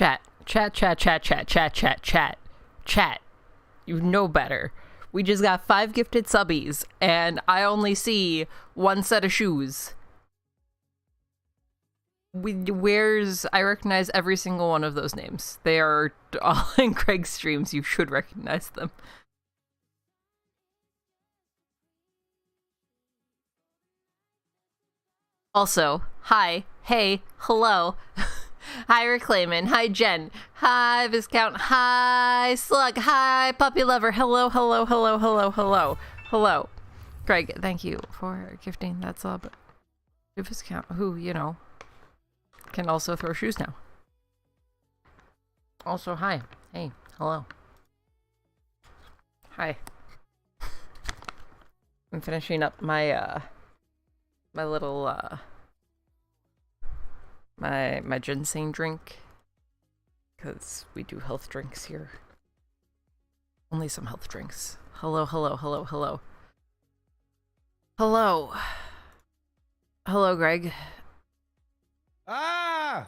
Chat. You know better. We just got 5 gifted subbies, and I only see 1 set of shoes. I recognize every single one of those names. They are all in Craig's streams. You should recognize them. Also, hi, hey, hello. Hi, Reclaimin'. Hi, Jen. Hi, Viscount. Hi, Slug. Hi, Puppy Lover. Hello. Greg, thank you for gifting that sub to Viscount, who, you know, can also throw shoes now. Also, hi. Hey, hello. Hi. I'm finishing up my, my little, my ginseng drink, because we do health drinks here. Only some health drinks. Hello. Hello, Greg. Ah!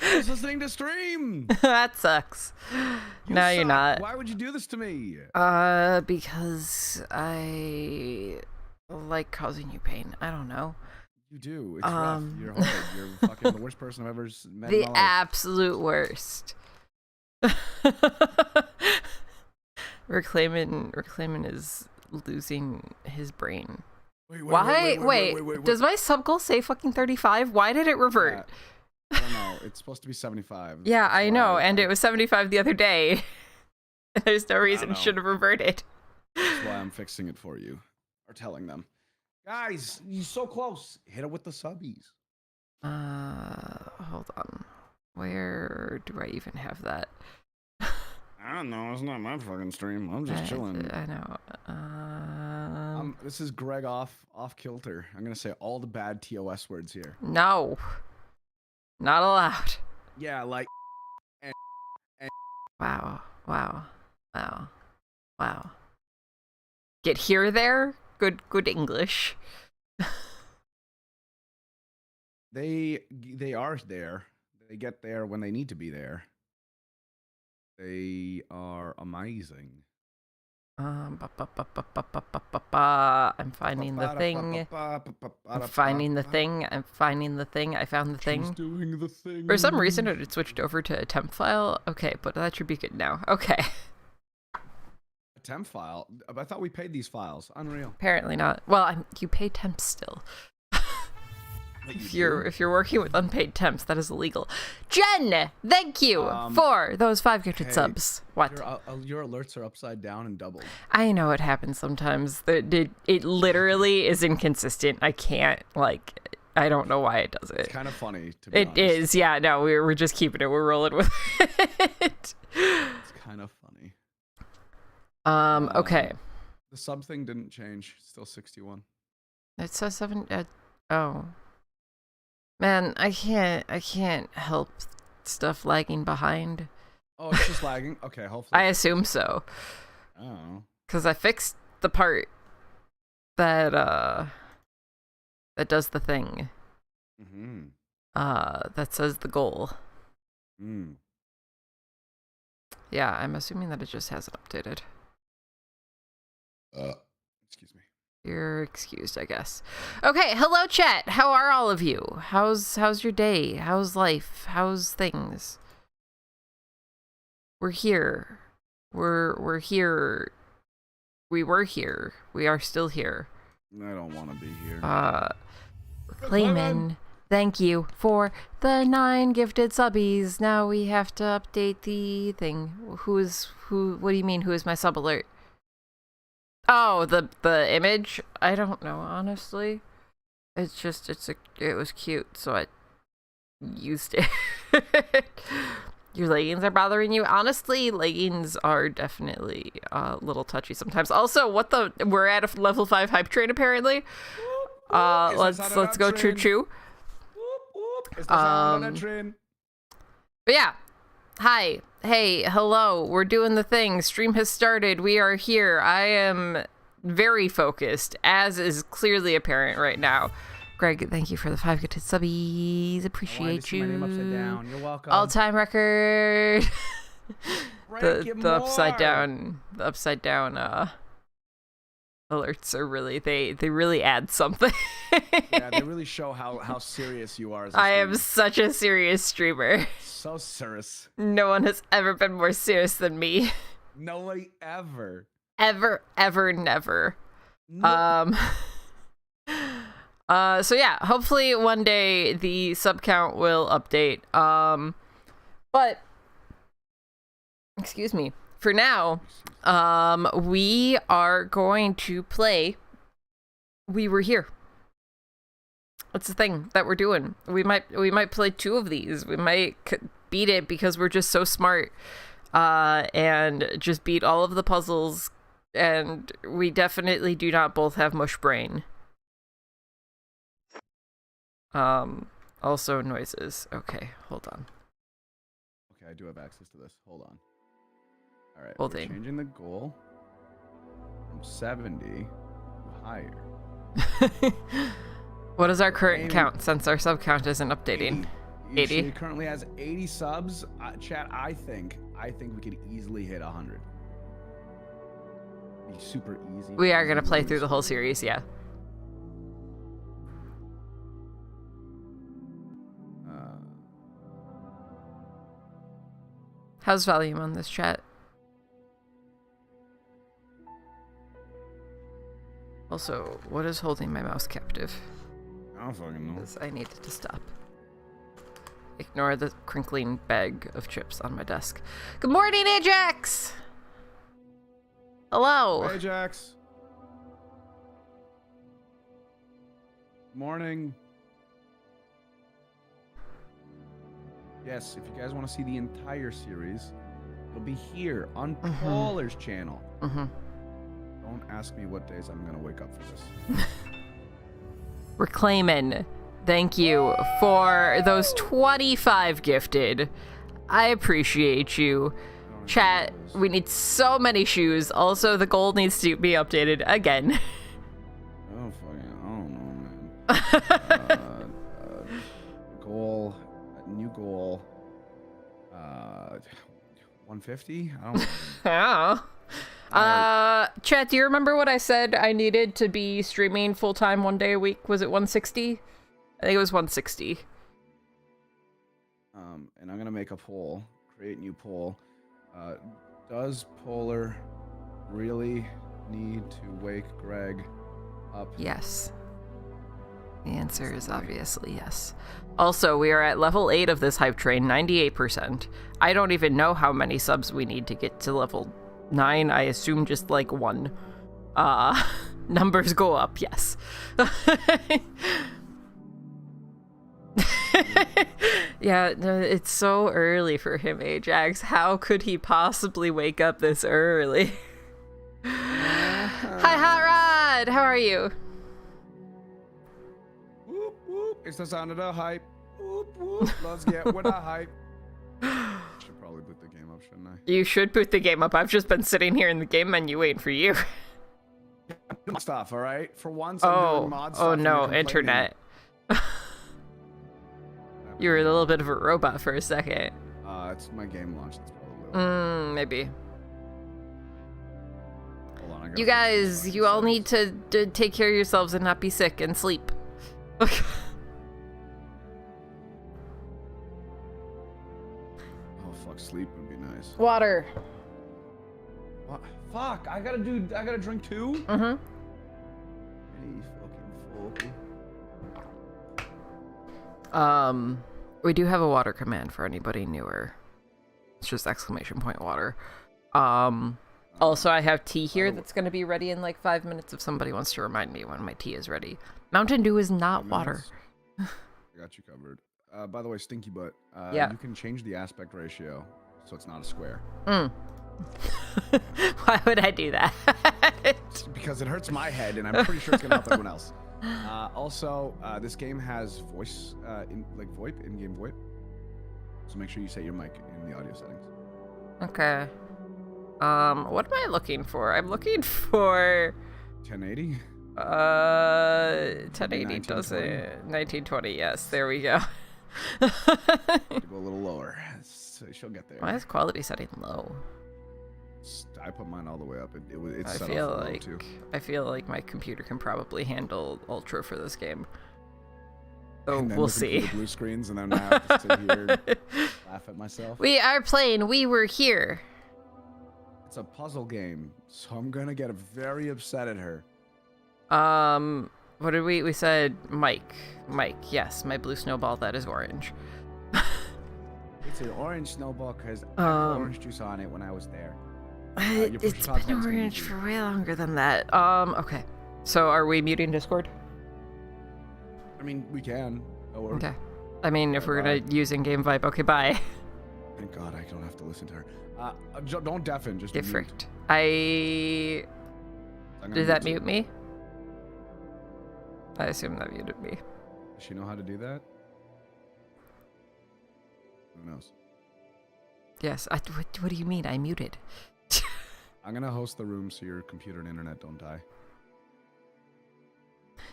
I was listening to stream. That sucks. No, you're not. Why would you do this to me? Because I like causing you pain. I don't know. You do. It's rough. You're horrid. You're fucking the worst person I've ever met. The absolute worst. Reclaimin' is losing his brain. Wait. Does my sub goal say fucking 35? Why did it revert? I don't know. It's supposed to be 75. Yeah, I know. And it was 75 the other day. There's no reason it should have reverted. That's why I'm fixing it for you. Or telling them. Guys, you're so close. Hit it with the subbies. Hold on. Where do I even have that? I don't know. It's not my fucking stream. I'm just chilling. I know. This is Greg off kilter. I'm gonna say all the bad TOS words here. No. Not allowed. Yeah, like. Wow. Get here there. Good English. They are there. They get there when they need to be there. They are amazing. I'm finding the thing. I found the thing. She's doing the thing. For some reason, it had switched over to a temp file. Okay, but that should be good now. Okay. A temp file? I thought we paid these files. Unreal. Apparently not. Well, you pay temps still. If you're working with unpaid temps, that is illegal. Jen, thank you for those 5 gifted subs. What? Your alerts are upside down and doubled. I know it happens sometimes. It literally is inconsistent. I can't, I don't know why it does it. It's kind of funny, to be honest. It is, yeah. No, we're just keeping it. We're rolling with it. It's kind of funny. Okay. The sub thing didn't change. It's still 61. It says 7. Oh. Man, I can't help stuff lagging behind. Oh, it's just lagging? Okay, hopefully. I assume so. Oh. Because I fixed the part that does the thing. Mm-hmm. that says the goal. Mm. Yeah, I'm assuming that it just hasn't updated. Excuse me. You're excused, I guess. Okay, hello chat. How are all of you? How's your day? How's life? How's things? We're here. We're here. We were here. We are still here. I don't want to be here. Clayman, thank you for the 9 gifted subbies. Now we have to update the thing. Who? What do you mean? Who is my sub alert? Oh, the image? I don't know, honestly. It's just it was cute, so I used it. Your leggings are bothering you? Honestly, leggings are definitely a little touchy sometimes. Also, we're at a level 5 hype train apparently. Let's go choo choo. But yeah. Hi. Hey, hello. We're doing the thing. Stream has started. We are here. I am very focused, as is clearly apparent right now. Greg, thank you for the 5 gifted subbies. Appreciate you. My name upside down. You're welcome. All-time record. the upside down alerts are really they really add something. Yeah, they really show how serious you are as a I streamer. am such a serious streamer. So serious. No one has ever been more serious than me. Nobody ever. Ever, never. No. So yeah, hopefully one day the sub count will update. But excuse me. For now, we are going to play We Were Here. That's the thing that we're doing. We might play 2 of these. We might beat it because we're just so smart, and just beat all of the puzzles. And we definitely do not both have mush brain. Also noises. Okay, hold on. Okay, I do have access to this. Hold on. All right, Holding. we're changing the goal from 70 to higher. What is our current count since our sub count isn't updating? 80. She currently has 80 subs. Chat, I think we could easily hit 100. Be super easy. We are gonna play through the whole series, yeah. How's volume on this chat? Also, what is holding my mouse captive? I don't fucking know. Because I need it to stop. Ignore the crinkling bag of chips on my desk. Good morning, Ajax! Hello! Hey, Ajax. Morning. Yes, if you guys want to see the entire series, it'll be here on Polar's channel. Don't ask me what days I'm going to wake up for this. Reclaimin', thank you for those 25 gifted. I appreciate you. Chat, we need so many shoes. Also, the goal needs to be updated again. Oh, fucking, I don't know, man. Goal, new goal. 150? I don't know. Chat, do you remember what I said I needed to be streaming full-time 1 day a week? Was it 160? I think it was 160. And I'm gonna make a poll, create a new poll. Does Polar really need to wake Greg up? Yes. The answer is obviously yes. Also, we are at level 8 of this hype train, 98%. I don't even know how many subs we need to get to level 9. I assume just like 1. Numbers go up, yes. Yeah, no, it's so early for him, Ajax. How could he possibly wake up this early? Hi, Hot Rod! How are you? Whoop, whoop. It's the sound of the hype. Whoop, whoop. Let's get with the hype. Should probably boot the game up, shouldn't I? You should boot the game up. I've just been sitting here in the game menu waiting for you. Stuff, all right? For once, I'm doing mod stuff. Oh no, internet. You were a little bit of a robot for a second. It's my game launch. That's probably Maybe. Hold on, I gotta You fix guys, this you all fucking need to take care of yourselves and not be sick and sleep. Oh fuck, sleep would be nice. Water. What? Fuck, I gotta drink too? Mm-hmm. Hey, fucking fool. We do have a water command for anybody newer. It's just exclamation point water. Also, I have tea here that's going to be ready in like 5 minutes if somebody wants to remind me when my tea is ready. Mountain Dew is not water. I got you covered. By the way, Stinky Butt, Yeah. you can change the aspect ratio so it's not a square. Why would I do that? Because it hurts my head, and I'm pretty sure it's gonna help everyone else. Also, this game has voice, in-game VoIP. So make sure you set your mic in the audio settings. Okay. What am I looking for? I'm looking for 1080. 1080 doesn't. 1920. Yes, there we go. To go a little lower, so she'll get there. Why is quality setting low? I put mine all the way up. It's I set feel off low like too. my computer can probably handle ultra for this game. So And then we'll looking through see. the blue screens, and then I have to sit here and laugh at myself. We are playing We Were Here. It's a puzzle game, so I'm gonna get very upset at her. What did we said? Mike, yes, my blue snowball that is orange. It's an orange snowball because I put orange juice on it when I was there. It's been orange for way longer than that. Okay. So are we muting Discord? I mean, we can. Or, Okay. I mean, if we're gonna use in-game vibe, okay, bye. Thank God I don't have to listen to her. Don't deafen, just Get mute. fricked. I'm gonna Did that you. mute me? I assume that muted me. Does she know how to do that? Who knows? Yes. What do you mean? I muted. I'm gonna host the room so your computer and internet don't die.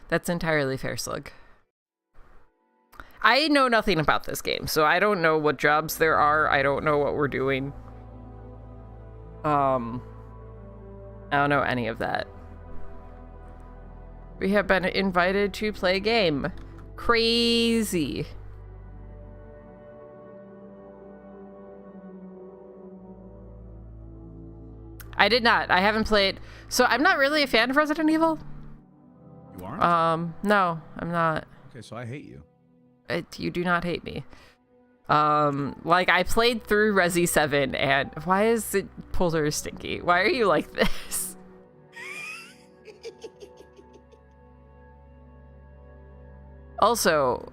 That's entirely fair, Slug. I know nothing about this game, so I don't know what jobs there are. I don't know what we're doing. I don't know any of that. We have been invited to play a game. Crazy. I did not. I haven't played. So I'm not really a fan of Resident Evil. You aren't? No, I'm not. Okay, so I hate you. You do not hate me. Like I played through Resi 7 and why is it Polar Stinky? Why are you like this? Also,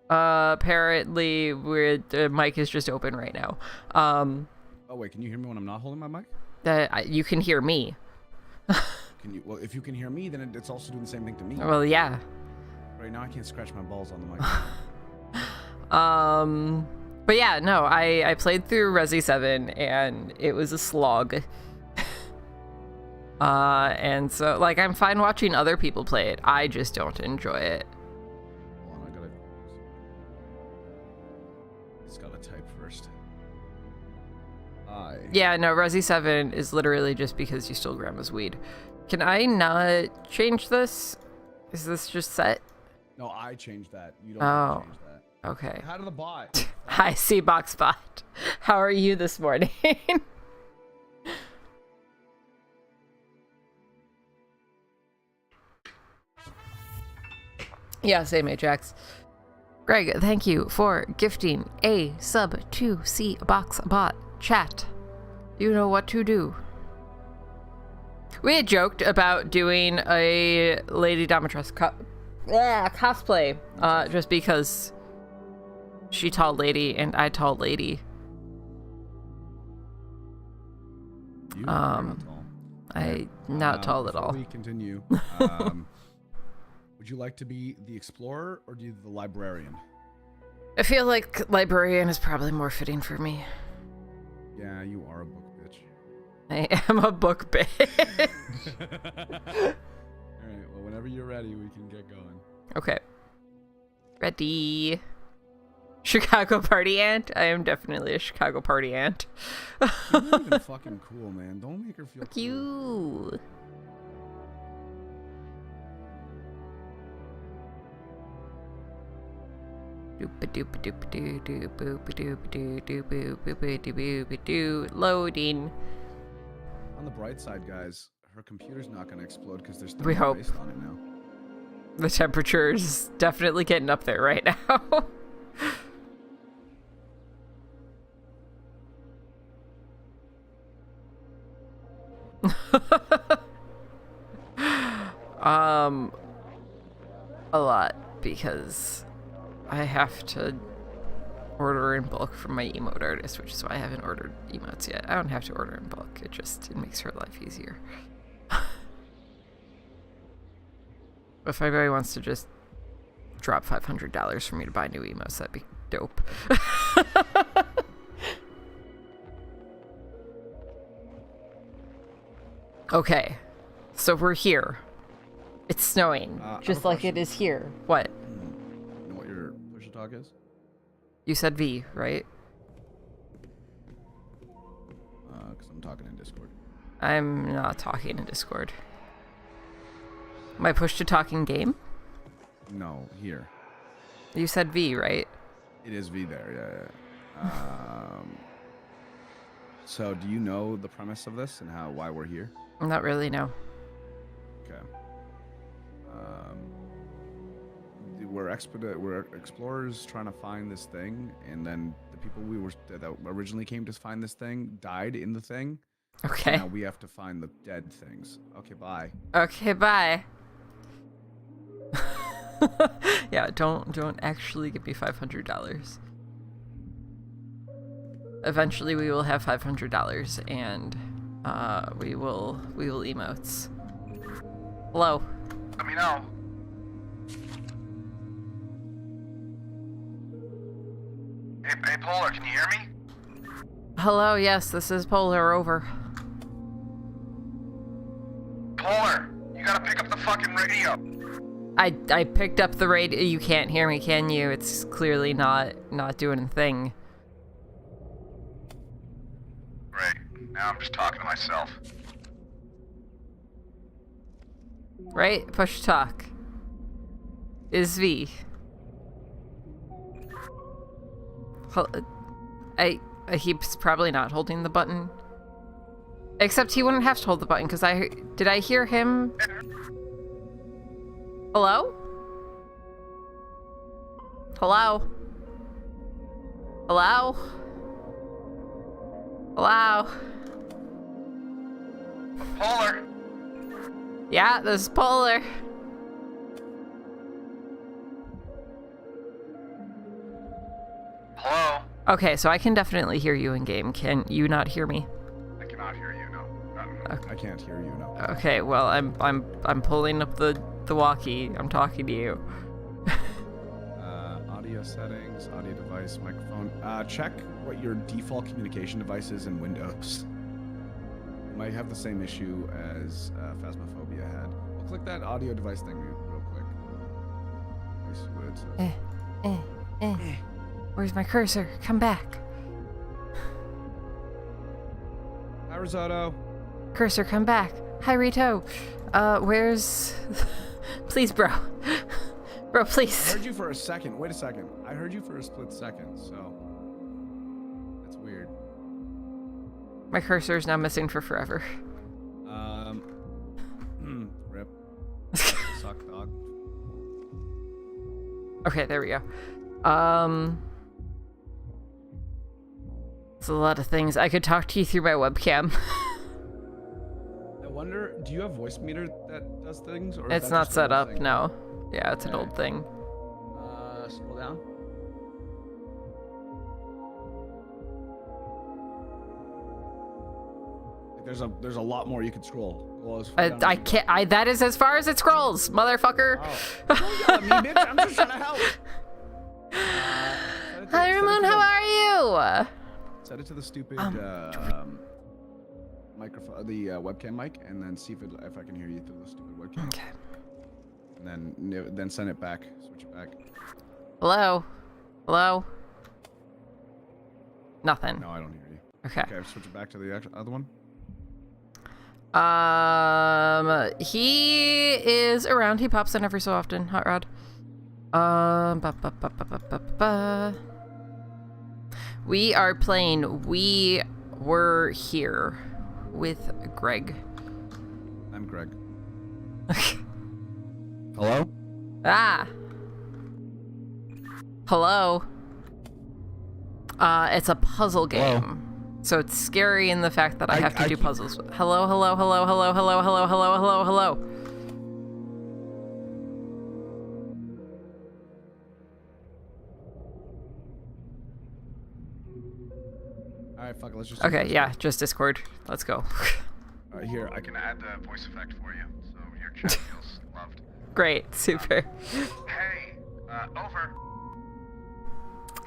apparently the mic is just open right now. Oh wait, can you hear me when I'm not holding my mic? You can hear me. Can you? Well, if you can hear me, then it's also doing the same thing to me. Well, yeah. Right now, I can't scratch my balls on the mic. But yeah, no, I played through Resi 7 and it was a slog. And so, like, I'm fine watching other people play it. I just don't enjoy it. Hold on, just gotta type first. Yeah, no, Resi 7 is literally just because you stole Grandma's weed. Can I not change this? Is this just set? No, I changed that. You don't have to change that. Okay. How to the bot? Hi, Cboxbot. How are you this morning? Yeah, same Ajax. Greg, thank you for gifting a sub to Cboxbot chat. You know what to do. We had joked about doing a Lady Domitress cosplay, just because she tall lady and I tall lady. You're not tall. I not tall at all. Before we continue, would you like to be the explorer or do the librarian? I feel like librarian is probably more fitting for me. Yeah, you are a book bitch. I am a book bitch. Alright, well, whenever you're ready, we can get going. Okay. Ready. Chicago party ant? I am definitely a Chicago party ant. She's not even fucking cool, man. Don't make her feel Fuck cool. you. Loading. On the bright side, guys, her computer's not going to explode because there's We hope. based on it now. The temperature is definitely getting up there right now. A lot, because I have to order in bulk from my emote artist, which is why I haven't ordered emotes yet. I don't have to order in bulk. It makes her life easier. If anybody wants to just drop $500 for me to buy new emotes, that'd be dope. Okay, so we're here. It's snowing, just like it is here. What? You know what your push to talk is? You said V, right? Because I'm talking in Discord. I'm not talking in Discord. My push to talk in game? No, here. You said V, right? It is V there, yeah. So do you know the premise of this and why we're here? Not really, no. Okay. We're explorers trying to find this thing, and then the people that originally came to find this thing died in the thing. Okay. Now we have to find the dead things. Okay, bye. Okay, bye. Yeah, don't actually give me $500. Eventually we will have $500 and we will emotes. Hello. Let me know. Hey, Polar, can you hear me? Hello, yes, this is Polar, over. Polar, you gotta pick up the fucking radio. I picked up the radio. You can't hear me, can you? It's clearly not doing a thing. Right, now I'm just talking to myself. Right? Push talk. Is V. He's probably not holding the button. Except he wouldn't have to hold the button, because did I hear him? Hello? Hello? Hello? Hello? Polar! Yeah, this is Polar. Hello? Okay, so I can definitely hear you in game. Can you not hear me? I cannot hear you, no. I can't hear you, no. Okay, well I'm pulling up the walkie. I'm talking to you. Audio settings, audio device, microphone. Check what your default communication device is in Windows. You might have the same issue as Phasmophobia had. We'll click that audio device thing real quick. Let me see what it says. Where's my cursor? Come back. Hi, Risotto. Cursor, come back. Hi, Rito. Where's... Please, bro. Bro, I please. heard you for a second. Wait a second. I heard you for a split second, so... That's weird. My cursor is now missing for forever. Rip. Suck, dog. Okay, there we go. It's a lot of things. I could talk to you through my webcam. I wonder, do you have voice meter that does things? Or is It's that not just set an old up, thing? no. Yeah, it's an Okay. old thing. Scroll down. Like there's a lot more you could scroll. Go as far down I as you can't. That is as far as it scrolls, motherfucker. go. Oh. Don't yell at me, bitch. I'm just trying to help. Hi, Ramon. How are you? Set it to the stupid microphone, the webcam mic, and then see if I can hear you through the stupid webcam. Okay. And then send it back. Switch it back. Hello. Hello. Nothing. No, I don't hear you. Okay. Okay, switch it back to the other one. He is around. He pops in every so often. Hot Rod. We are playing We Were Here with Greg. I'm Greg. Hello? Ah. Hello. It's a puzzle game. So it's scary in the fact that I have to do puzzles. Hello, hello, hello, hello, hello, hello, hello, hello, hello. Alright, fuck it, let's just... Okay, yeah, just Discord. Let's go. Here, I can add the voice effect for you, so your chat feels loved. Great, super. Hey, over.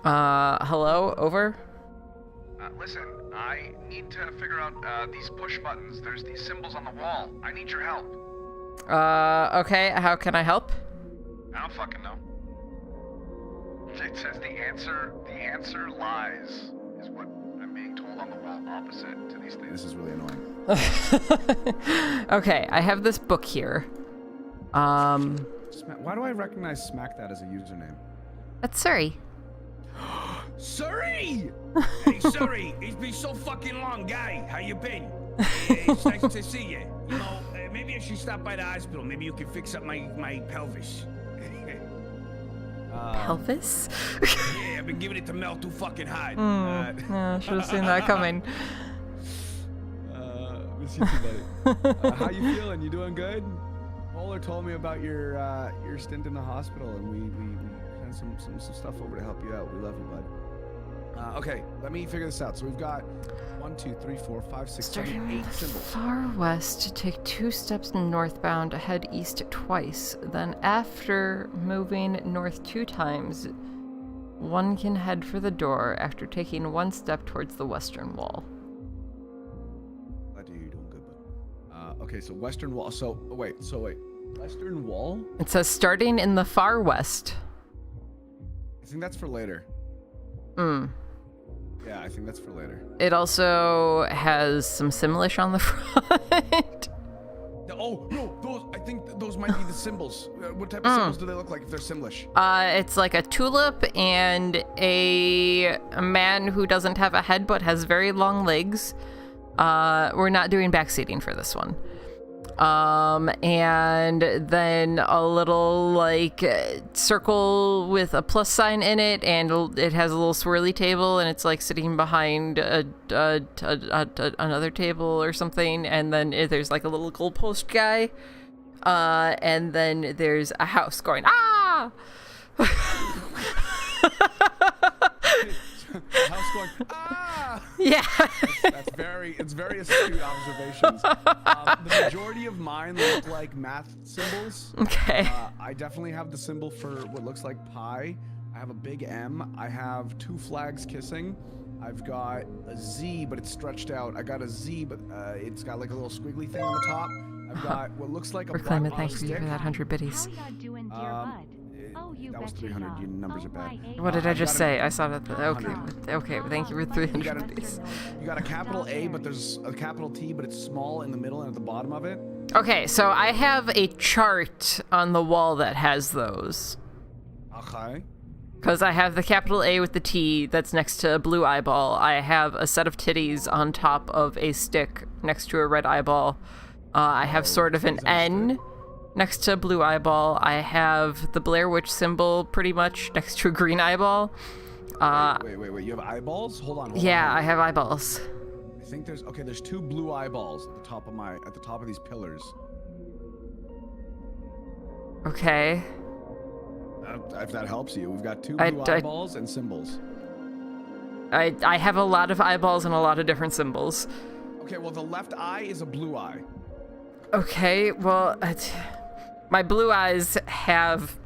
Hello, over? Listen, I need to figure out these push buttons. There's these symbols on the wall. I need your help. Okay, how can I help? I don't fucking know. It says the answer lies, is what I'm being told on the wall opposite to these things. This is really annoying. Okay, I have this book here. Why do I recognize Smack That as a username? That's Surrey. Surrey! Hey, Surrey, it's been so fucking long, guy. How you been? It's nice to see you. You know, maybe I should stop by the hospital. Maybe you can fix up my pelvis. Pelvis? Yeah, I've been giving it to Mel too fucking hard. Should have seen that coming. Miss you too, buddy. How you feeling? You doing good? Polar told me about your stint in the hospital, and we sent some stuff over to help you out. We love you, bud. Okay, let me figure this out. So we've got 1, 2, 3, 4, 5, 6, 7, 8 symbols. Far west, take 2 steps northbound, head east twice. Then after moving north 2 times, one can head for the door after taking 1 step towards the western wall. Glad to hear you're doing good, bud. Okay, so western wall. So wait. Western wall? It says starting in the far west. I think that's for later. Yeah, I think that's for later. It also has some Simlish on the front. Oh, no, I think those might be the symbols. What type of symbols do they look like if they're Simlish? It's like a tulip and a man who doesn't have a head but has very long legs. We're not doing backseating for this one. And then a little like circle with a plus sign in it, and it has a little swirly table, and it's like sitting behind another table or something, and then there's like a little goalpost guy, and then there's a house going ah. House going ah. Yeah. That's very astute observations. The majority of mine look like math symbols. Okay. I definitely have the symbol for what looks like pi. I have a big M. I have 2 flags kissing. I've got a Z, but it's stretched out. I got a Z, but it's got like a little squiggly thing on the top. I've got what looks like a We're claiming black thank you stick. for that 100 biddies. That was 300. Your numbers are bad. What did I just say? I saw that. Okay, 100. okay. Thank you for 300 biddies. You got a capital A, but there's a capital T, but it's small in the middle and at the bottom of it. Okay, so I have a chart on the wall that has those. Okay. Because I have the capital A with the T that's next to a blue eyeball. I have a set of titties on top of a stick next to a red eyeball. I have sort of an N next to a blue eyeball. I have the Blair Witch symbol pretty much next to a green eyeball. Wait. You have eyeballs? Hold on. I have eyeballs. I think there's 2 blue eyeballs at the top of these pillars. Okay. If that helps you, we've got 2 blue eyeballs and symbols. I have a lot of eyeballs and a lot of different symbols. Okay, well the left eye is a blue eye. Okay, well, my blue eyes have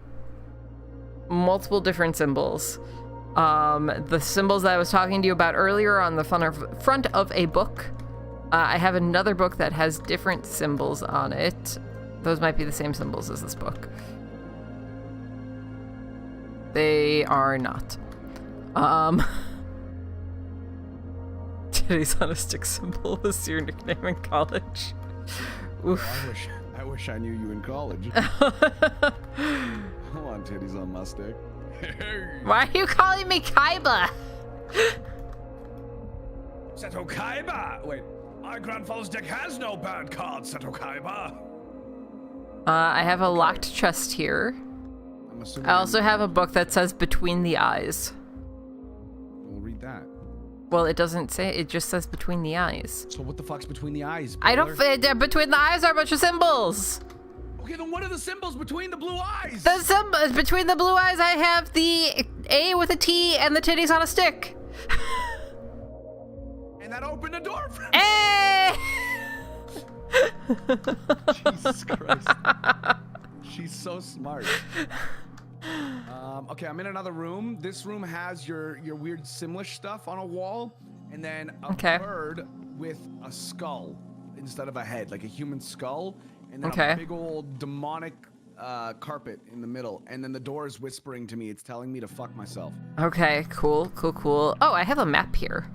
multiple different symbols. The symbols that I was talking to you about earlier are on the front of a book. I have another book that has different symbols on it. Those might be the same symbols as this book. They are not. titties on a stick symbol was your nickname in college. Oof. I wish I knew you in college. I want titties on my stick. Why are you calling me Kaiba? Seto Kaiba! Wait, my grandfather's deck has no bad cards, Seto Kaiba. I have a locked chest here. I'm assuming I also have a book that says Between the Eyes. We'll read that. Well, it doesn't say, it just says Between the Eyes. So what the fuck's between the eyes? I don't, Between the Eyes are a bunch of symbols. Okay, then what are the symbols between the blue eyes? The symbols, between the blue eyes, I have the A with a T and the titties on a stick. And that opened a door for me. Hey! Jesus Christ. She's so smart. Okay, I'm in another room. This room has your weird Simlish stuff on a wall, and then a bird with a skull instead of a head, like a human skull, and then a big old demonic carpet in the middle, and then the door is whispering to me. It's telling me to fuck myself. Okay, cool. Oh, I have a map here.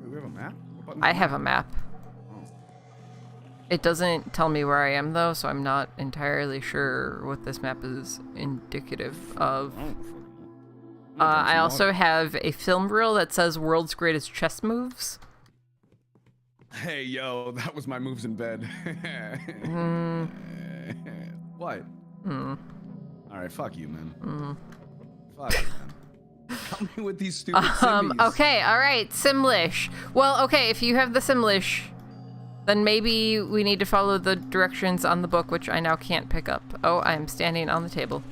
Wait, we have a map? I have a map. It doesn't tell me where I am, though, so I'm not entirely sure what this map is indicative of. I also have a film reel that says World's Greatest Chess Moves. Hey, yo, that was my moves in bed. What? All right, fuck you, man. Fuck you, man. Help me with these stupid Simbies. Okay, all right, Simlish. Well, okay, if you have the Simlish, then maybe we need to follow the directions on the book, which I now can't pick up. Oh, I'm standing on the table.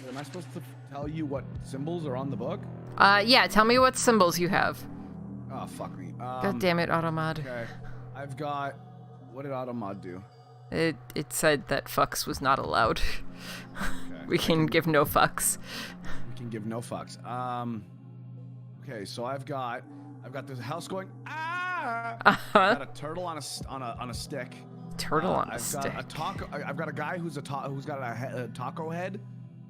Am I supposed to tell you what symbols are on the book? Yeah, tell me what symbols you have. Oh, fuck me. God damn it, Automod. Okay, I've got... What did Automod do? It said that fucks was not allowed. Okay. We can give no fucks. We can give no fucks. Okay, so I've got this house going... I've got a turtle on a stick. Turtle on a I've stick. Got a taco. I've got a guy who's got a taco head.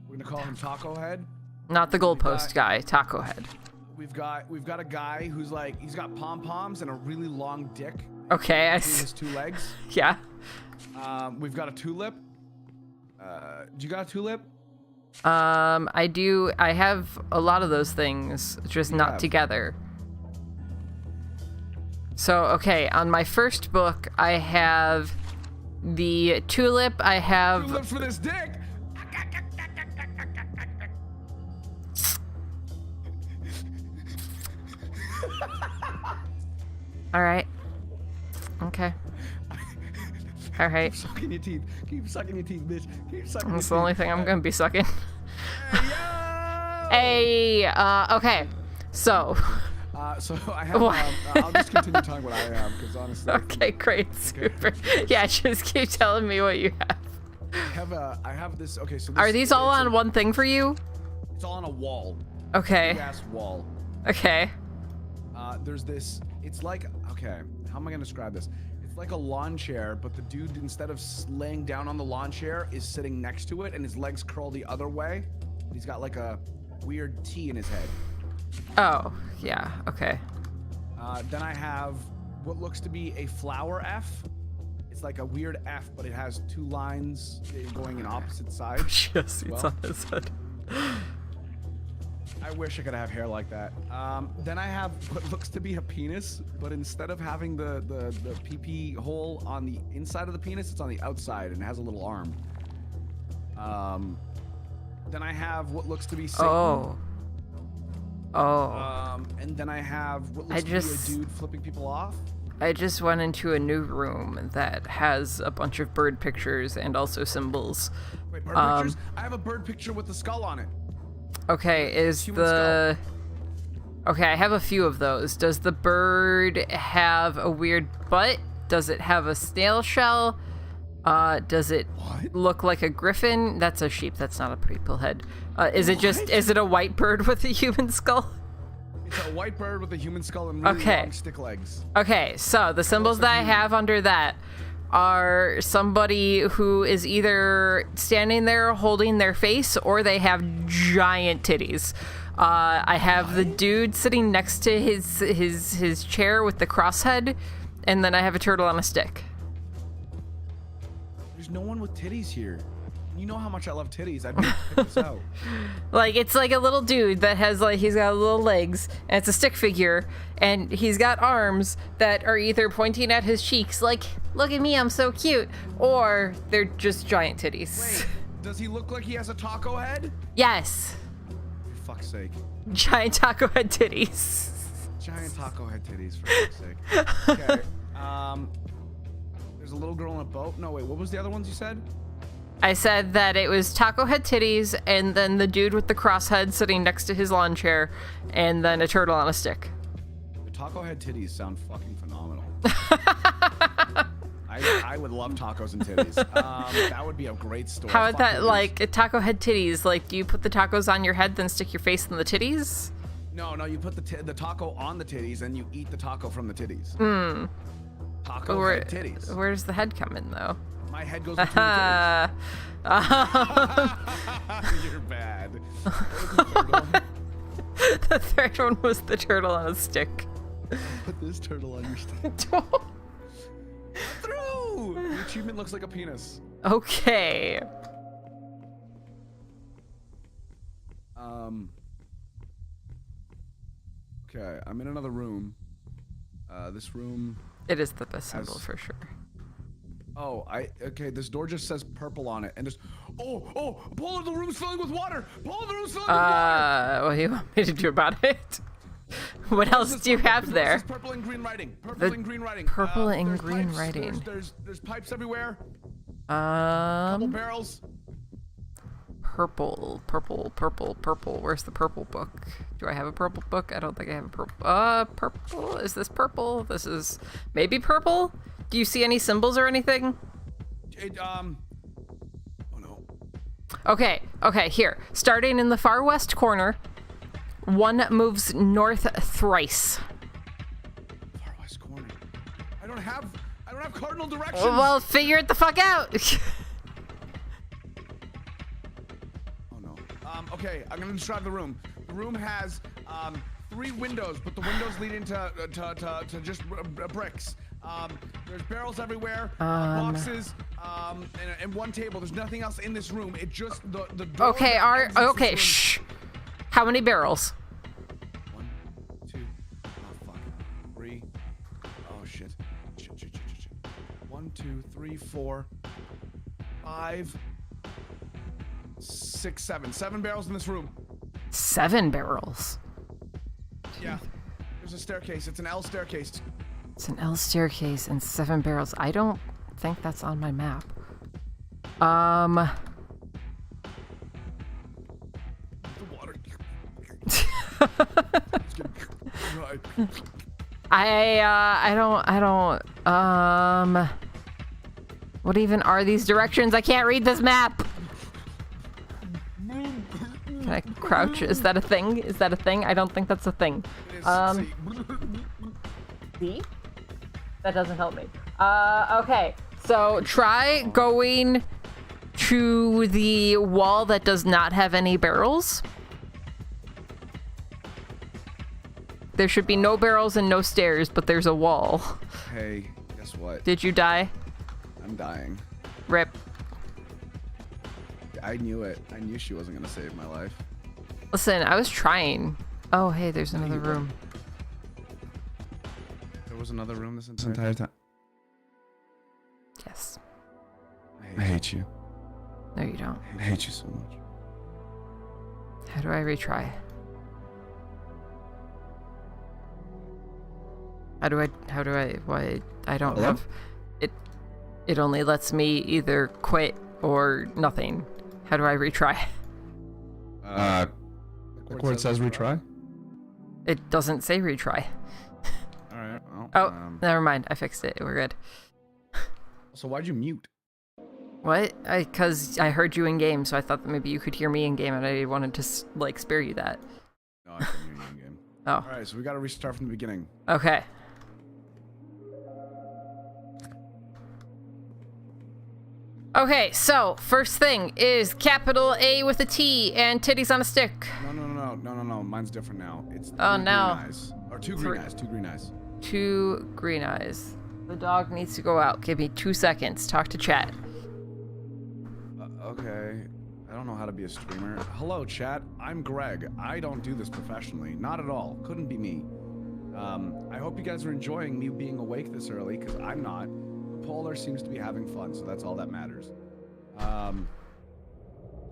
We're gonna call him Taco Head. Not the goalpost guy, Taco Head. We've got a guy who's like he's got pom poms and a really long dick. Okay, between his two legs. Yeah. We've got a tulip. Do you got a tulip? I do. I have a lot of those things, just not together. So, okay, on my first book, I have the tulip. I have... Tulip for this dick! All right. Okay. All right. Keep sucking your teeth. Keep sucking your teeth, bitch. Keep sucking That's your the only teeth. thing I'm gonna be sucking. Hey, yo! Hey, okay. So... So I have. I'll just continue talking what I have because honestly. Okay, great, super. Yeah, just keep telling me what you have. I have this. Okay, so. Are these all on one thing for you? It's all on a wall. Okay. Big ass wall. Okay. There's this. It's like. Okay, how am I gonna describe this? It's like a lawn chair, but the dude instead of laying down on the lawn chair is sitting next to it, and his legs curl the other way. He's got like a weird T in his head. Oh, yeah, okay. Then I have what looks to be a flower F. It's like a weird F, but it has two lines going in opposite sides. Yes, it's on his head. I wish I could have hair like that. Then I have what looks to be a penis, but instead of having the pee-pee hole on the inside of the penis, it's on the outside and it has a little arm. Then I have what looks to be Satan. And then I have what looks to be a dude flipping people off. I just went into a new room that has a bunch of bird pictures and also symbols. Wait, bird pictures? I have a bird picture with a skull on it. Okay, Okay, I have a few of those. Does the bird have a weird butt? Does it have a snail shell? Does it look like a griffin? That's a sheep. That's not a people head. Is it a white bird with a human skull? It's a white bird with a human skull and really long stick legs. Okay, so the symbols that I have under that are somebody who is either standing there holding their face or they have giant titties. I have the dude sitting next to his chair with the crosshead, and then I have a turtle on a stick. There's no one with titties here. You know how much I love titties. I'd pick this out. Like, it's like a little dude that has, like, he's got little legs, and it's a stick figure, and he's got arms that are either pointing at his cheeks, like, look at me, I'm so cute, or they're just giant titties. Wait, does he look like he has a taco head? Yes. For fuck's sake. Giant taco head titties. Giant taco head titties, for fuck's sake. Okay, there's a little girl in a boat. No, wait, what was the other ones you said? I said that it was taco head titties, and then the dude with the crosshead sitting next to his lawn chair, and then a turtle on a stick. The taco head titties sound fucking phenomenal. I would love tacos and titties. That would be a great story. How about that, like, a taco head titties? Like, do you put the tacos on your head, then stick your face in the titties? No, you put the taco on the titties, and you eat the taco from the titties. Taco head titties. Where does the head come in, though? My head goes between the titties. You're bad. The third one was the turtle on a stick. Put this turtle on your stick. Through! The achievement looks like a penis. Okay. Okay, I'm in another room. This room. It is the best symbol for sure. Oh, okay, this door just says purple on it, and just, oh, Paula, the room's filling with water! Paula, the room's filling with water! What do you want me to do about it? What else do you have there? Purple and green writing. Purple and green writing. Purple and green pipes, writing. There's pipes everywhere. Couple barrels. Purple. Where's the purple book? Do I have a purple book? I don't think I have a purple. Purple. Is this purple? This is maybe purple? Do you see any symbols or anything? Oh no. Okay, here. Starting in the far west corner, one moves north thrice. Far west corner. I don't have cardinal directions. Well, figure it the fuck out. Oh no. Okay, I'm gonna describe the room. The room has 3 windows, but the windows lead into just bricks. There's barrels everywhere, boxes, and one table. There's nothing else in this room. It just the door. Okay, shh. How many barrels? 1, 2, oh fuck, 3. Oh shit. 1, 2, 3, 4, 5, 6, 7. 7 barrels in this room. 7 barrels. Yeah. There's a staircase. It's an L staircase. It's an L staircase and 7 barrels. I don't think that's on my map. The water. Right. I don't, what even are these directions? I can't read this map. Can I crouch? Is that a thing? I don't think that's a thing. See? That doesn't help me. Okay. So try going to the wall that does not have any barrels. There should be no barrels and no stairs, but there's a wall. Hey, guess what? Did you die? I'm dying. Rip. I knew it. I knew she wasn't gonna save my life. Listen, I was trying. Oh, hey, there's another room. There was another room this entire time. Yes. I hate you. No, you don't. I hate you so much. How do I retry? Why, I don't Hello? have, it only lets me either quit or nothing. How do I retry? Look where it says retry. It doesn't say retry. Alright, well. Oh, never mind. I fixed it. We're good. So why'd you mute? What? Because I heard you in game, so I thought that maybe you could hear me in game, and I wanted to like spare you that. No, I couldn't hear you in game. Oh. Alright, so we gotta restart from the beginning. Okay. Okay, so first thing is capital A with a T and titties on a stick. No. No. Mine's different now. It's Oh, three no. green eyes. Or two green eyes. Two green eyes. 2 green eyes. The dog needs to go out. Give me 2 seconds. Talk to chat. Okay. I don't know how to be a streamer. Hello, chat. I'm Greg. I don't do this professionally. Not at all. Couldn't be me. I hope you guys are enjoying me being awake this early, because I'm not. Polar seems to be having fun, so that's all that matters.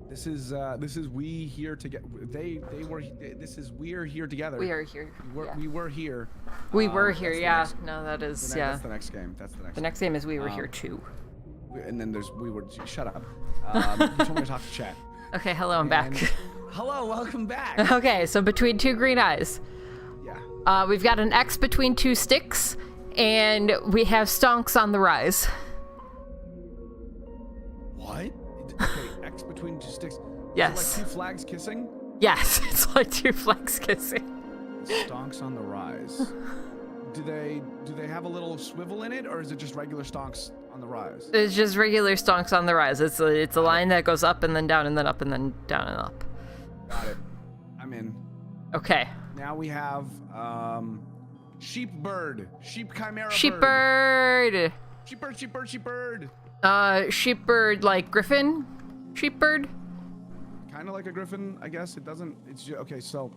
This is we here together. We're here together. We are here. We were here. We were here, that's the yeah. next- No, that is, That's the next game. That's the next. The next game is We Were Here too. And then there's we were. Shut up. You told me to talk to chat. Okay, hello, I'm back. Hello, welcome back. Okay, so between 2 green eyes. Yeah. We've got an X between 2 sticks, and we have stonks on the rise. What? Okay, X between 2 sticks. Is Yes. it like 2 flags kissing? Yes, it's like 2 flags kissing. Stonks on the rise. Do they have a little swivel in it, or is it just regular stonks on the rise? It's just regular stonks on the rise. It's a line that goes up and then down and then up and then down and up. Got it. I'm in. Okay. Now we have sheep bird, sheep chimera Sheepbird. Sheepbird. Sheepbird like griffin? Sheepbird? Kind of like a griffin, I guess. It doesn't. Okay. So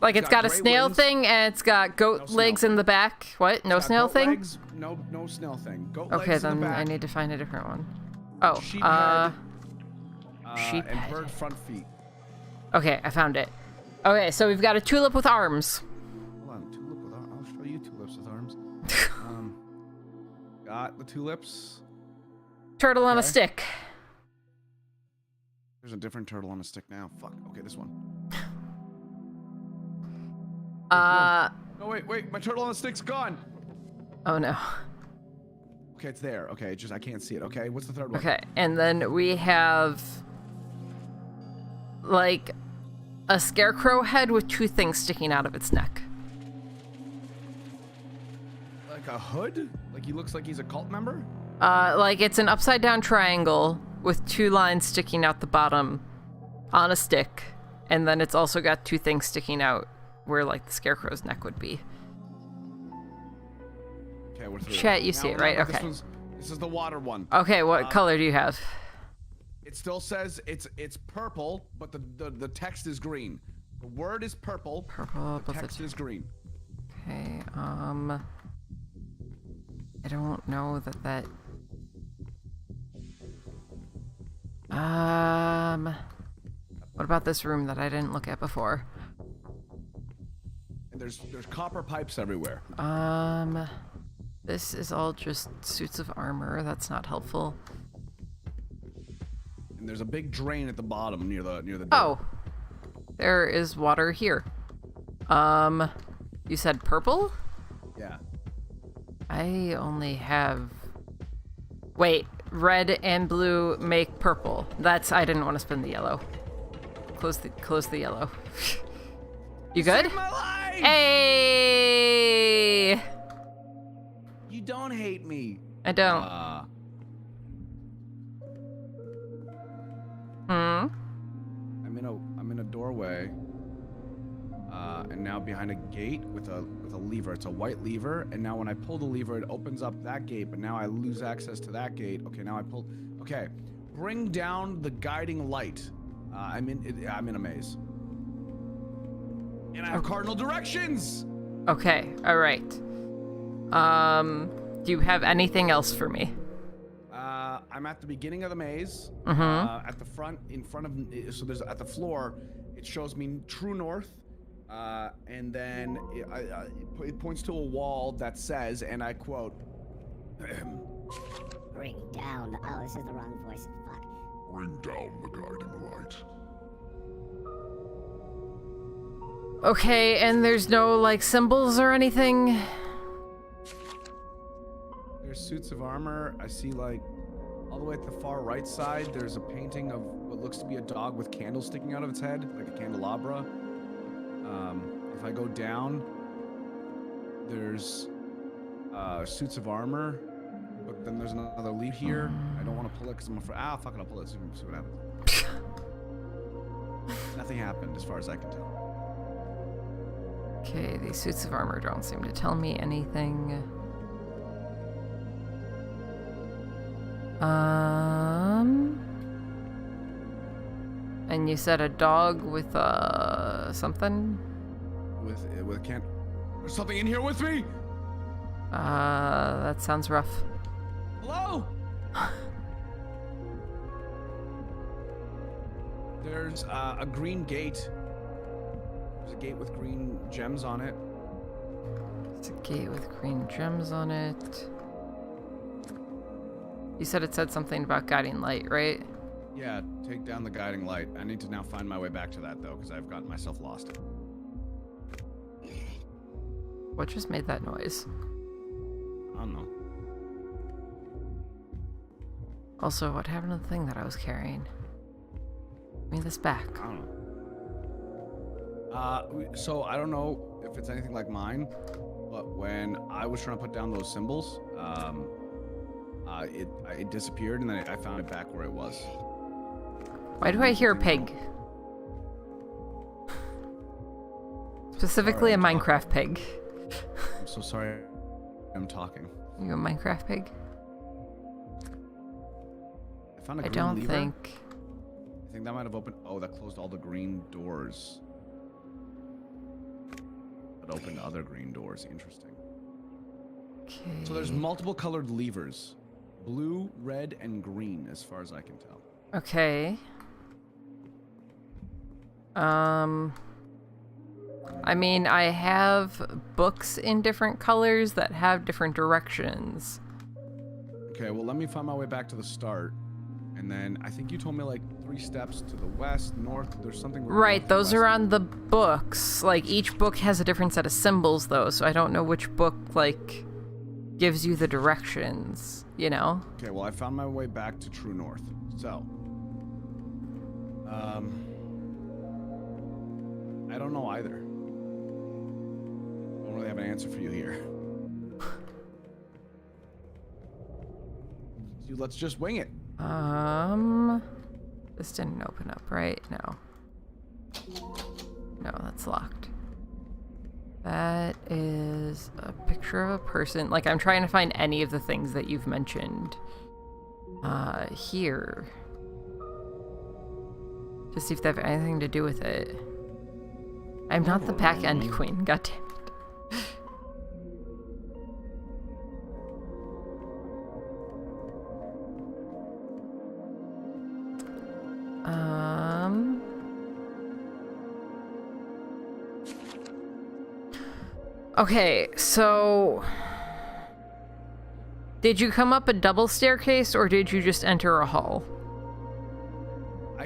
Like it's got a gray snail wings. thing and it's got goat No snail legs in the back. What? No got snail goat thing? legs, no snail thing. Goat Okay, legs in then the back. I need to find a different one. Oh, Sheep head, sheep and head. bird front feet. Okay, I found it. Okay, so we've got a tulip with arms. Hold on, tulip with arms. I'll show you tulips with arms. Got the tulips. Turtle on a Okay. stick. There's a different turtle on a stick now. Fuck. Okay, this one. Uh, No, wait. My turtle on a stick's gone. oh no. Okay, it's there. Okay, just I can't see it. Okay, what's the third one? Okay, and then we have like a scarecrow head with 2 things sticking out of its neck. Like a hood? Like he looks like he's a cult member? Like it's an upside down triangle with 2 lines sticking out the bottom on a stick, and then it's also got 2 things sticking out where like the scarecrow's neck would be. Okay, we're through. Chat, you see it, right? Okay. This is the water one. Okay, what color do you have? It still says it's purple, but the text is green. The word is purple. Purple, The but the text is green. Okay, I don't know that. What about this room that I didn't look at before? And there's copper pipes everywhere. This is all just suits of armor. That's not helpful. And there's a big drain at the bottom near the door. Oh, there is water here. You said purple? Yeah. I only have. Wait, red and blue make purple. I didn't want to spin the yellow. Close the yellow. You good? Saved my life! Hey! You don't hate me. I don't. I'm in a doorway. And now behind a gate with a lever. It's a white lever, and now when I pull the lever, it opens up that gate. But now I lose access to that gate. Okay, now I pull. Okay, bring down the guiding light. I'm in a maze, and I have cardinal directions. Okay, all right. Do you have anything else for me? I'm at the beginning of the maze. Mm-hmm. At the front, in front of, so there's at the floor. It shows me true north. And then it points to a wall that says, and I quote, Bring down. Oh, this is the wrong voice. Fuck. Bring down the guiding light. Okay, and there's no like symbols or anything? there's suits of armor. I see like all the way at the far right side, there's a painting of what looks to be a dog with candles sticking out of its head, like a candelabra. If I go down, there's suits of armor, but then there's another lead here. I don't want to pull it because I'm afraid. Fuck it, I'll pull it. See what happens. Nothing happened as far as I can tell. Okay, these suits of armor don't seem to tell me anything. And you said a dog with something? With can't. There's something in here with me. That sounds rough. Hello. There's a green gate. There's a gate with green gems on it. It's a gate with green gems on it. You said it said something about guiding light, right? Yeah, take down the guiding light. I need to now find my way back to that, though, because I've gotten myself lost. What just made that noise? I don't know. Also, what happened to the thing that I was carrying? Give me this back. I don't know. So I don't know if it's anything like mine, but when I was trying to put down those symbols, it disappeared, and then I found it back where it was. Why do I hear a pig? Specifically a Minecraft pig. I'm so sorry. I'm talking. You a Minecraft pig? I found a I green don't lever. think. I think that might have opened. Oh, that closed all the green doors. That opened other green doors. Interesting. Okay. So there's multiple colored levers. Blue, red, and green, as far as I can tell. Okay. I mean, I have books in different colors that have different directions. Okay, well, let me find my way back to the start. And then I think you told me like 3 steps to the west, north. There's something. Right, north, those west. are on the books. Like, each book has a different set of symbols, though, so I don't know which book, like, gives you the directions, you know? Okay, well, I found my way back to true north. So, I don't know either. I don't really have an answer for you here. Let's just wing it. This didn't open up, right? No. No, that's locked. That is a picture of a person. Like, I'm trying to find any of the things that you've mentioned here to see if they have anything to do with it. I'm not the pack end queen, goddammit. Okay, so did you come up a double staircase or did you just enter a hall?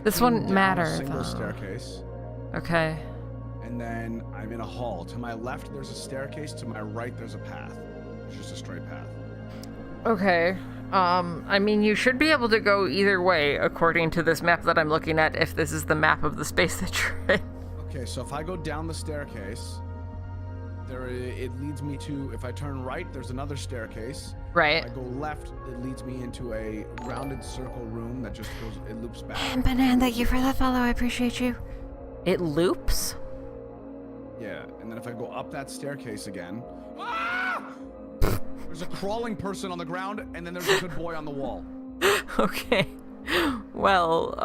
This came wouldn't down matter, a single though. staircase, Okay. and then I'm in a hall. To my left, there's a staircase. To my right, there's a path. It's just a straight path. Okay. I mean, you should be able to go either way according to this map that I'm looking at, if this is the map of the space that you're in. Okay, so if I go down the staircase, it leads me to. If I turn right, there's another staircase. Right. If I go left, it leads me into a rounded circle room that just goes. It loops back. And Banan, thank you for that follow. I appreciate you. It loops? Yeah, and then if I go up that staircase again, there's a crawling person on the ground, and then there's a good boy on the wall. Okay. Well,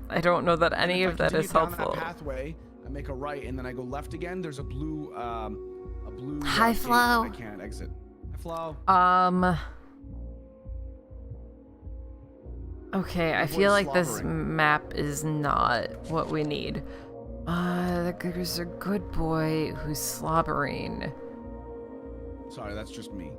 I don't know that any If I of that is continue down helpful. That pathway, I make a right, and then I go left again. There's a blue. Hi, gate Flo. that I can't exit. Hi, Flo. Okay, I The feel boy's like this slobbering. map is not what we need. There's a good boy who's slobbering. Sorry, that's just me.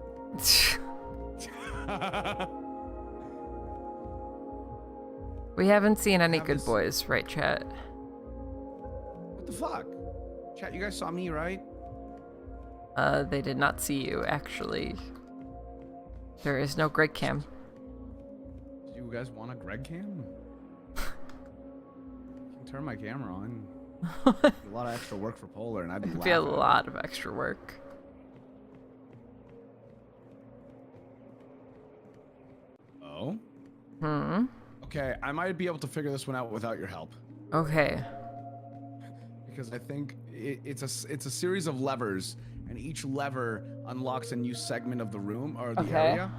We haven't seen any Have good this- boys, right, chat? What the fuck? Chat, you guys saw me, right? They did not see you, actually. There is no Greg cam. Do you guys want a Greg cam? I can turn my camera on. A lot of extra work for Polar, and I'd be It'd be a laughing. lot of extra work. Oh? Hmm? Okay, I might be able to figure this one out without your help. Okay. because I think it's a series of levers, and each lever unlocks a new segment of the room or the area.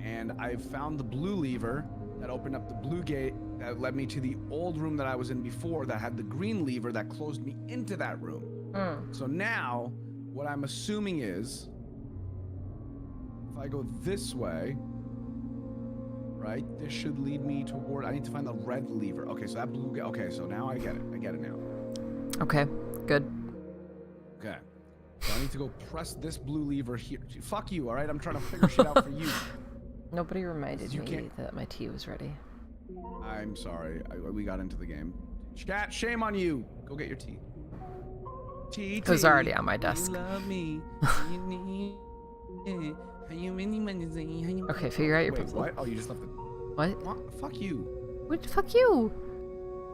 And I found the blue lever that opened up the blue gate that led me to the old room that I was in before that had the green lever that closed me into that room. So now, what I'm assuming is, if I go this way, right, this should lead me toward, I need to find the red lever. Okay, so that blue gate, okay, so now I get it. I get it now. Okay, good. Okay. So I need to go press this blue lever here. Fuck you, all right? I'm trying to figure shit out for you. Nobody reminded You me can't- that my tea was ready. I'm sorry. We got into the game. Chat, shame on you. Go get your tea. Tea. It was already on my desk. You love me. Okay, figure out your Wait, puzzle. what? Oh, you just left it. What? What? Fuck you. What? Fuck you.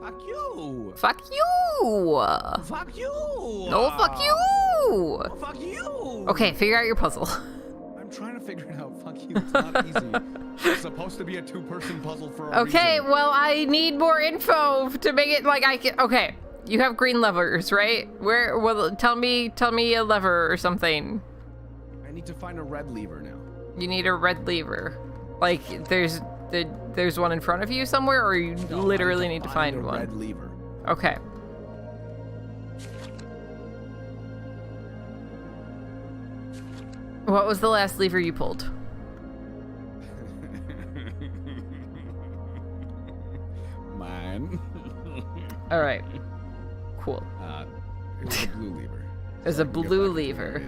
Fuck you. Fuck you. Fuck you. No, fuck you. Fuck you. Okay, figure out your puzzle. I'm trying to figure it out. Fuck you. It's not easy. It's supposed to be a two-person puzzle for a Okay, reason. well, I need more info to make it like I can. Okay, you have green levers, right? Where? Well, tell me a lever or something. I need to find a red lever now. You need a red lever. Like there's one in front of you somewhere, or you No, literally I need to find a one. red lever. Okay. What was the last lever you pulled? Mine. All right. Cool. It was a blue lever. There's So a I can get blue back to the lever.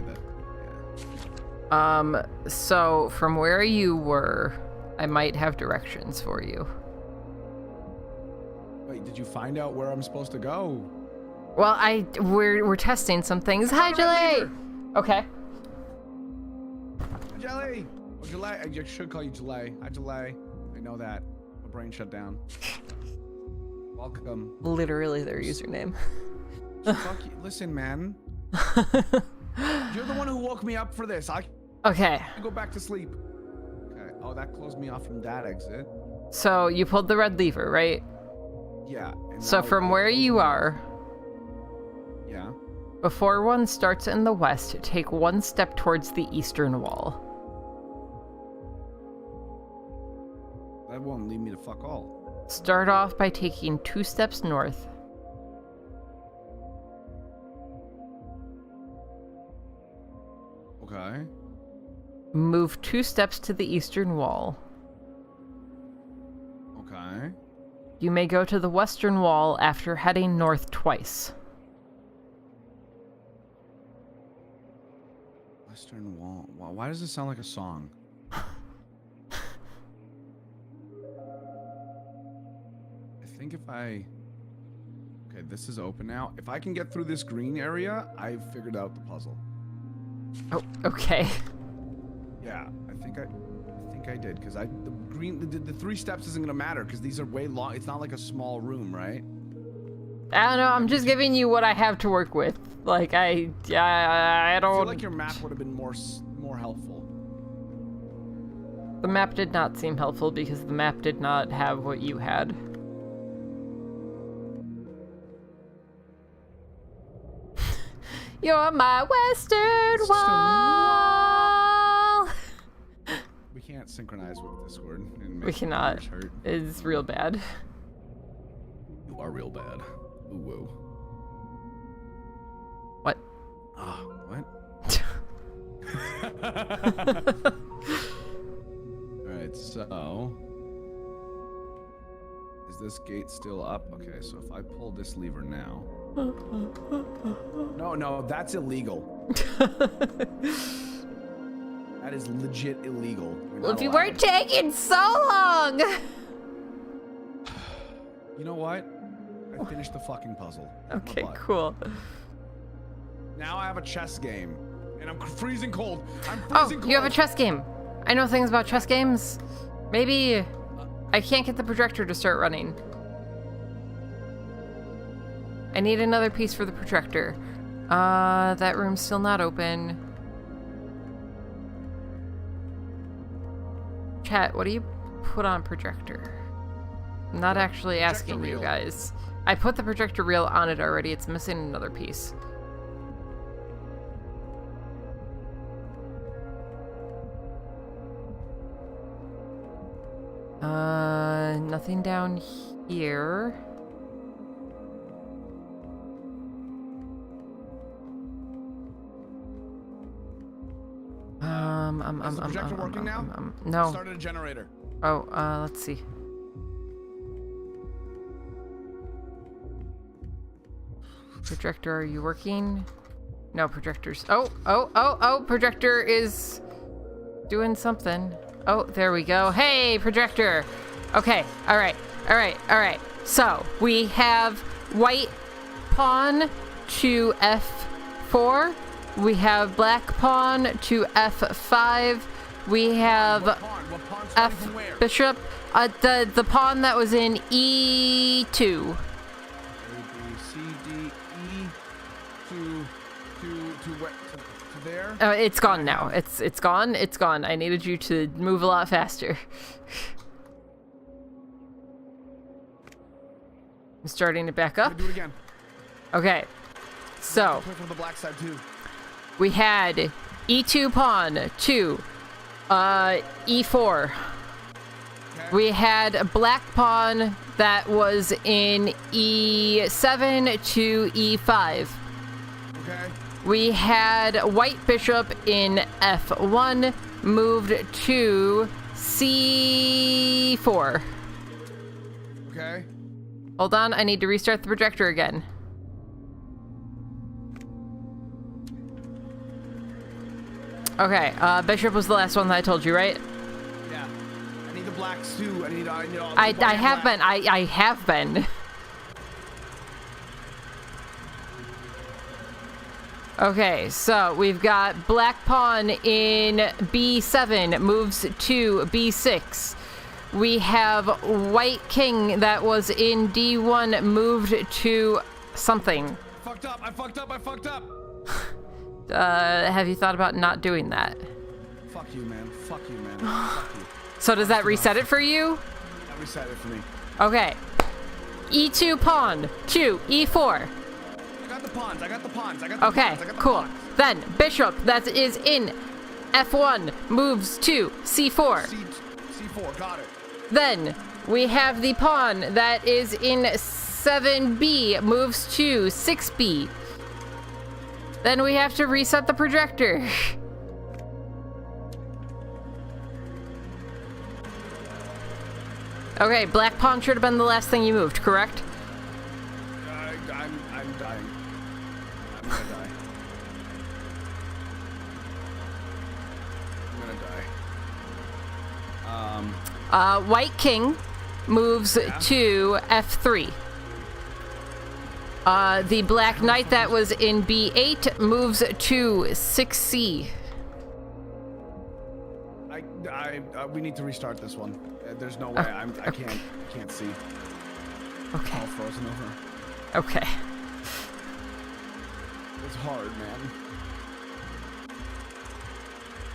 area that- So from where you were, I might have directions for you. Wait, did you find out where I'm supposed to go? Well, we're testing some things. Hi, found a red Jelly. lever. Okay. Jelly! Oh, Jelly. I should call you Jelly. Hi, Jelly. I know that. My brain shut down. Welcome. Literally their username. Fuck you. Listen, man. You're the one who woke me up for this. I Okay. can go back to sleep. Okay. Oh, that closed me off from that exit. So you pulled the red lever, right? Yeah. And So now from it where closed you me- are, Yeah. before one starts in the west, take one step towards the eastern wall. That won't lead me to fuck all. Start off by taking 2 steps north. Okay. Move 2 steps to the eastern wall. Okay. You may go to the western wall after heading north twice. Western Wall. Why does this sound like a song? I think if I... Okay, this is open now. If I can get through this green area, I've figured out the puzzle. Oh, okay. Yeah, I think I did, because the green, the 3 steps isn't gonna matter, because these are way long. It's not like a small room, right? I don't know, I'm just giving you what I have to work with. Like, I I don't... feel like your map would have been more helpful. The map did not seem helpful because the map did not have what you had. You're my western wall! We can't synchronize with Discord. And We make cannot. ears hurt. It's real bad. You are real bad. Ooh, whoa. What? Ah, what? Alright, so... Is this gate still up? Okay, so if I pull this lever now... No, that's illegal. That is legit illegal. You're Well, not if you allowed. weren't taking so long! You know what? I finished the fucking puzzle. Okay, My butt. cool. Now I have a chess game. And I'm freezing cold. I'm Oh, freezing cold. you have a chess game. I know things about chess games. Maybe I can't get the projector to start running. I need another piece for the projector. That room's still not open. Chat, what do you put on projector? I'm not actually asking you reel. guys. I put the projector reel on it already. It's missing another piece. Nothing down here. Is the projector working now? No. Started a generator. Oh, let's see. Projector, are you working? No, projectors. Oh, projector is doing something. Oh, there we go. Hey, projector. Okay, all right. So, we have white pawn to F4. We have black pawn to F5. We have What pawn starting from where? F bishop. The pawn that was in E2. A, B, C, D, E, to there. It's gone now. It's gone. It's gone. I needed you to move a lot faster. I'm starting to back up. Do it again. Okay. So Play from the black side too. we had E2 pawn to E4. Okay. We had a black pawn that was in E7 to E5. Okay. We had white bishop in F1 moved to C4. Okay. Hold on, I need to restart the projector again. Okay, bishop was the last one that I told you, right? Yeah. I need the blacks too. I need all the I white and have black. been. I have been. Okay, so we've got black pawn in B7 moves to B6. We have white king that was in D1 moved to something. I fucked up. Have you thought about not doing that? Fuck you, man. Fuck you. So does that reset it for you? That reset it for me. Okay. E2 pawn to E4. I got the pawns. Okay, cool. Then bishop that is in F1 moves to C4. C4, got it. Then we have the pawn that is in 7B moves to 6B. Then we have to reset the projector. Okay, black pawn should have been the last thing you moved, correct? I'm dying. I'm gonna die. White king moves to F3. The black knight that was in B8 moves to 6C. We need to restart this one. There's no way. I can't see. Okay. All frozen over. Okay. It's hard, man.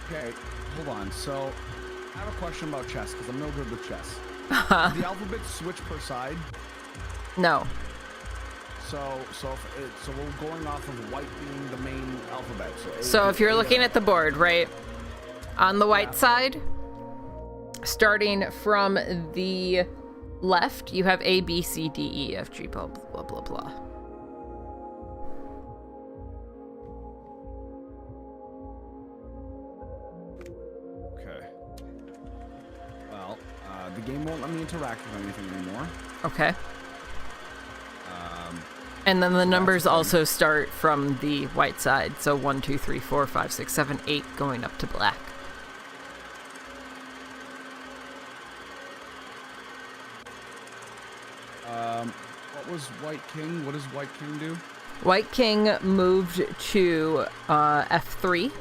Okay, hold on. So, I have a question about chess because I'm no good with chess. The alphabets switch per side. No. So we're going off of white being the main alphabet. So if you're looking at the board, right, on the white side, starting from the left, you have A, B, C, D, E, F, G, blah, blah, blah, blah. Okay. Well, the game won't let me interact with anything anymore. Okay. And then the numbers also start from the white side. So 1, 2, 3, 4, 5, 6, 7, 8 going up to black. What was white king? What does white king do? White king moved to F3.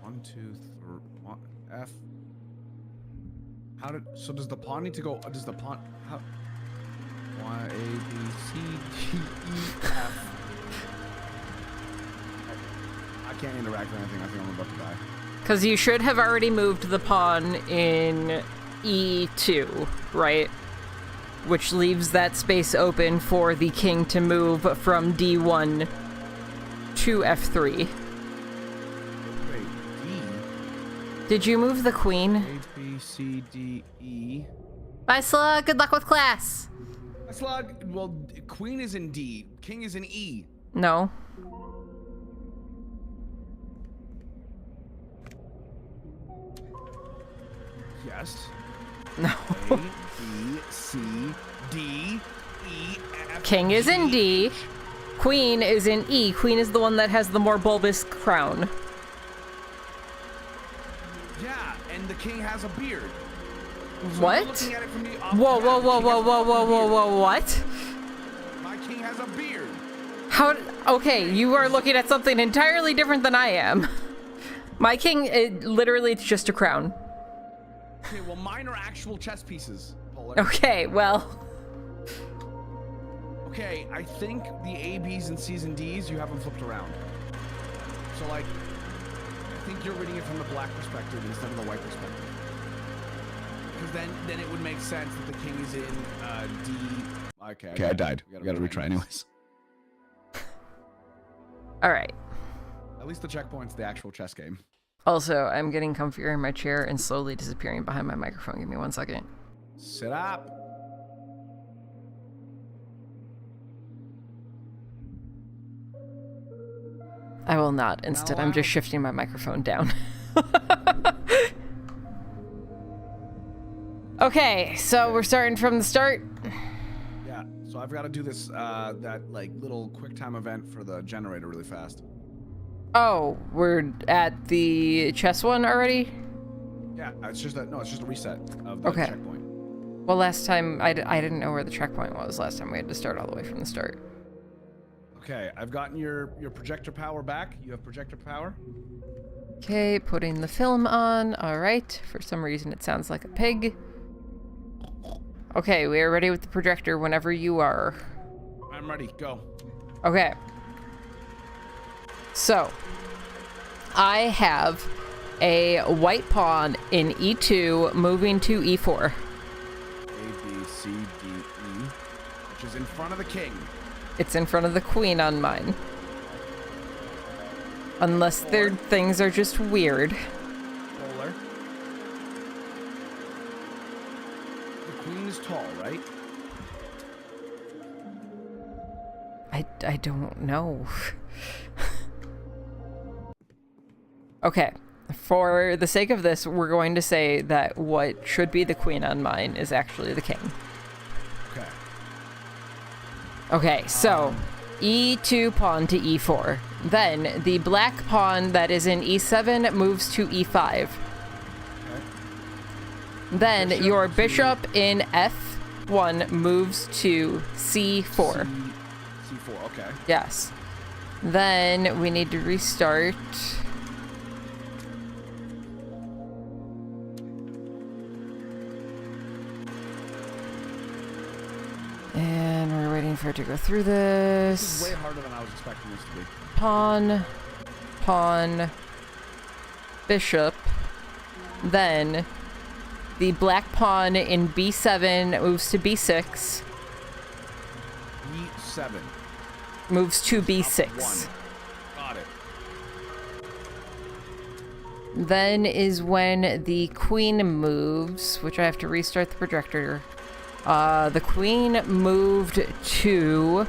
1, 2, 3, 1, F. So does the pawn need to go? Does the pawn? How? Y, A, B, C, D, E, F. I can't interact with anything. I think I'm about to die. Because you should have already moved the pawn in E2, right? which leaves that space open for the king to move from D1 to F3. Wait, D? Did you move the queen? A, B, C, D, E. Bye, Slug. Good luck with class. Slug, well, queen is in D. King is in E. No. Yes. No. A, B, C, D, E, F, King is in G. D. Queen is in E. Queen is the one that has the more bulbous crown. Yeah, and the king has a beard. So What? you're looking at it from the Whoa, whoa, whoa, whoa, whoa, whoa, whoa, whoa, what? My king has a beard. How? Okay, you are looking at something entirely different than I am. My king, literally, it's just a crown. Okay, well, mine are actual chess pieces, Polar. Okay, well, Okay, I think the A, B's, and C's and D's, you have them flipped around. So, like, I think you're reading it from the black perspective instead of the white perspective. Because then it would make sense that the king is in D. Okay, I died. We gotta retry anyways. all right. At least the checkpoint's the actual chess game. Also, I'm getting comfier in my chair and slowly disappearing behind my microphone. Give me 1 second. Sit up. I will not. Instead, I'm just allowed. shifting my microphone down. Okay, so we're starting from the start. Yeah, so I've got to do this, that, like, little quick time event for the generator really fast. Oh, we're at the chess one already? Yeah, it's just a reset of the Okay. checkpoint. Well, last time, I didn't know where the checkpoint was last time. We had to start all the way from the start. Okay, I've gotten your projector power back. You have projector power. Okay, putting the film on. All right. For some reason, it sounds like a pig. Okay, we are ready with the projector whenever you are. I'm ready. Go. Okay. So, I have a white pawn in E2 moving to E4. A, B, C, D, E, which is in front of the king. It's in front of the queen on mine. Unless their things are just weird. Polar. The queen is tall, right? I don't know. Okay. For the sake of this, we're going to say that what should be the queen on mine is actually the king. Okay. Okay, so E2 pawn to E4. Then the black pawn that is in E7 moves to E5. Okay. Then Bishop your to- bishop in F1 moves to C4. C4. Okay. Yes. Then we need to restart. And we're waiting for it to go through This is this. way harder than I was expecting this to be. Pawn, pawn, bishop. Then the black pawn in B7 moves to B6, E7. moves to Up B6. one. Got it. Then is when the queen moves, which I have to restart the projector. The queen moved to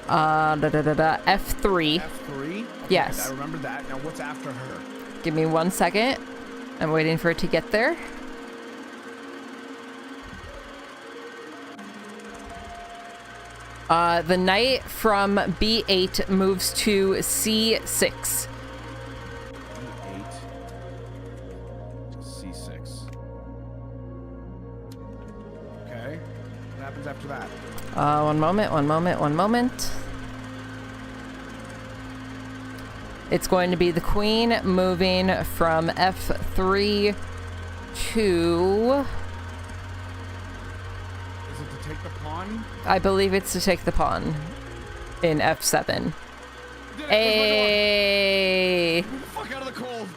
F3. F3. Okay, Yes. I remember that. Now what's after her? Give me 1 second. I'm waiting for it to get there. The knight from B8 moves to C6. E8 to C6. Okay. What happens after that? One moment. It's going to be the queen moving from F3 to... Is it to take the pawn? I believe it's to take the pawn in F7. Did it. Hey! Get the fuck out of the cold.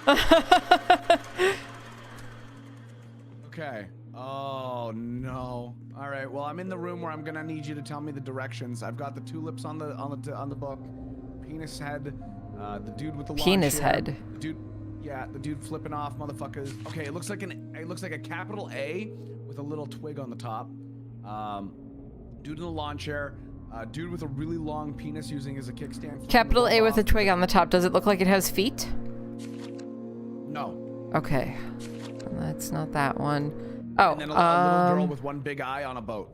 Okay. Oh no. All right. Well, I'm in the room where I'm gonna need you to tell me the directions. I've got the tulips on the book. Penis head. The dude with the lawn Penis chair, head. The dude. Yeah, the dude flipping off motherfuckers. Okay, it looks like a capital A with a little twig on the top. Dude in the lawn chair. Dude with a really long penis using as a kickstand. Capital A with a twig on the top. Does it look like it has feet? No. Okay. That's not that one. Oh, And then a little girl with one big eye on a boat.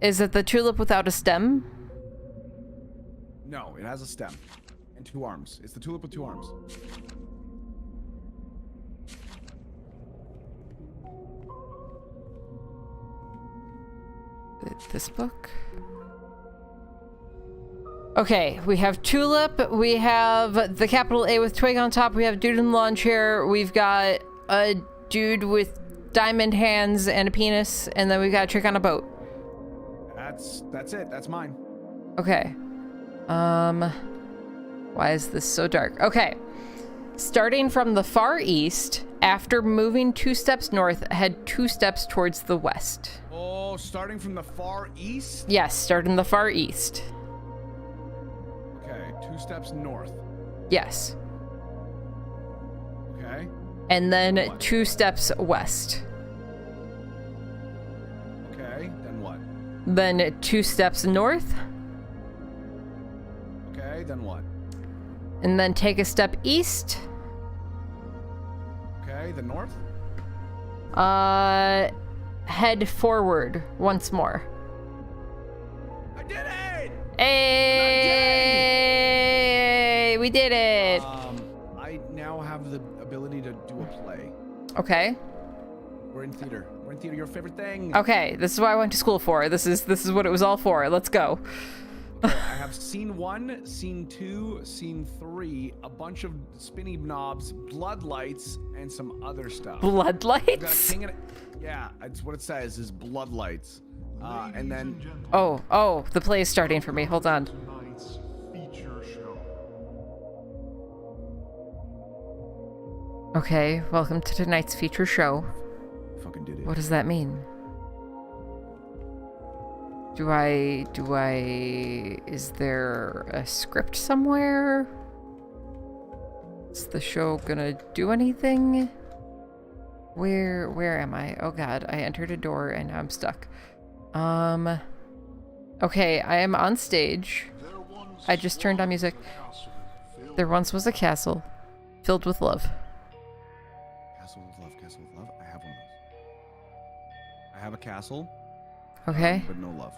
Is it the tulip without a stem? No, it has a stem and 2 arms. It's the tulip with 2 arms. This book? Okay, we have tulip, we have the capital A with twig on top, we have dude in the lawn chair, we've got a dude with diamond hands and a penis, and then we've got a trick on a boat. That's it. That's mine. Okay. Why is this so dark? Okay. Starting from the far east, after moving 2 steps north, head 2 steps towards the west. Oh, starting from the far east? Yes, start in the far east. Okay, 2 steps north. Yes. Okay. And then What? 2 steps west. Okay, then what? Then 2 steps north. Okay, then what? And then take a step east. Okay, the north? Head forward once more. I did it! Hey! We did it! I now have the ability to do a play. Okay. We're in theater. We're in theater. Your favorite thing. Okay, this is what I went to school for. This is what it was all for. Let's go. Okay, I have scene 1, scene 2, scene 3, a bunch of spinny knobs, blood lights, and some other stuff. Blood I've got a lights? king and yeah, it's what it says is blood lights. And then Oh, the play is starting for me. Hold on. Tonight's feature show. Okay, welcome to tonight's feature show. fucking did it. What does that mean? Is there a script somewhere? Is the show gonna do anything? Where am I? Oh god, I entered a door and now I'm stuck. Okay, I am on stage. I just turned on music. There once was a castle filled with love. Castle with love, castle with love. I have one of those. I have a castle, Okay. but no love.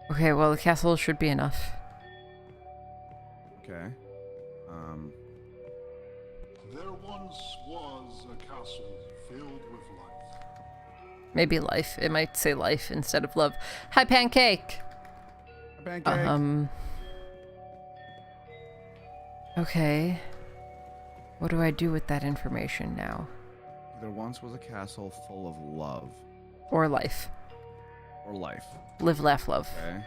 Okay, well the castle should be enough. Okay. There once was a castle filled with life. Maybe life. It might say life instead of love. Hi, Pancake! A pancake. Okay. What do I do with that information now? There once was a castle full of love Or life. or life. Live, laugh, love. Okay.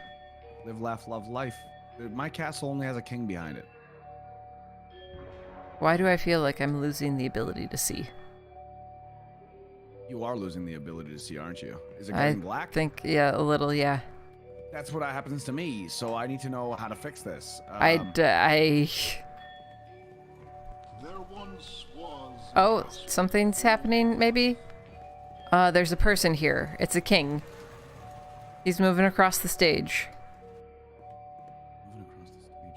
Live, laugh, love, life. Dude, my castle only has a king behind it. Why do I feel like I'm losing the ability to see? You are losing the ability to see, aren't you? Is it I getting black? think, yeah, a little, yeah. That's what happens to me, so I need to know how to fix this. I There once was Oh, something's happening, maybe? There's a person here. It's a king. He's moving across the stage. Moving across the stage.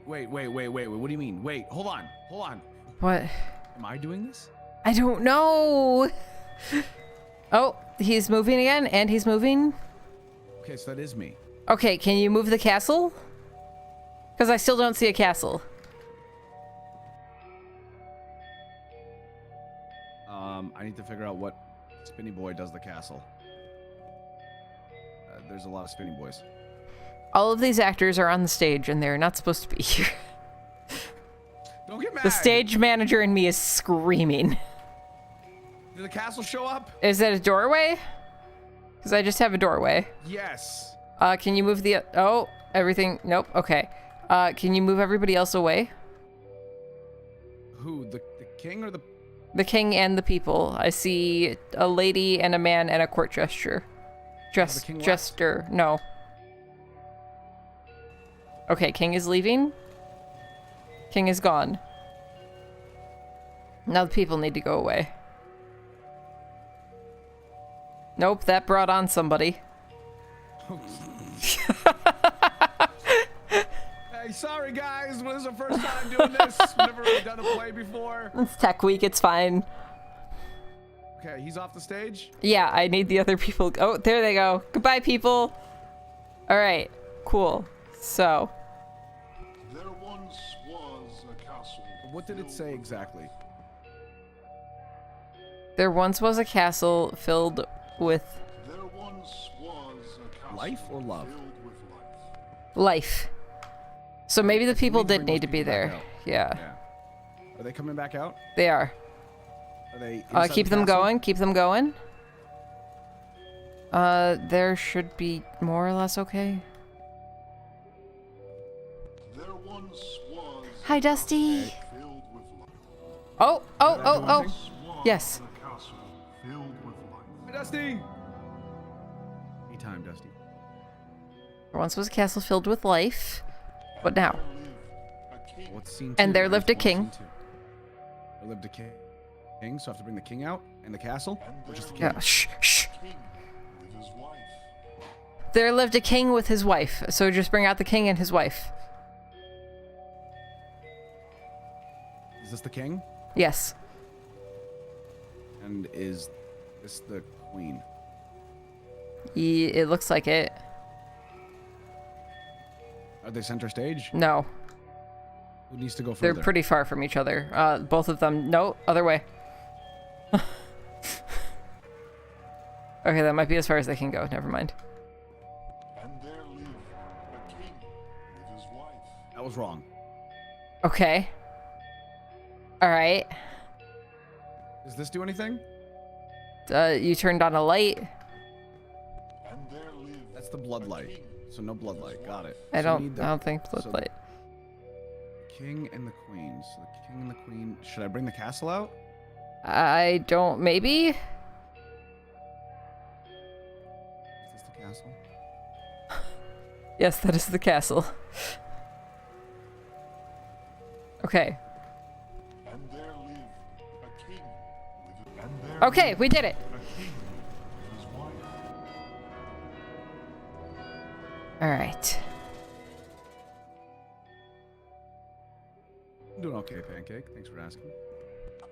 Wait. What do you mean? Wait, hold on. What? Am I doing this? I don't know! Oh, he's moving again, and he's moving. Okay, so that is me. Okay, can you move the castle? Because I still don't see a castle. I need to figure out what spinny boy does the castle. There's a lot of spinny boys. All of these actors are on the stage, and they're not supposed to be here. Don't get mad. The stage manager in me is screaming. Did the castle show up? Is that a doorway? Because I just have a doorway. Yes. Can you move the... Oh, everything... Nope, okay. Can you move everybody else away? Who? The king or the... The king and the people. I see a lady and a man and a court gesture. the king left? Jester. No. Okay, king is leaving. King is gone. Now the people need to go away. Nope, that brought on somebody. Hey, sorry guys, this is our first time doing this. We've never really done a play before. It's tech week, it's fine. Okay, he's off the stage. Yeah, I need the other people. Oh, there they go. Goodbye, people. All right, cool. So, There once was a castle. What did it say exactly? there once was a castle filled with There once was a castle Life or love? filled with life. life. So maybe the people need to did bring need those to be people back there. out. Yeah, Yeah. Are they coming back out? they are. Are they inside Keep the them castle? going. Keep them going. There should be more or less okay. There once was Hi, Dusty. filled with life. Oh. anything? Yes. A castle filled with life. Hey, Dusty. Anytime, Dusty. There once was a castle filled with life. What now? There lived a king. What's scene And 2? there lived a What's king. scene 2? There lived a king. So I have to bring the king out and the castle, or just the king? Yeah. Shh. King with his wife. There lived a king with his wife. So just bring out the king and his wife. Is this the king? Yes. And is this the queen? It looks like it. Are they center stage? No. Who needs to go They're further? pretty far from each other. Both of them. No, other way. Okay, that might be as far as they can go. Never mind. And there lived a king with his wife. That was wrong. Okay. All right. Does this do anything? You turned on a light. And there lived That's the blood light. So no blood light. Got it. I So we need don't. the I don't think blood so light. king and the queen. So the king and the queen. Should I bring the castle out? I don't. Maybe. Is this the castle? Yes, that is the castle. Okay. And there lived a king with and there Okay, we did it. lived a king with his wife. All right. I'm doing okay, Pancake. Thanks for asking.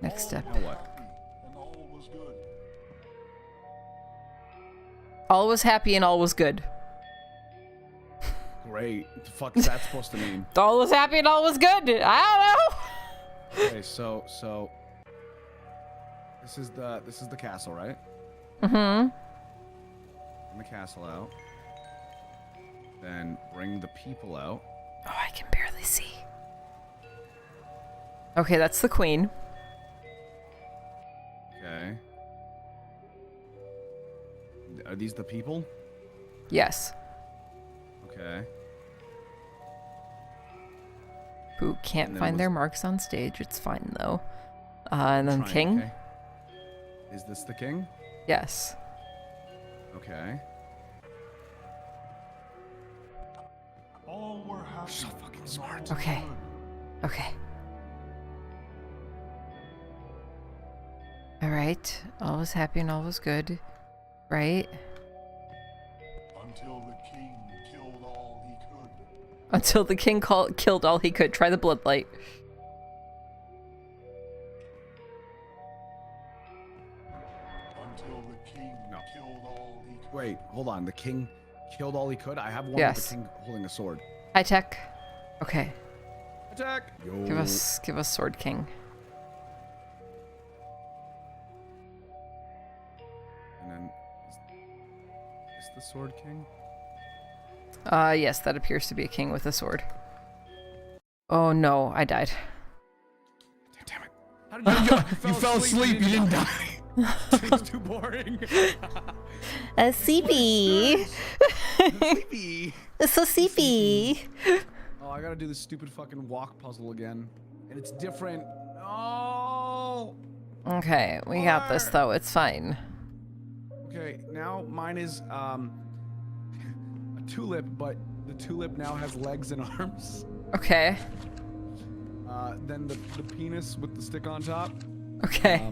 Next All step. was Now what? happy, and all was good. All was happy and all was good. Great. What the fuck is that supposed to mean? All was happy and all was good. I don't know. Okay, so this is the castle, right? Mm-hmm. Bring the castle out. Then bring the people out. Oh, I can barely see. Okay, that's the queen. Okay. Are these the people? Yes. Okay. Who can't And then find was- their marks on stage. It's fine though. And then Trying, king. okay. Is this the king? Yes. Okay. All were happy. So fucking and smart. all was Okay. good. Okay. All right. All was happy and all was good. Right? Until the king killed all he could. Until the king killed all he could. Try the blood light. Until the king No. killed all he could. Wait, hold on. The king killed all he could? I have one Yes. with the king holding a sword. High tech. Okay. Attack! Yo. Give us Sword King. And then is the sword king? Yes, that appears to be a king with a sword. Oh no, I died. Damn it. How did you, you fell asleep, you didn't die. It's too boring. A sleepy. Sleepy. So sleepy. Oh, I gotta do this stupid fucking walk puzzle again. And it's different. No. Okay, we got this though. It's fine. Okay, now mine is a tulip, but the tulip now has legs and arms. Okay. Then the penis with the stick on top. Okay.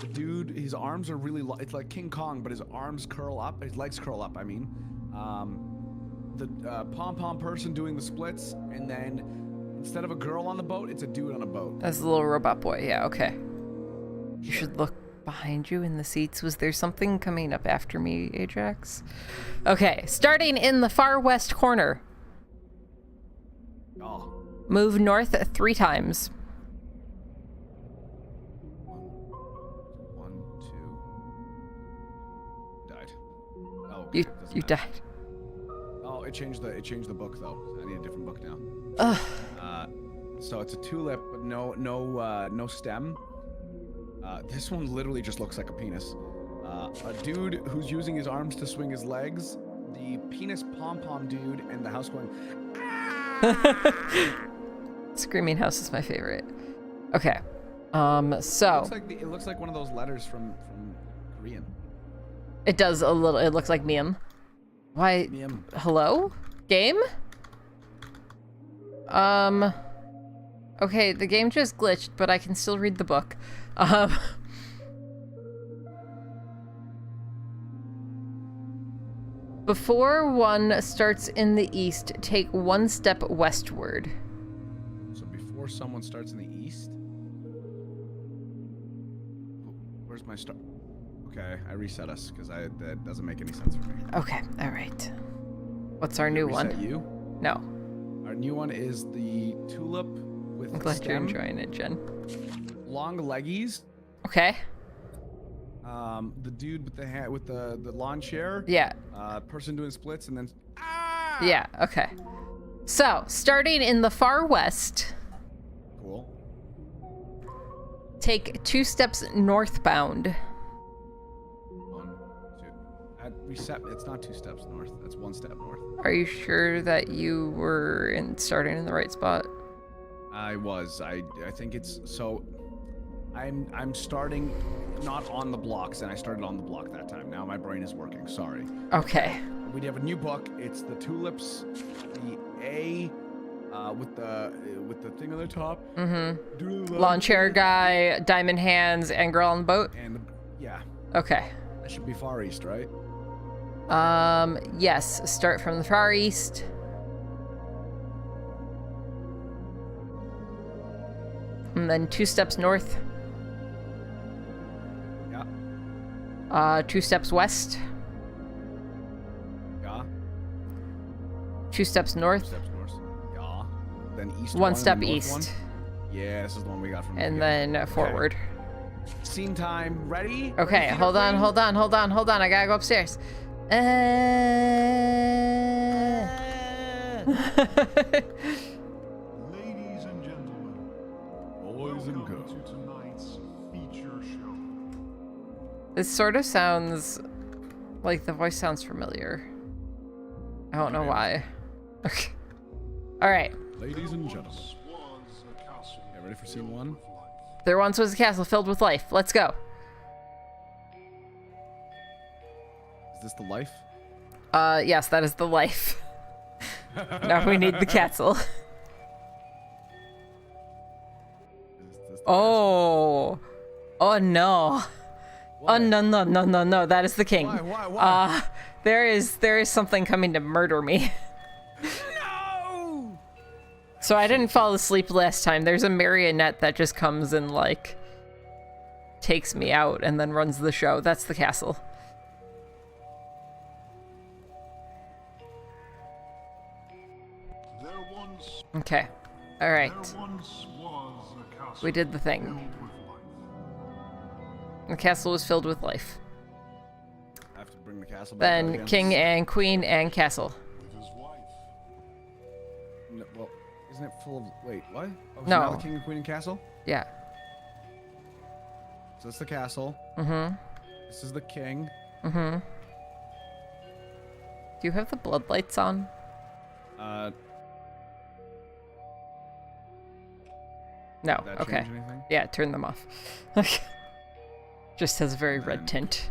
The dude, his arms are really it's like King Kong, but his arms curl up, his legs curl up, I mean. The pom-pom person doing the splits, and then instead of a girl on the boat, it's a dude on a boat. That's the little robot boy. Yeah, okay. You should look behind you in the seats. Was there something coming up after me, Ajax? Okay, starting in the far west corner. Oh. Move north 3 times. 1, 2. Died. Oh, You it doesn't you matter. died. Oh, it changed the book though. I need a different book now. Ugh. So it's a tulip, but no stem. This one literally just looks like a penis. A dude who's using his arms to swing his legs. The penis pom-pom dude, and the house going. Screaming House is my favorite. Okay. So It looks like one of those letters from Korean. it does a little. It looks like meme. Why? Meme. Hello? Game? Okay, the game just glitched, but I can still read the book. Before one starts in the east, take 1 step westward. So before someone starts in the east, where's my start? Okay, I reset us because that doesn't make any sense for me. Okay, all right. What's our new Reset one? You. No. Our new one is the tulip with I'm glad you're stem, enjoying it, Jen. long leggies. Okay. The dude with the lawn chair. Yeah. Person doing splits, and then Yeah, okay. So, starting in the far west, cool. take 2 steps northbound. 1, 2. At reset, it's not 2 steps north. That's 1 step north. Are you sure that you were starting in the right spot? I was. I think it's so. I'm starting not on the blocks, and I started on the block that time. Now my brain is working. Sorry. Okay. We have a new book. It's the tulips, the A, with the thing on the top. Mm-hmm. Lawn chair guy, diamond hands, and girl on the boat? And yeah, Okay. that should be far east, right? Yes. Start from the far east. And then 2 steps north. Yeah. 2 steps west. Yeah. 2 steps 2 north. steps north. Yeah. Then east. 1 and step then north east. one. Yeah, this is the one we got from. the And beginning. then forward. Scene time. Ready? Okay, Ready, hold on. I gotta go upstairs. Ladies and gentlemen, Boys and welcome girls. to tonight's feature show. This sort of sounds like the voice sounds familiar. I don't know why. Okay. All right. Ladies and gentlemen. Once was a castle Yeah, ready for scene 1? with life. There once was a castle filled with life. Let's go. Is this the life? Yes, that is the life. Now we need the castle. Is this the Oh. Oh no. Why? Oh no. That is the king. Why? There is something coming to murder me. No! So I didn't fall asleep last time. There's a marionette that just comes and like takes me out and then runs the show. That's the castle. There once, Okay. All right. there once was a castle We did the thing. filled with life. The castle was filled with life. I have to bring the castle back. out Then again. king and queen and castle. With his wife. No, well, isn't it full of? Wait, what? Oh, so No. now the king and queen and castle. Yeah. So that's the castle. Mm-hmm. This is the king. Mm-hmm. Do you have the bloodlights on? No. Did that Okay. change anything? Yeah, turn them off. Just has a very red then- tint.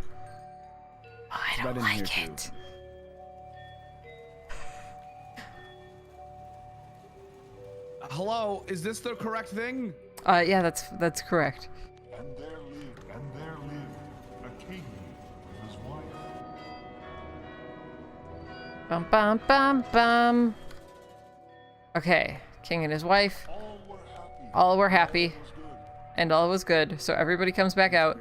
Oh, I It's don't red in like here, it. too. Hello, is this the correct thing? Yeah, that's correct. And there lived a king with his wife. Bum bum bum bum. Okay, king and his wife. All were happy. All were happy, All was good. and all was good. So everybody comes back out.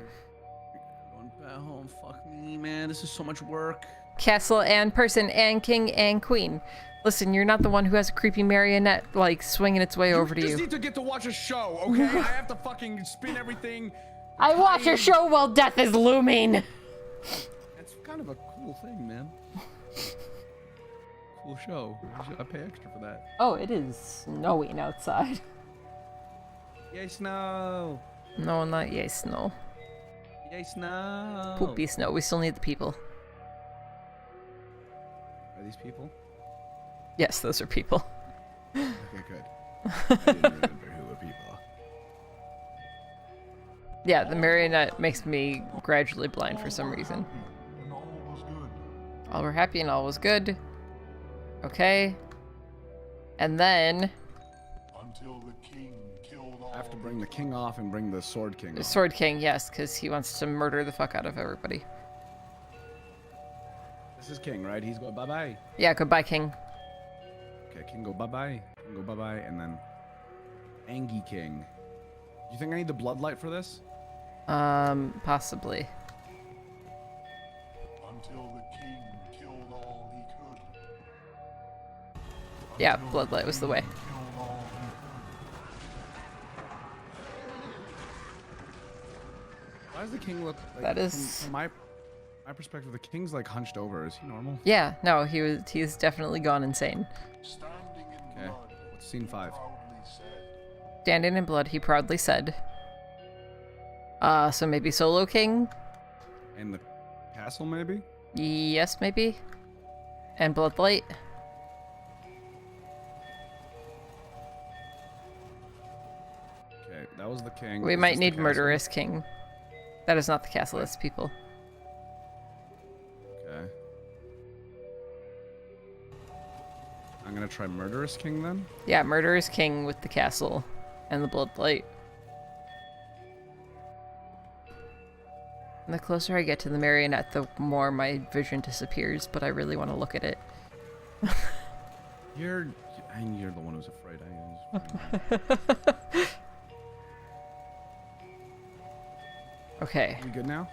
Going back home. Fuck me, man. This is so much work. Castle and person and king and queen. Listen, you're not the one who has a creepy marionette like swinging its way over to just you. need to get to watch a show, okay? I have to fucking spin everything. I watch a I- show while death is looming. That's kind of a cool thing, man. Cool show. I pay extra for that. Oh, it is snowing outside. Yay, snow! No, not yay snow. Yay, snow! Poopy snow. We still need the people. Are these people? Yes, those are people. Okay, good. I didn't remember who were people. Yeah, the marionette makes me gradually blind for some reason. And all was good. All were happy and all was good. Okay. And then Until the king killed all. I have to bring the king off and bring the sword king the off. Sword King, yes, because he wants to murder the fuck out of everybody. This is king, right? He's going bye-bye. Yeah, goodbye, King. Okay, king go bye-bye. King go bye-bye, and then Angie king. Do you think I need the bloodlight for this? Possibly. Until the king killed all he could. Yeah, Until bloodlight was the way. king killed all he could. Why does the king look like... That is- From my perspective, the king's like hunched over. Is he normal? Yeah, no, he's definitely gone insane. Standing in Okay. blood, What's scene 5? proudly said. Standing in blood, he proudly said. So maybe Solo King? In the castle, maybe? Yes, maybe? And Bloodlight? Okay, that was the king. We Is might this the need castle? Murderous King. That is not the castle, that's people. Okay. I'm gonna try Murderous King then. Yeah, Murderous King with the castle and the Bloodlight. And the closer I get to the marionette, the more my vision disappears, but I really want to look at it. You're the one who's afraid. Okay, We good now?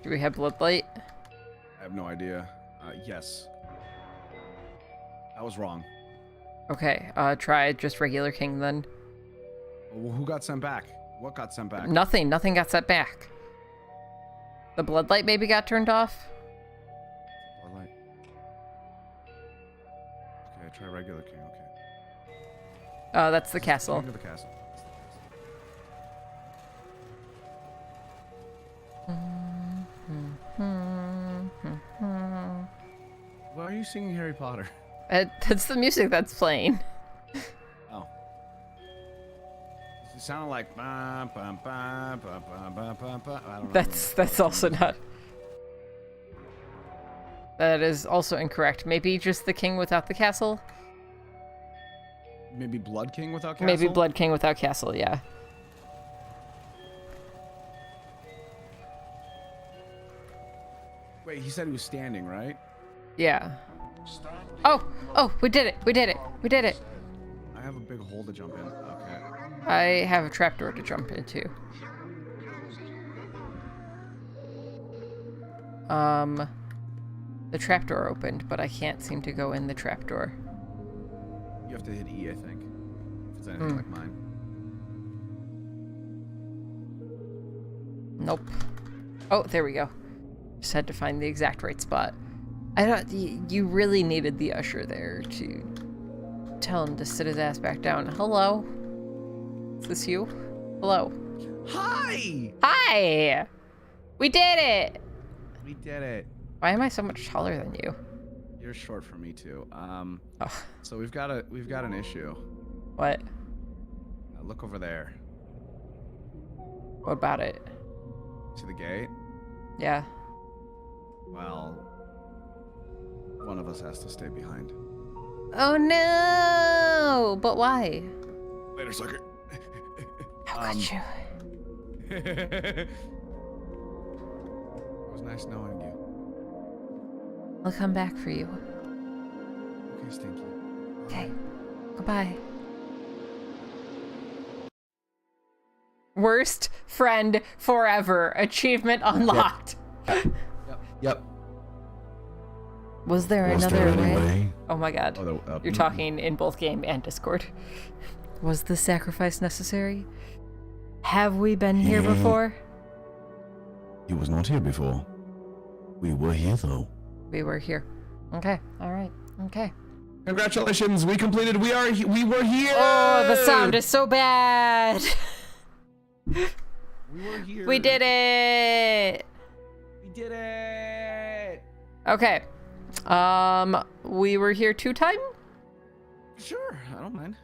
do we have Bloodlight? I have no idea. Yes. I was wrong. Okay, try just regular King then. Well, who got sent back? What got sent back? Nothing got set back. The Bloodlight maybe got turned off? Bloodlight. Okay, try regular king. Okay. That's the castle. King to the castle. Why are you singing Harry Potter? That's the music that's playing. Oh. It sounded like bum, bum, bum, bum, bum, bum, bum, bum. I don't know. That's also not. That is also incorrect. Maybe just the king without the castle? Maybe Blood King without castle? Maybe Blood King without castle, yeah. Wait, he said he was standing, right? Yeah. Standing Oh, we did it. We did it. We did it. I have a big hole to jump in. Okay. I have a trapdoor to jump into. The trapdoor opened, but I can't seem to go in the trapdoor. You have to hit E, I think. If it's anything like mine. Nope. Oh, there we go. Just had to find the exact right spot. I don't. You really needed the usher there to tell him to sit his ass back down. Hello. Is this you? Hello. Hi! Hi. We did it. We did it. Why am I so much taller than you? You're short for me too. Oh, So we've got an issue. what? Look over there. What about it? See the gate? Yeah. Well, one of us has to stay behind. Oh no! But why? Later, sucker. How could you? It was nice knowing you. I'll come back for you. Okay, Stinky. Okay. Goodbye. Worst friend forever. Achievement unlocked. Yep. Was there Was another there any way? way? Oh my god. You're talking in both game and Discord. Was the sacrifice necessary? Have we been here Yeah. before? He was not here before. We were here though. We were here. Okay. Alright. Okay. Congratulations, we completed. We were here. Oh, the sound is so bad. We were here. We did it. We did it. Okay. We were here 2 times? Sure, I don't mind.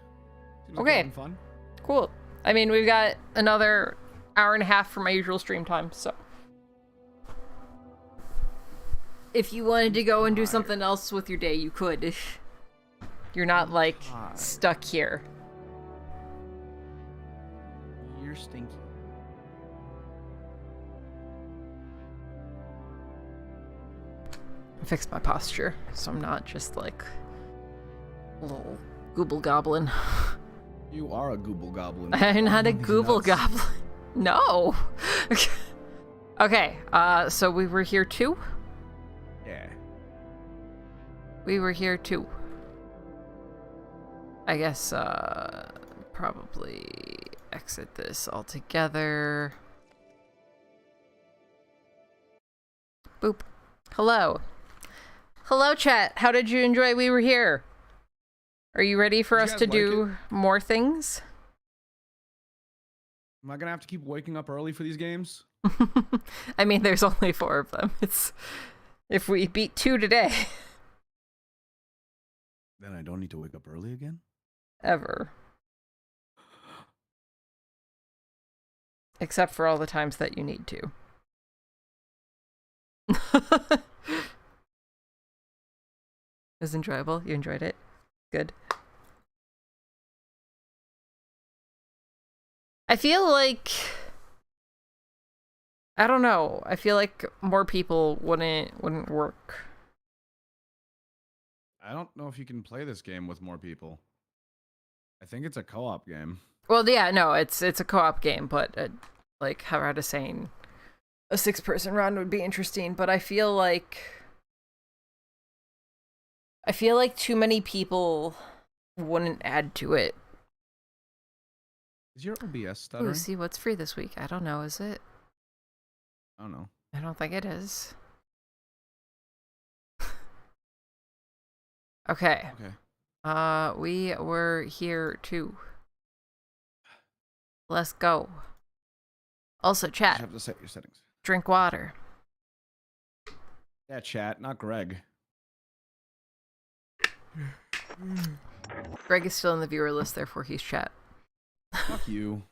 Seems Okay. having fun. Cool. I mean, we've got another hour and a half for my usual stream time, so. If you wanted to go and do something else with your day, you could. You're not, like, stuck here. You're stinky. I fixed my posture, so I'm not just, like, a little gooble goblin. You are a gooble goblin. I'm not a These gooble nuts. goblin. No. Okay, so we were here too? Yeah. We were here too. I guess, probably exit this altogether. Boop. Hello. Hello, chat. How did you enjoy We Were Here? Are you ready for Did us you to guys do more things? Am I gonna have to keep waking up early for these games? I mean, there's only 4 of them. It's if we beat 2 today. Then I don't need to wake up early again? Ever. Except for all the times that you need to. It was enjoyable. You enjoyed it? Good. I feel like... I don't know. I feel like more people wouldn't work. I don't know if you can play this game with more people. I think it's a co-op game. Well, yeah, no, it's a co-op game, but like how I was saying, a 6-person round would be interesting. But I feel like too many people wouldn't add to it. Is your OBS stuttering? Ooh, see what's free this week. I don't know. Is it? I don't know. I don't think it is. Okay. Okay. We were here too. Let's go. Also, You chat. have to set your settings. Drink water. Yeah, chat, not Greg. Greg is still in the viewer list, therefore he's chat. Fuck you.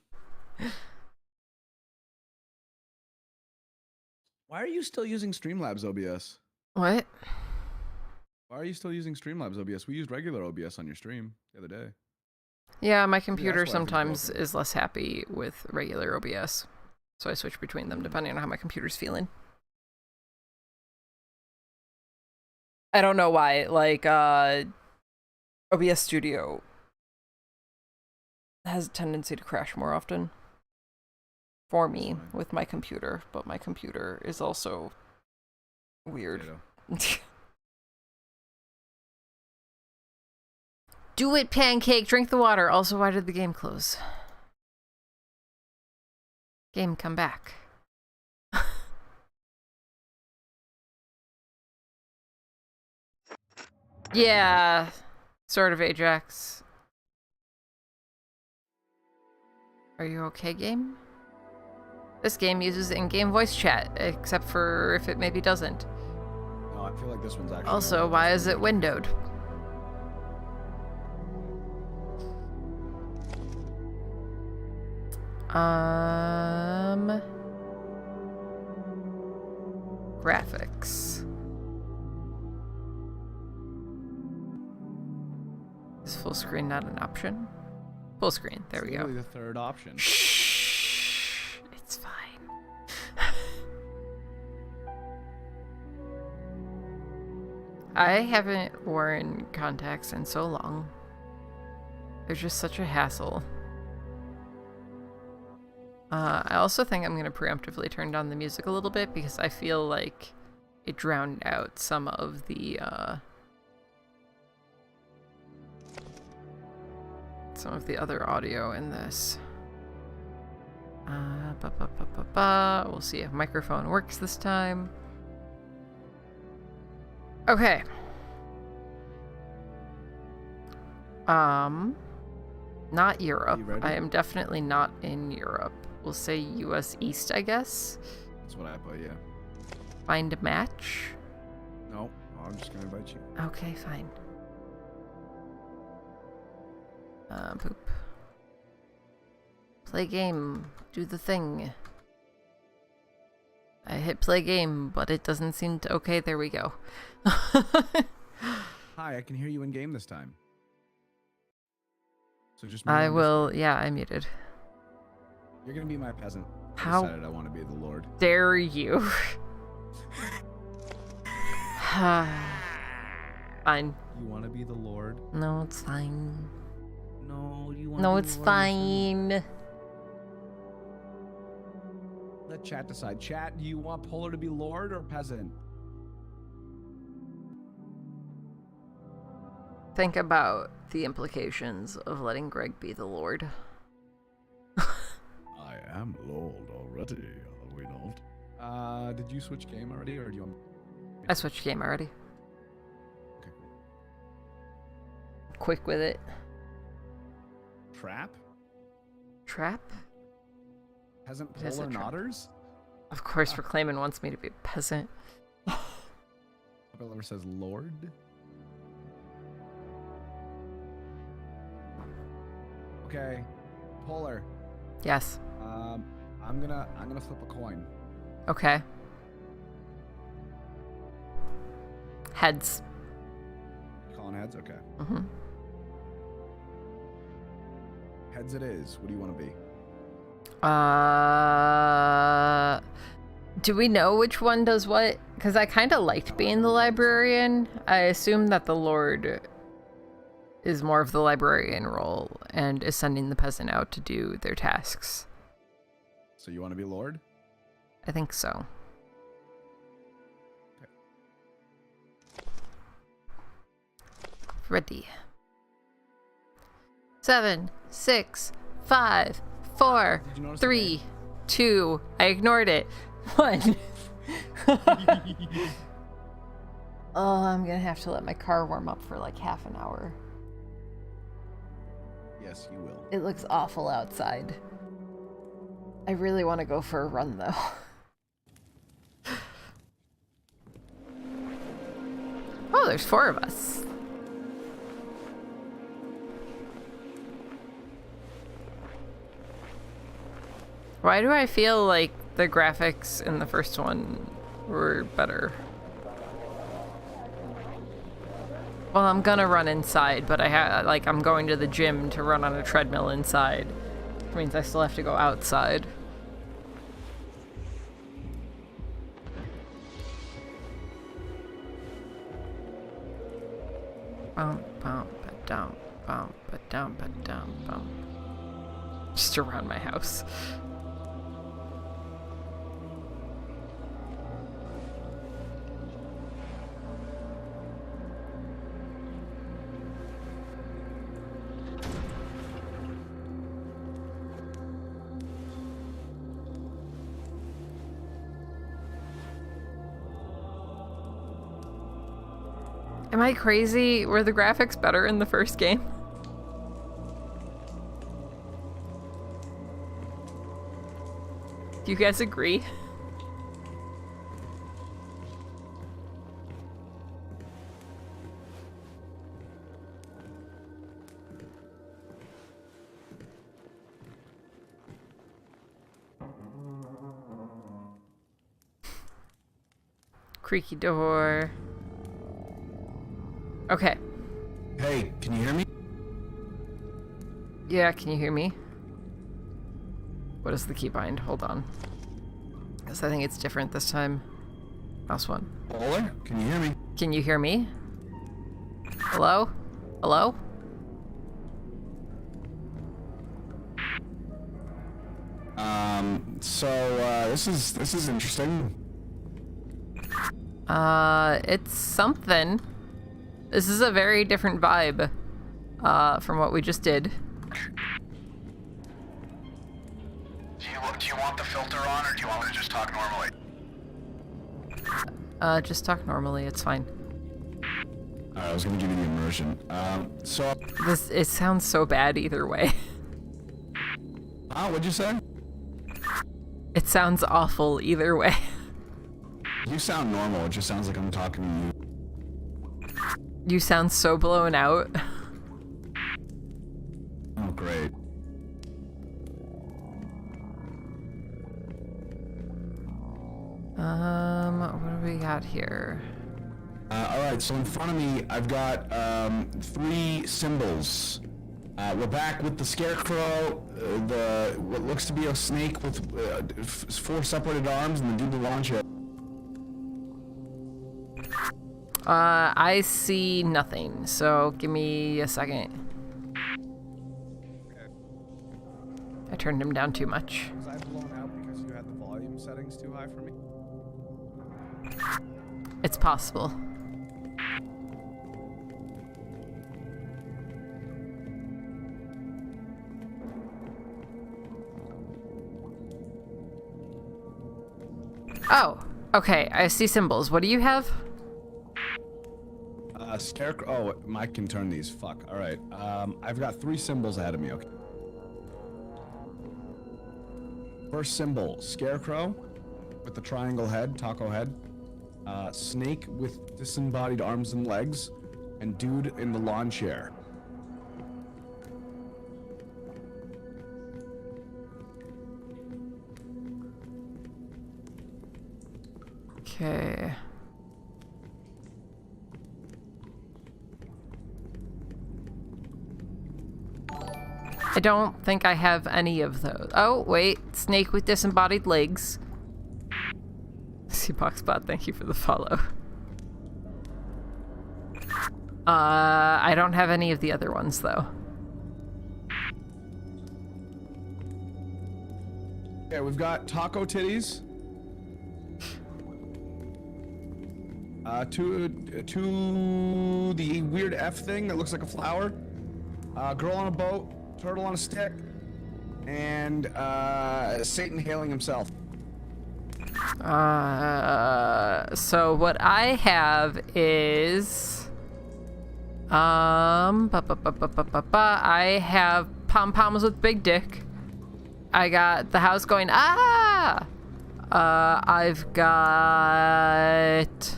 Why are you still using Streamlabs OBS? What? Why are you still using Streamlabs OBS? We used regular OBS on your stream the other day. Yeah, my that's computer why I think sometimes broken. is less happy with regular OBS. So I switch between them depending on how my computer's feeling. I don't know why. Like, OBS Studio has a tendency to crash more often. For me, with my computer. But my computer is also weird. Potato. Do it, Pancake! Drink the water! Also, why did the game close? Game, come back. Yeah, sort of, Ajax. Are you okay, game? This game uses in-game voice chat, except for if it maybe doesn't. No, I feel like this one's actually... Also, why is it windowed? Graphics. Is full screen not an option? Full screen. There we go. Literally the third option. Shh. It's fine. I haven't worn contacts in so long. They're just such a hassle. I also think I'm going to preemptively turn down the music a little bit because I feel like it drowned out some of the other audio in this. We'll see if microphone works this time. Okay. Not Europe. You ready? I am definitely not in Europe. We'll say US East, I guess. That's what I put, yeah. Find a match. No, I'm just gonna invite you. Okay, fine. Poop. Play game. Do the thing. I hit play game, but it doesn't seem to... Okay, there we go. Hi, I can hear you in game this time. So just mute I on will... Discord. Yeah, I muted. You're gonna be my peasant. How- I decided I want to be the Lord. Dare you. Fine. You want to be the Lord? No, it's fine. No, you want. No, it's fine. Let chat decide. Chat, do you want Polar to be Lord or peasant? Think about the implications of letting Greg be the Lord. I am Lord already, are we not? Did you switch game already, or do you want? I switched game already. Okay. Quick with it. Trap? Trap? Peasant It is a Polar trap. Nodders? Of course, Reclaimin wants me to be a peasant. Polar says Lord. Okay, Polar. Yes. I'm gonna flip a coin. Okay. Heads. Calling heads. Okay. Mm-hmm. Heads it is. What do you want to be? Do we know which one does what? Because I kind of liked being the librarian. I assume that the Lord is more of the librarian role and is sending the peasant out to do their tasks. So you want to be Lord? I think so. Okay. Ready. 7, 6, 5, 4, Did you notice the 3, name? 2. I ignored it. 1. Oh, I'm gonna have to let my car warm up for like half an hour. Yes, you will. It looks awful outside. I really want to go for a run though. Oh, there's 4 of us. Why do I feel like the graphics in the first one were better? Well, I'm gonna run inside, but I'm going to the gym to run on a treadmill inside. Which means I still have to go outside. Bump, bump, ba-dum, bump, ba-dum, ba-dum, bump. Just around my house. Am I crazy? Were the graphics better in the first game? Do you guys agree? Creaky door. Okay. Hey, can you hear me? Yeah, can you hear me? What is the keybind? Hold on. Because I think it's different this time. Mouse one. Polar, can you hear me? Can you hear me? Hello? Hello? This is interesting. It's something. This is a very different vibe, from what we just did. Do you want the filter on, or do you want me to just talk normally? Just talk normally, it's fine. Alright, I was gonna give you the immersion. It sounds so bad either way. What'd you say? It sounds awful either way. You sound normal, it just sounds like I'm talking to you. You sound so blown out. Oh, great. What do we got here? Alright, so in front of me, I've got 3 symbols. We're back with the scarecrow, what looks to be a snake with 4 separated arms, and the dude with the launcher. I see nothing, so give me a second. I turned him down too much. Was I blown out because you had the volume settings too high for me? It's possible. Oh, okay, I see symbols. What do you have? Scarecrow. Oh, Mike can turn these. Fuck. All right. I've got 3 symbols ahead of me. Okay. First symbol, scarecrow, with the triangle head, taco head. Snake with disembodied arms and legs, and dude in the lawn chair. Okay. I don't think I have any of those. Oh, wait. Snake with disembodied legs. Boxbot, thank you for the follow. I don't have any of the other ones, though. Okay, we've got taco titties. To the weird F thing that looks like a flower. Girl on a boat, turtle on a stick, and Satan hailing himself. So what I have is I have pom-poms with big dick. I got the house going ah. I've got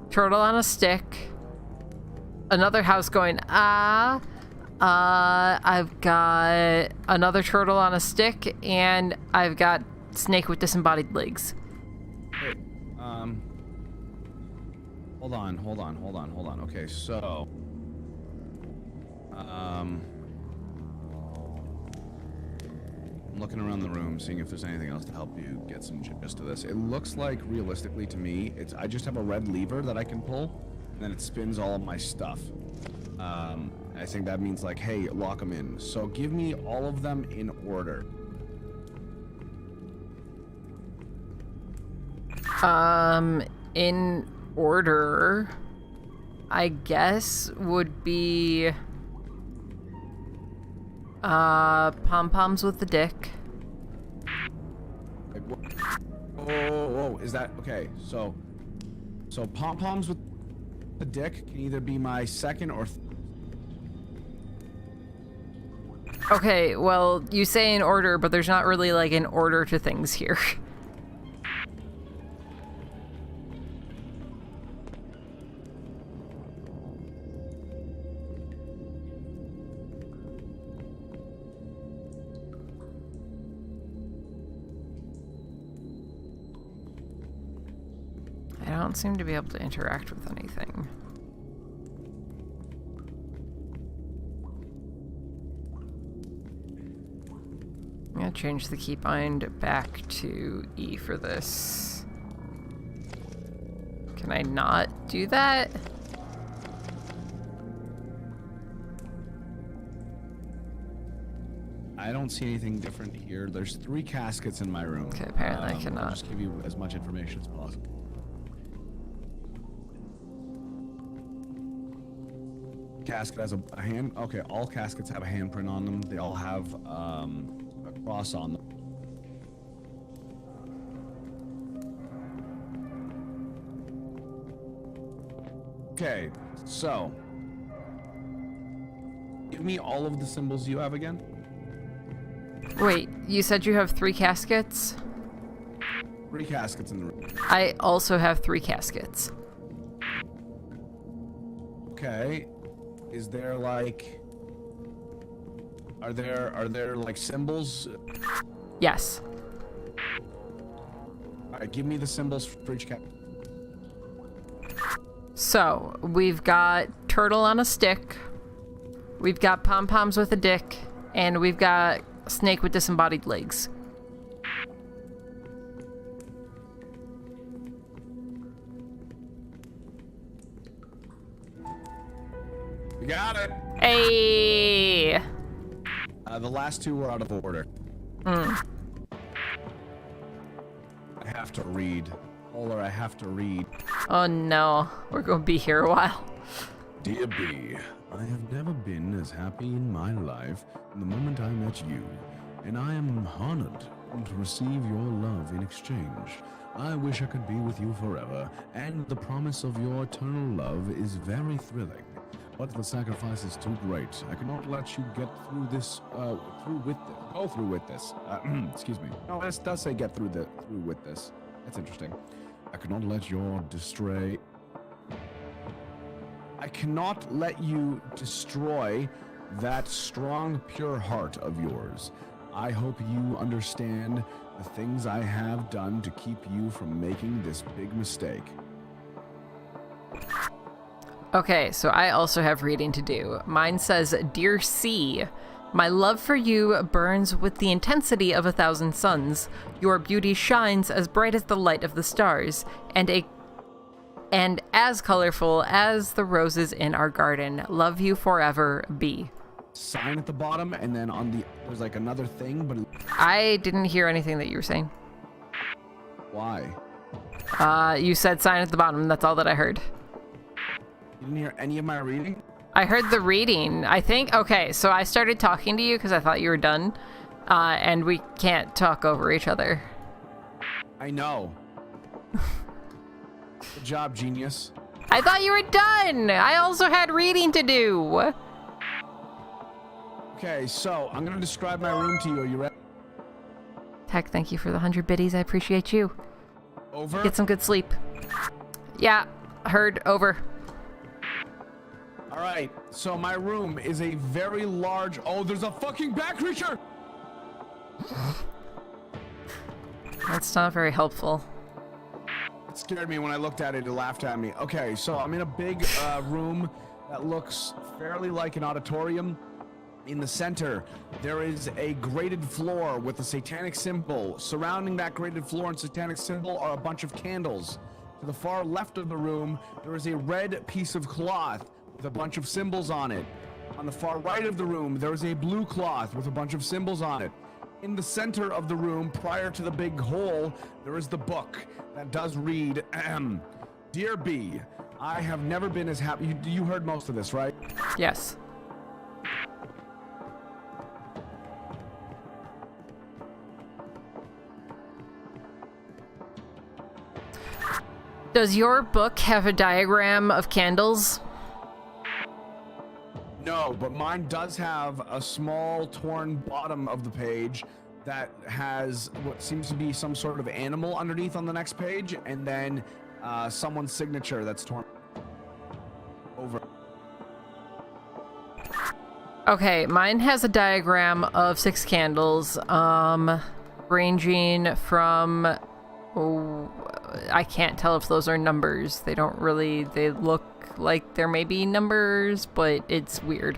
turtle on a stick. Another house going ah. I've got another turtle on a stick, and I've got snake with disembodied legs. Wait, hold on. Okay, so, I'm looking around the room, seeing if there's anything else to help you get some gist to this. It looks like, realistically to me, I just have a red lever that I can pull, and then it spins all of my stuff. I think that means like, hey, lock them in. So give me all of them in order. In order, I guess, would be pom-poms with the dick. Like, whoa, is that okay? So pom-poms with the dick can either be my second or Okay, well, you say in order, but there's not really like an order to things here. I don't seem to be able to interact with anything. I'm gonna change the keybind back to E for this. Can I not do that? I don't see anything different here. There's 3 caskets in my room. Okay, apparently I I'll cannot. just give you as much information as possible. Casket has a hand. Okay, all caskets have a handprint on them. They all have a cross on them. Okay, so give me all of the symbols you have again. Wait, you said you have 3 caskets? 3 caskets in the room. I also have 3 caskets. Okay. Is there like are there like symbols? Yes. Alright, give me the symbols for each cat. So, we've got turtle on a stick, we've got pom-poms with a dick, and we've got snake with disembodied legs. We got it. Hey! The last 2 were out of order. Mm. I have to read. Polar, I have to read. Oh no, we're gonna be here a while. Dear B, I have never been as happy in my life in the moment I met you, and I am honored to receive your love in exchange. I wish I could be with you forever, and the promise of your eternal love is very thrilling. But the sacrifice is too great. I cannot let you get through this, go through with this. Excuse me. No, it does say get through with this. That's interesting. I cannot let you destroy that strong, pure heart of yours. I hope you understand the things I have done to keep you from making this big mistake. Okay, so I also have reading to do. Mine says, Dear C, my love for you burns with the intensity of 1,000 suns. Your beauty shines as bright as the light of the stars, and as colorful as the roses in our garden. Love you forever, B. Sign at the bottom, and then there's like another thing, but I didn't hear anything that you were saying. why? You said sign at the bottom. That's all that I heard. You didn't hear any of my reading? I heard the reading, I think. Okay, so I started talking to you because I thought you were done. And we can't talk over each other. I know. Good job, genius. I thought you were done! I also had reading to do! Okay, so I'm gonna describe my room to you. Are you ready? Heck, thank you for the 100 biddies. I appreciate you. Over? Get some good sleep. Yeah, heard. Over. Alright, so my room is a very large... Oh, there's a fucking bat creature! That's not very helpful. It scared me when I looked at it. It laughed at me. Okay, so I'm in a big room that looks fairly like an auditorium. In the center, there is a grated floor with a satanic symbol. Surrounding that grated floor and satanic symbol are a bunch of candles. To the far left of the room, there is a red piece of cloth with a bunch of symbols on it. On the far right of the room, there is a blue cloth with a bunch of symbols on it. In the center of the room, prior to the big hole, there is the book that does read, Dear B, I have never been as happy. You heard most of this, right? Yes. Does your book have a diagram of candles? No, but mine does have a small torn bottom of the page that has what seems to be some sort of animal underneath on the next page, and then someone's signature that's torn over. Okay, mine has a diagram of 6 candles, ranging from I can't tell if those are numbers. They don't really, they look like there may be numbers, but it's weird.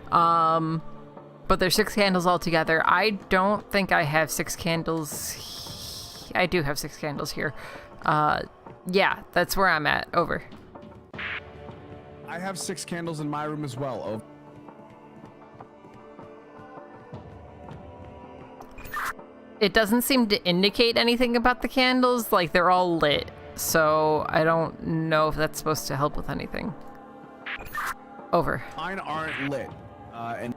But there's 6 candles altogether. I don't think I have 6 candles. I do have 6 candles here. Yeah, that's where I'm at. Over. I have 6 candles in my room as well. Over. It doesn't seem to indicate anything about the candles. Like, they're all lit. So I don't know if that's supposed to help with anything. Over. Mine aren't lit. And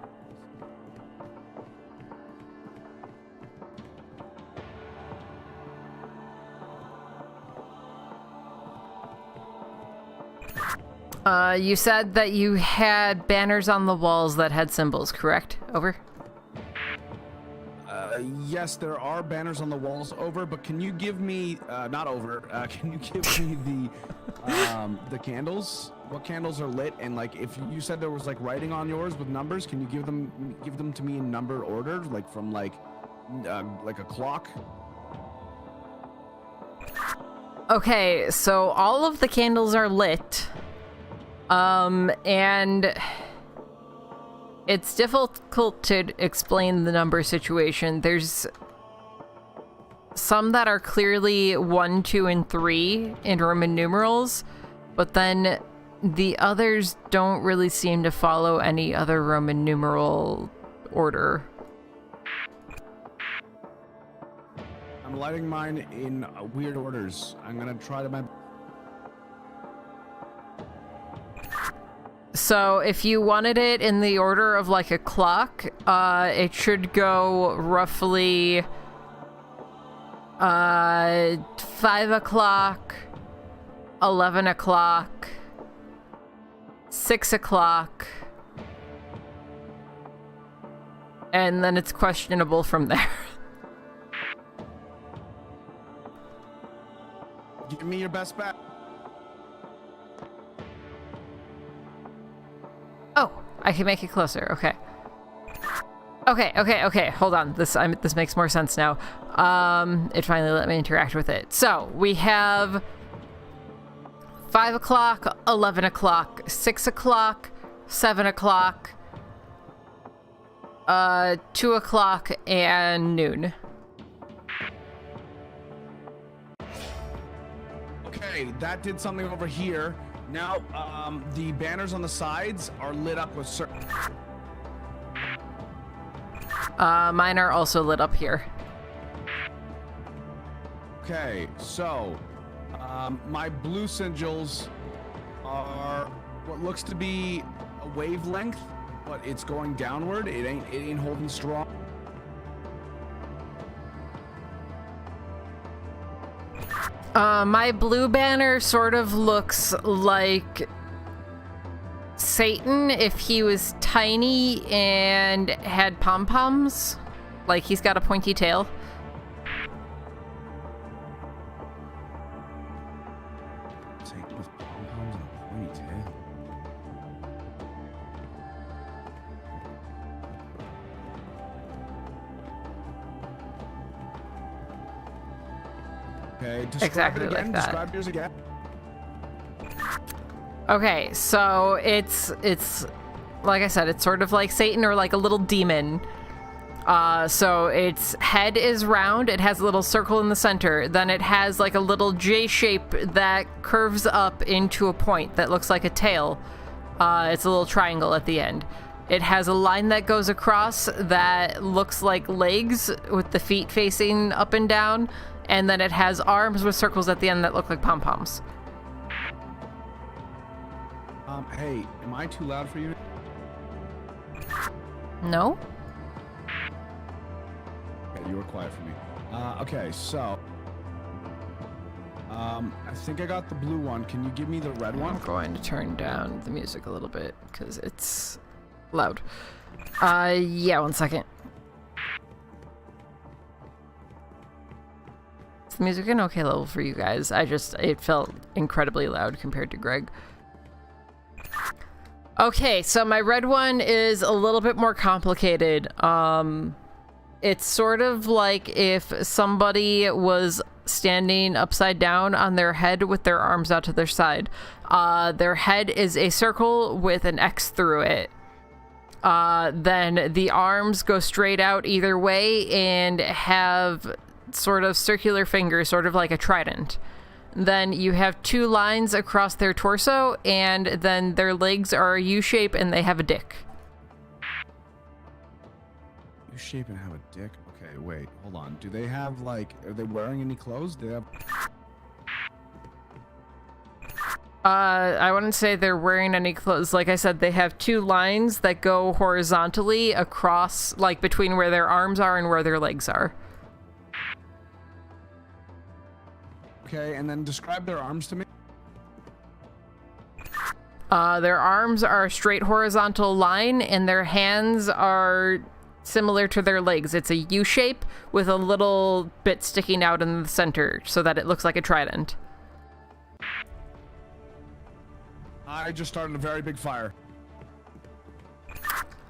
you said that you had banners on the walls that had symbols, correct? Over. yes, there are banners on the walls. Over, but can you give me not over? Can you give me the candles? What candles are lit? And like, if you said there was like writing on yours with numbers, can you give them to me in number order, like from like a clock? Okay, so all of the candles are lit. And it's difficult to explain the number situation. There's some that are clearly 1, 2, and 3 in Roman numerals, but then the others don't really seem to follow any other Roman numeral order. I'm lighting mine in weird orders. I'm gonna try to. So if you wanted it in the order of like a clock, it should go roughly 5 o'clock, 11 o'clock, 6 o'clock, and then it's questionable from there. Give me your best bet. Oh, I can make it closer. Okay. Okay. Hold on. This makes more sense now. It finally let me interact with it. So we have 5 o'clock, 11 o'clock, 6 o'clock, 7 o'clock, 2 o'clock, and noon. Okay, that did something over here. Now, the banners on the sides are lit up with certain. Mine are also lit up here. Okay, so my blue sigils are what looks to be a wavelength, but it's going downward. It ain't holding strong. My blue banner sort of looks like Satan if he was tiny and had pom-poms. Like he's got a pointy tail. Satan with pom-poms and a pointy tail. Okay, describe Exactly it again. like that. Describe yours again. Okay, so it's like I said, it's sort of like Satan or like a little demon. So its head is round, it has a little circle in the center, then it has like a little J shape that curves up into a point that looks like a tail. It's a little triangle at the end. It has a line that goes across that looks like legs with the feet facing up and down, and then it has arms with circles at the end that look like pom-poms. Hey, am I too loud for you? No? Okay, you were quiet for me. Okay, so I think I got the blue one. Can you give me the red one? I'm going to turn down the music a little bit because it's loud. Yeah, 1 second. Is the music an okay level for you guys? It felt incredibly loud compared to Greg. Okay, so my red one is a little bit more complicated. It's sort of like if somebody was standing upside down on their head with their arms out to their side. Their head is a circle with an X through it. Then the arms go straight out either way and have sort of circular fingers, sort of like a trident. Then you have 2 lines across their torso, and then their legs are a U shape and they have a dick. U shape and have a dick? Okay, wait, hold on. Do they have, like, are they wearing any clothes? Do they have... I wouldn't say they're wearing any clothes. Like I said, they have 2 lines that go horizontally across, like, between where their arms are and where their legs are. Okay, and then describe their arms to me. Their arms are a straight horizontal line, and their hands are similar to their legs. It's a U shape with a little bit sticking out in the center so that it looks like a trident. I just started a very big fire.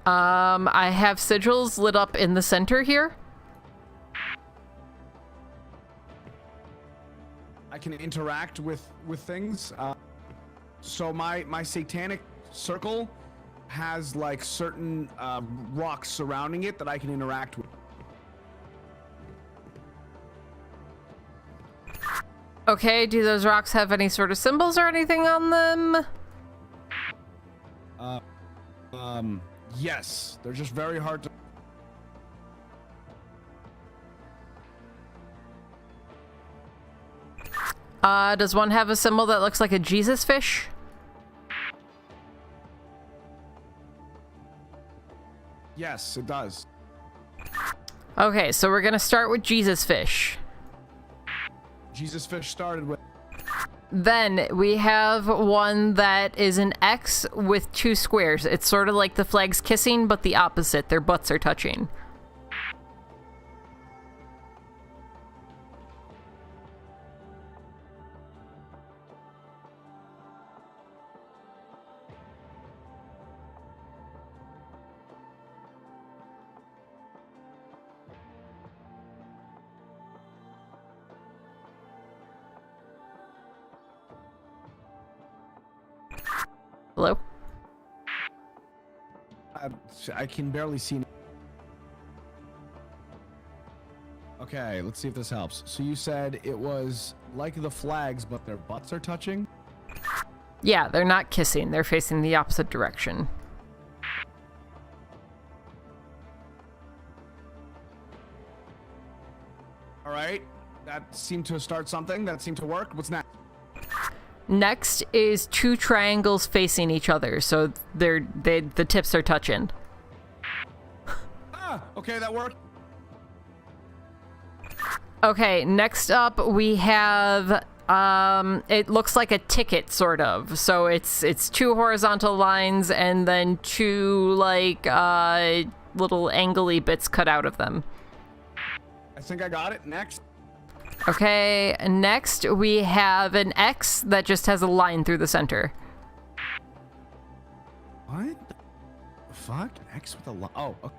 I have sigils lit up in the center here. I can interact with things. So my satanic circle has like certain rocks surrounding it that I can interact with. Okay, do those rocks have any sort of symbols or anything on them? Yes, they're just very hard to... Does one have a symbol that looks like a Jesus fish? Yes, it does. Okay, so we're gonna start with Jesus fish. Jesus fish started with... Then we have one that is an X with 2 squares. It's sort of like the flags kissing, but the opposite. Their butts are touching. Hello? I can barely see... Okay, let's see if this helps. So you said it was like the flags, but their butts are touching? Yeah, they're not kissing. They're facing the opposite direction. All right, that seemed to start something. That seemed to work. What's next? Next is 2 triangles facing each other, so the tips are touching. Ah, okay, that worked. Okay, next up we have it looks like a ticket sort of. So it's 2 horizontal lines and then 2 like little angly bits cut out of them. I think I got it. Next. Okay, next we have an X that just has a line through the center. What the fuck? X with a line. Oh, okay.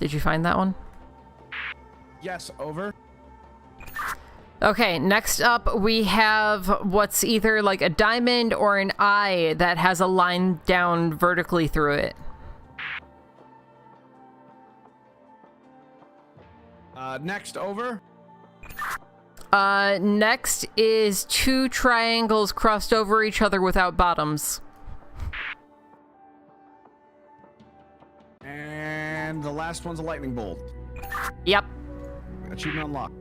Did you find that one? Yes, over. Okay, next up we have what's either like a diamond or an eye that has a line down vertically through it. Next, over. Next is 2 triangles crossed over each other without bottoms. And the last one's a lightning bolt. Yep. Achievement unlocked.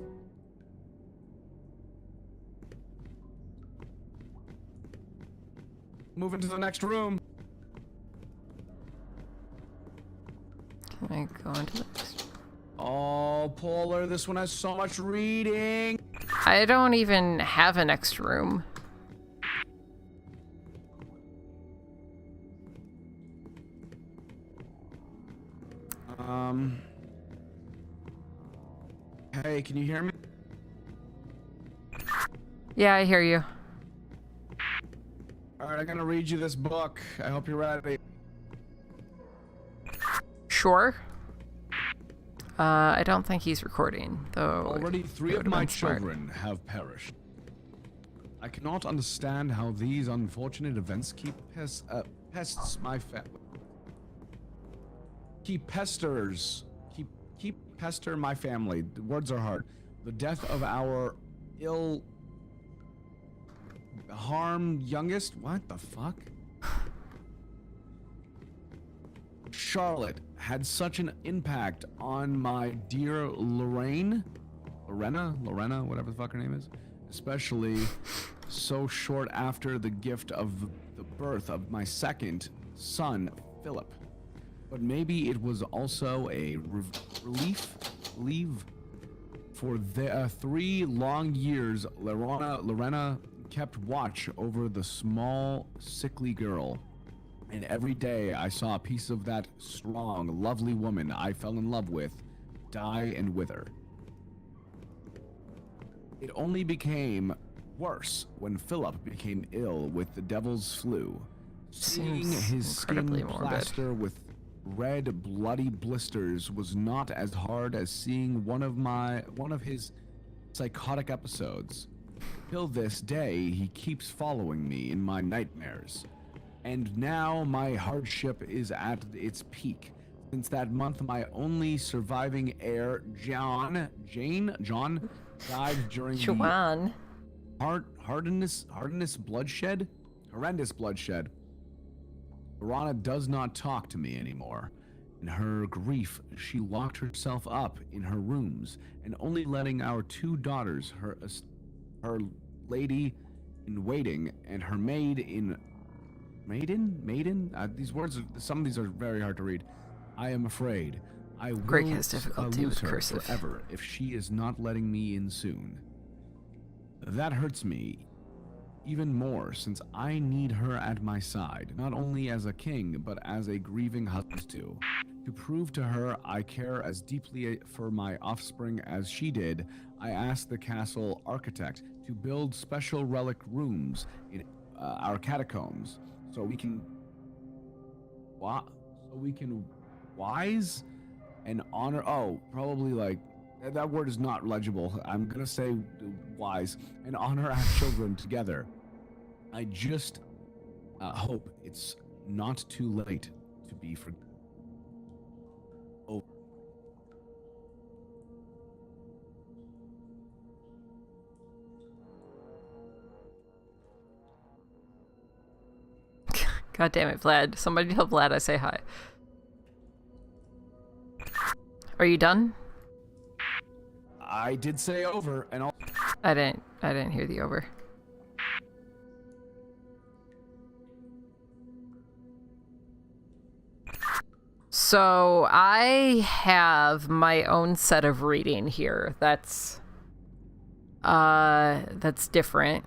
Move into the next room. Can I go into the next? Oh, Polar, this one has so much reading. I don't even have a next room. Hey, can you hear me? Yeah, I hear you. All right, I'm gonna read you this book. I hope you're ready. sure. I don't think he's recording, though. Already 3 it of would've my been smart. children have perished. I cannot understand how these unfortunate events pests my family. Keep pester my family. The words are hard. The death of our harmed youngest. What the fuck? Charlotte had such an impact on my dear Lorena, whatever the fuck her name is, especially so short after the gift of the birth of my second son, Philip. But maybe it was also a relief for the 3 long years Lorena kept watch over the small, sickly girl. And every day I saw a piece of that strong, lovely woman I fell in love with die and wither. It only became worse when Philip became ill with the devil's flu. Seeing Seems his skin incredibly morbid. plaster with red, bloody blisters was not as hard as seeing one of his psychotic episodes. Till this day, he keeps following me in my nightmares. And now my hardship is at its peak. Since that month, my only surviving heir, John, died during Juan. the horrendous bloodshed. Lorana does not talk to me anymore. In her grief, she locked herself up in her rooms and only letting our 2 daughters, her lady in waiting and her maid in maiden. These words, some of these are very hard to read. I am afraid I will Greg has difficulty lose with her cursive. forever if she is not letting me in soon. That hurts me even more since I need her at my side, not only as a king, but as a grieving husband too. To prove to her I care as deeply for my offspring as she did, I asked the castle architect to build special relic rooms in our catacombs so we can wise and honor. Oh, probably like that word is not legible. I'm gonna say wise and honor our children together. I just hope it's not too late to be for. Oh. God damn it, Vlad. Somebody tell Vlad I say hi. Are you done? I did say over, and all. I didn't hear the over. So I have my own set of reading here. That's different.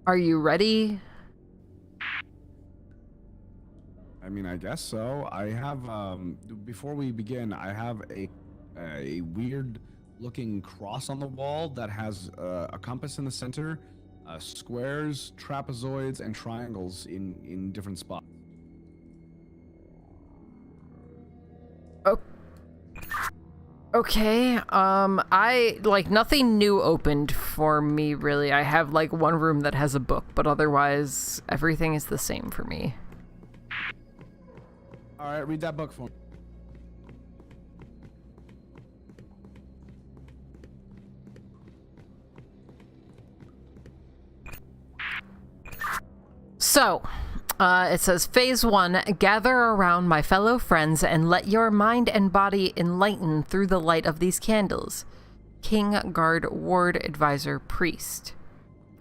Are you ready? I mean, I guess so. I have, before we begin, I have a weird-looking cross on the wall that has a compass in the center, squares, trapezoids, and triangles in different spots. Okay, I, like, nothing new opened for me, really. I have, like, one room that has a book, but otherwise, everything is the same for me. Alright, read that book for me. So, it says, Phase 1, gather around my fellow friends and let your mind and body enlighten through the light of these candles. King, guard, ward, advisor, priest.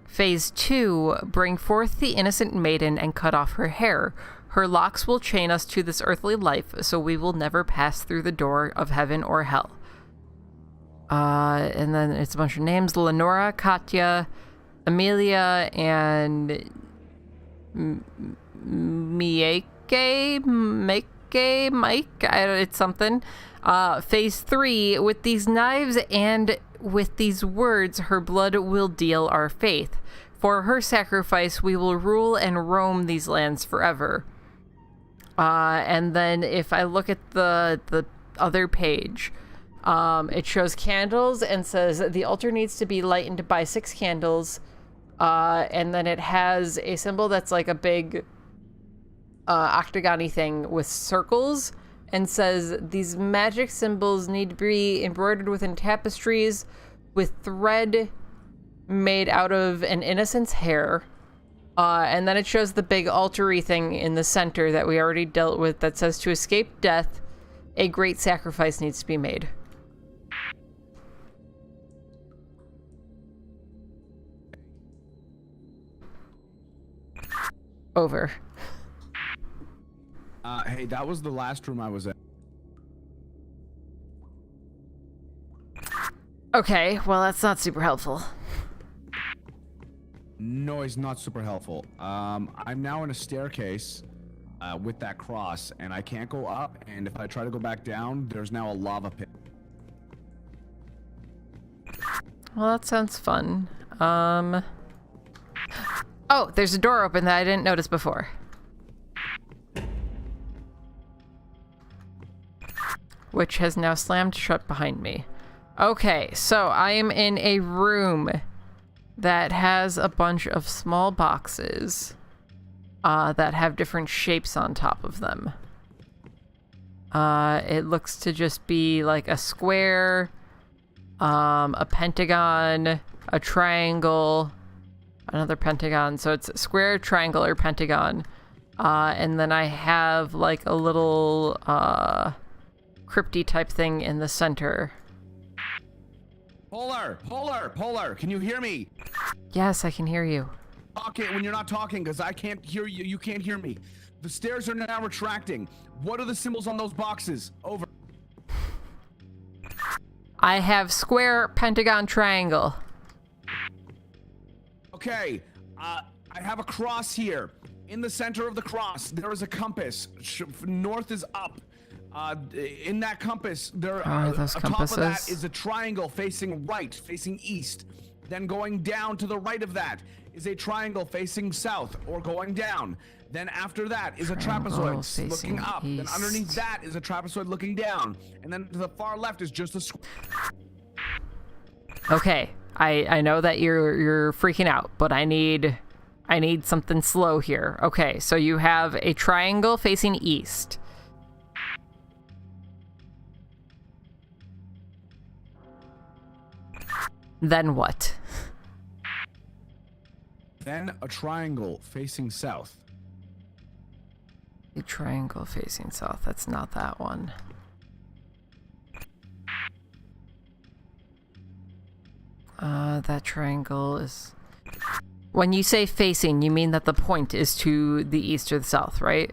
Phase 2, bring forth the innocent maiden and cut off her hair. Her locks will chain us to this earthly life, so we will never pass through the door of heaven or hell. And then it's a bunch of names. Lenora, Katya, Amelia, and Mike, it's something. Phase 3, with these knives and with these words, her blood will deal our faith. for her sacrifice, we will rule and roam these lands forever. And then if I look at the other page, it shows candles and says the altar needs to be lightened by 6 candles. And then it has a symbol that's like a big octagon-y thing with circles, and says these magic symbols need to be embroidered within tapestries with thread made out of an innocent's hair. And then it shows the big altar-y thing in the center that we already dealt with that says to escape death, a great sacrifice needs to be made. Over. Hey, that was the last room I was in. Okay, well that's not super helpful. No, it's not super helpful. I'm now in a staircase with that cross, and I can't go up, and if I try to go back down, there's now a lava pit. Well, that sounds fun. Oh, there's a door open that I didn't notice before. Which has now slammed shut behind me. Okay, so I am in a room that has a bunch of small boxes that have different shapes on top of them. It looks to just be like a square, a pentagon, a triangle, another pentagon. So it's square, triangle, or pentagon. And then I have like a little crypty type thing in the center. Polar, can you hear me? Yes, I can hear you. Talk it when you're not talking, because I can't hear you. You can't hear me. The stairs are now retracting. What are the symbols on those boxes? Over. I have square, pentagon, triangle. Okay, I have a cross here. In the center of the cross, there is a compass. North is up. In that compass, there are those on compasses? top of that is a triangle facing right, facing east. Then going down to the right of that is a triangle facing south or going down. Then after that is a trapezoid looking up. East. Then underneath that is a trapezoid looking down. And then to the far left is just a Okay, I know that you're freaking out, but I need something slow here. Okay, so you have a triangle facing east. Then what? Then a triangle facing south. A triangle facing south. That's not that one. That triangle is... When you say facing, you mean that the point is to the east or the south, right?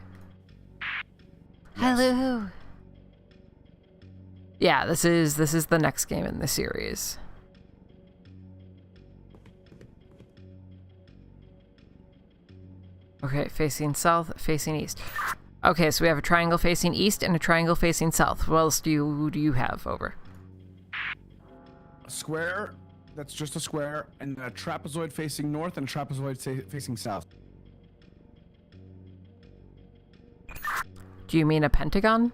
Yes. Hello. Yeah, this is the next game in the series. Okay, facing south, facing east. Okay, so we have a triangle facing east and a triangle facing south. What else do you have? Over? A square, that's just a square, and a trapezoid facing north and a trapezoid facing south. Do you mean a pentagon?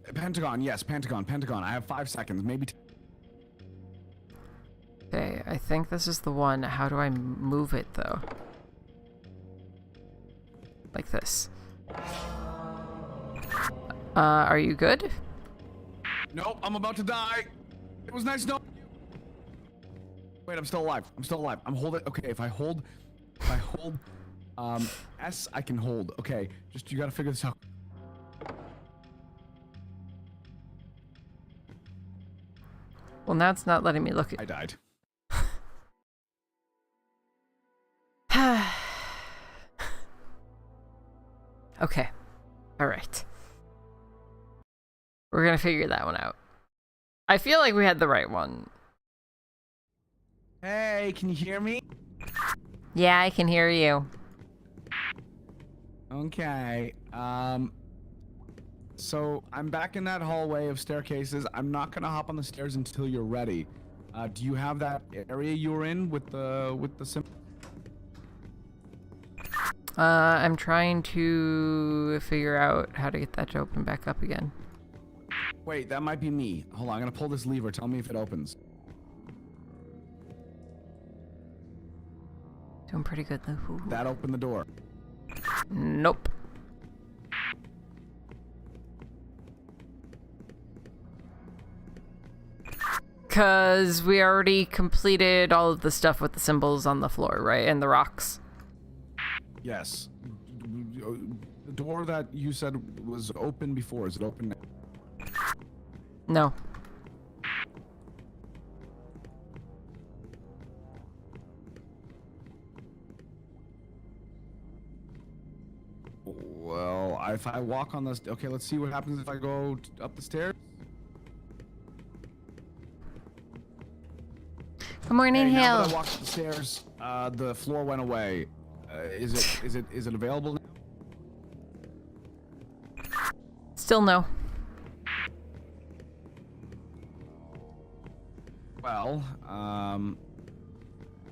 A pentagon, yes, pentagon. I have 5 seconds, maybe. Okay, I think this is the one. How do I move it, though? Like this. Are you good? Nope, I'm about to die. It was nice knowing you. Wait, I'm still alive. I'm holding. Okay, if I hold, S, I can hold. Okay, just you gotta figure this out. Well, now it's not letting me look at... I died. Okay. Alright. We're gonna figure that one out. I feel like we had the right one. Hey, can you hear me? Yeah, I can hear you. Okay. So I'm back in that hallway of staircases. I'm not gonna hop on the stairs until you're ready. Do you have that area you were in with the symbol? I'm trying to figure out how to get that to open back up again. Wait, that might be me. Hold on, I'm gonna pull this lever. Tell me if it opens. Doing pretty good, though. That opened the door. Nope. Because we already completed all of the stuff with the symbols on the floor, right? And the rocks. Yes. The door that you said was open before, is it open now? No. Well, if I walk on this... Okay, let's see what happens if I go up the stairs. Good morning, Okay, now that Hill. I walked up the stairs, the floor went away. Is it available now? Still no. Well,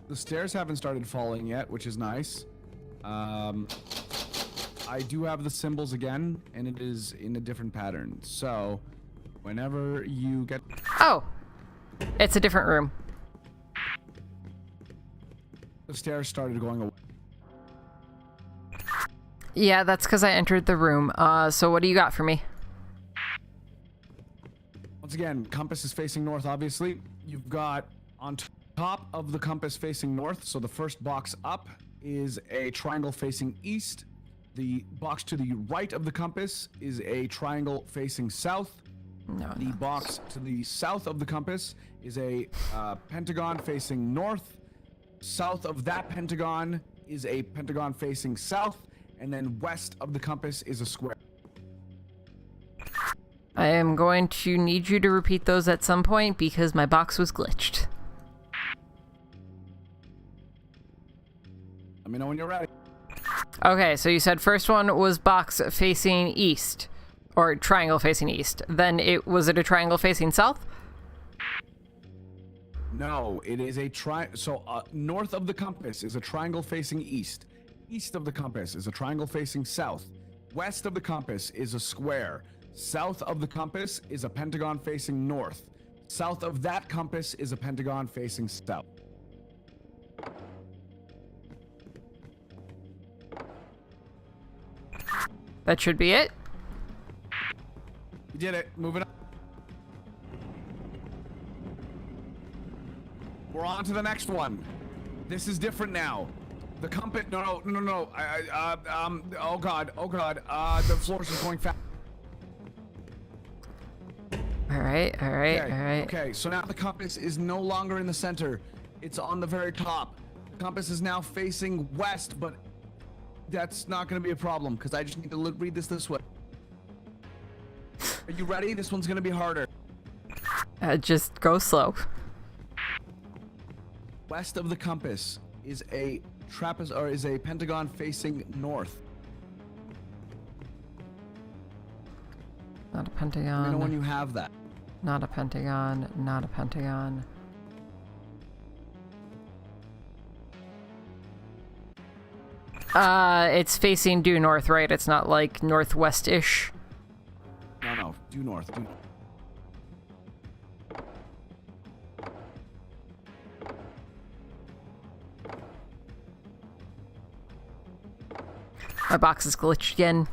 the stairs haven't started falling yet, which is nice. I do have the symbols again, and it is in a different pattern. So, whenever you get... Oh! It's a different room. The stairs started going away. Yeah, that's because I entered the room. So what do you got for me? Once again, compass is facing north, obviously. You've got on top of the compass facing north, so the first box up is a triangle facing east. The box to the right of the compass is a triangle facing south. No, The no. box to the south of the compass is a pentagon facing north. South of that pentagon is a pentagon facing south. And then west of the compass is a square. I am going to need you to repeat those at some point because my box was glitched. Let me know when you're ready. Okay, so you said first one was box facing east. Or triangle facing east. Then was it a triangle facing south? No, it is a north of the compass is a triangle facing east. East of the compass is a triangle facing south. West of the compass is a square. South of the compass is a pentagon facing north. South of that compass is a pentagon facing south. That should be it. You did it. Moving on. We're on to the next one. This is different now. The compass. No. Oh god. The floors are going fast. All right. Okay, so now the compass is no longer in the center. It's on the very top. The compass is now facing west, but that's not going to be a problem because I just need to read this way. Are you ready? This one's going to be harder. Just go slow. West of the compass is a pentagon facing north. Not a Let me know when pentagon. you have that. Not a pentagon. Not a pentagon. It's facing due north, right? It's not like northwest-ish. No, due north. My box is glitched again.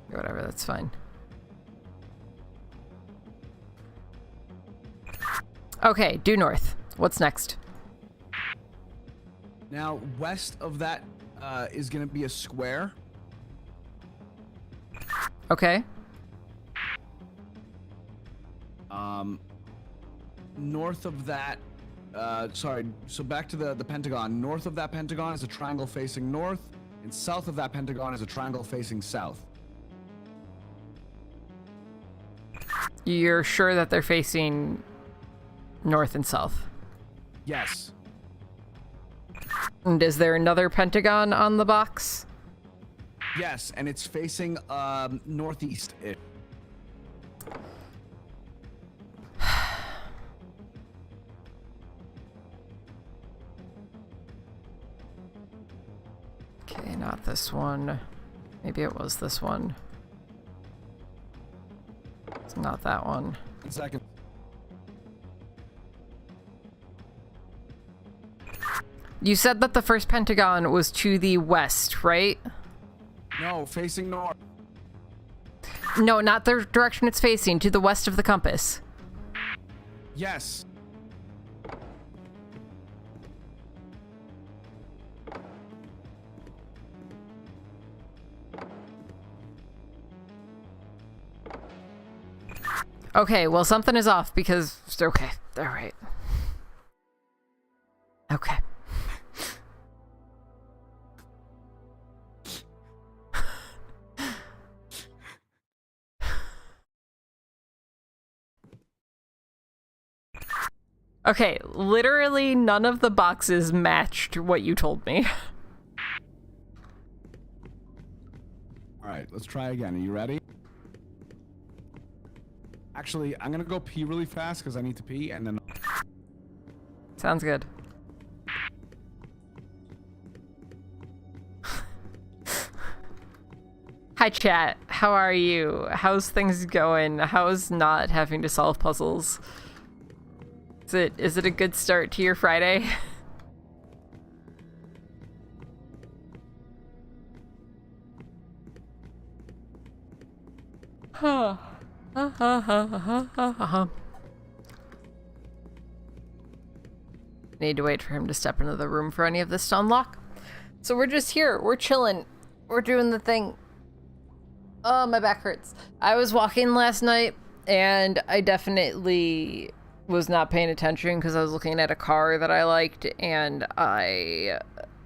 Whatever, that's fine. Okay, due north. What's next? Now, west of that is going to be a square. Okay. North of that, so back to the pentagon. North of that pentagon is a triangle facing north, and south of that pentagon is a triangle facing south. You're sure that they're facing north and south? Yes. And is there another pentagon on the box? Yes, and it's facing northeast. Not this one. Maybe it was this one. It's not that one. 1 second. You said that the first pentagon was to the west, right? No, facing north. No, not the direction it's facing, to the west of the compass. Yes. Okay, well, something is off because... Okay, alright. Okay. Okay, literally none of the boxes matched what you told me. Alright, let's try again. Are you ready? Actually, I'm gonna go pee really fast because I need to pee, and then... Sounds good. Hi chat, how are you? How's things going? How's not having to solve puzzles? Is it a good start to your Friday? Huh. Need to wait for him to step into the room for any of this to unlock. So we're just here. We're chilling. We're doing the thing. Oh, my back hurts. I was walking last night and I definitely was not paying attention because I was looking at a car that I liked and I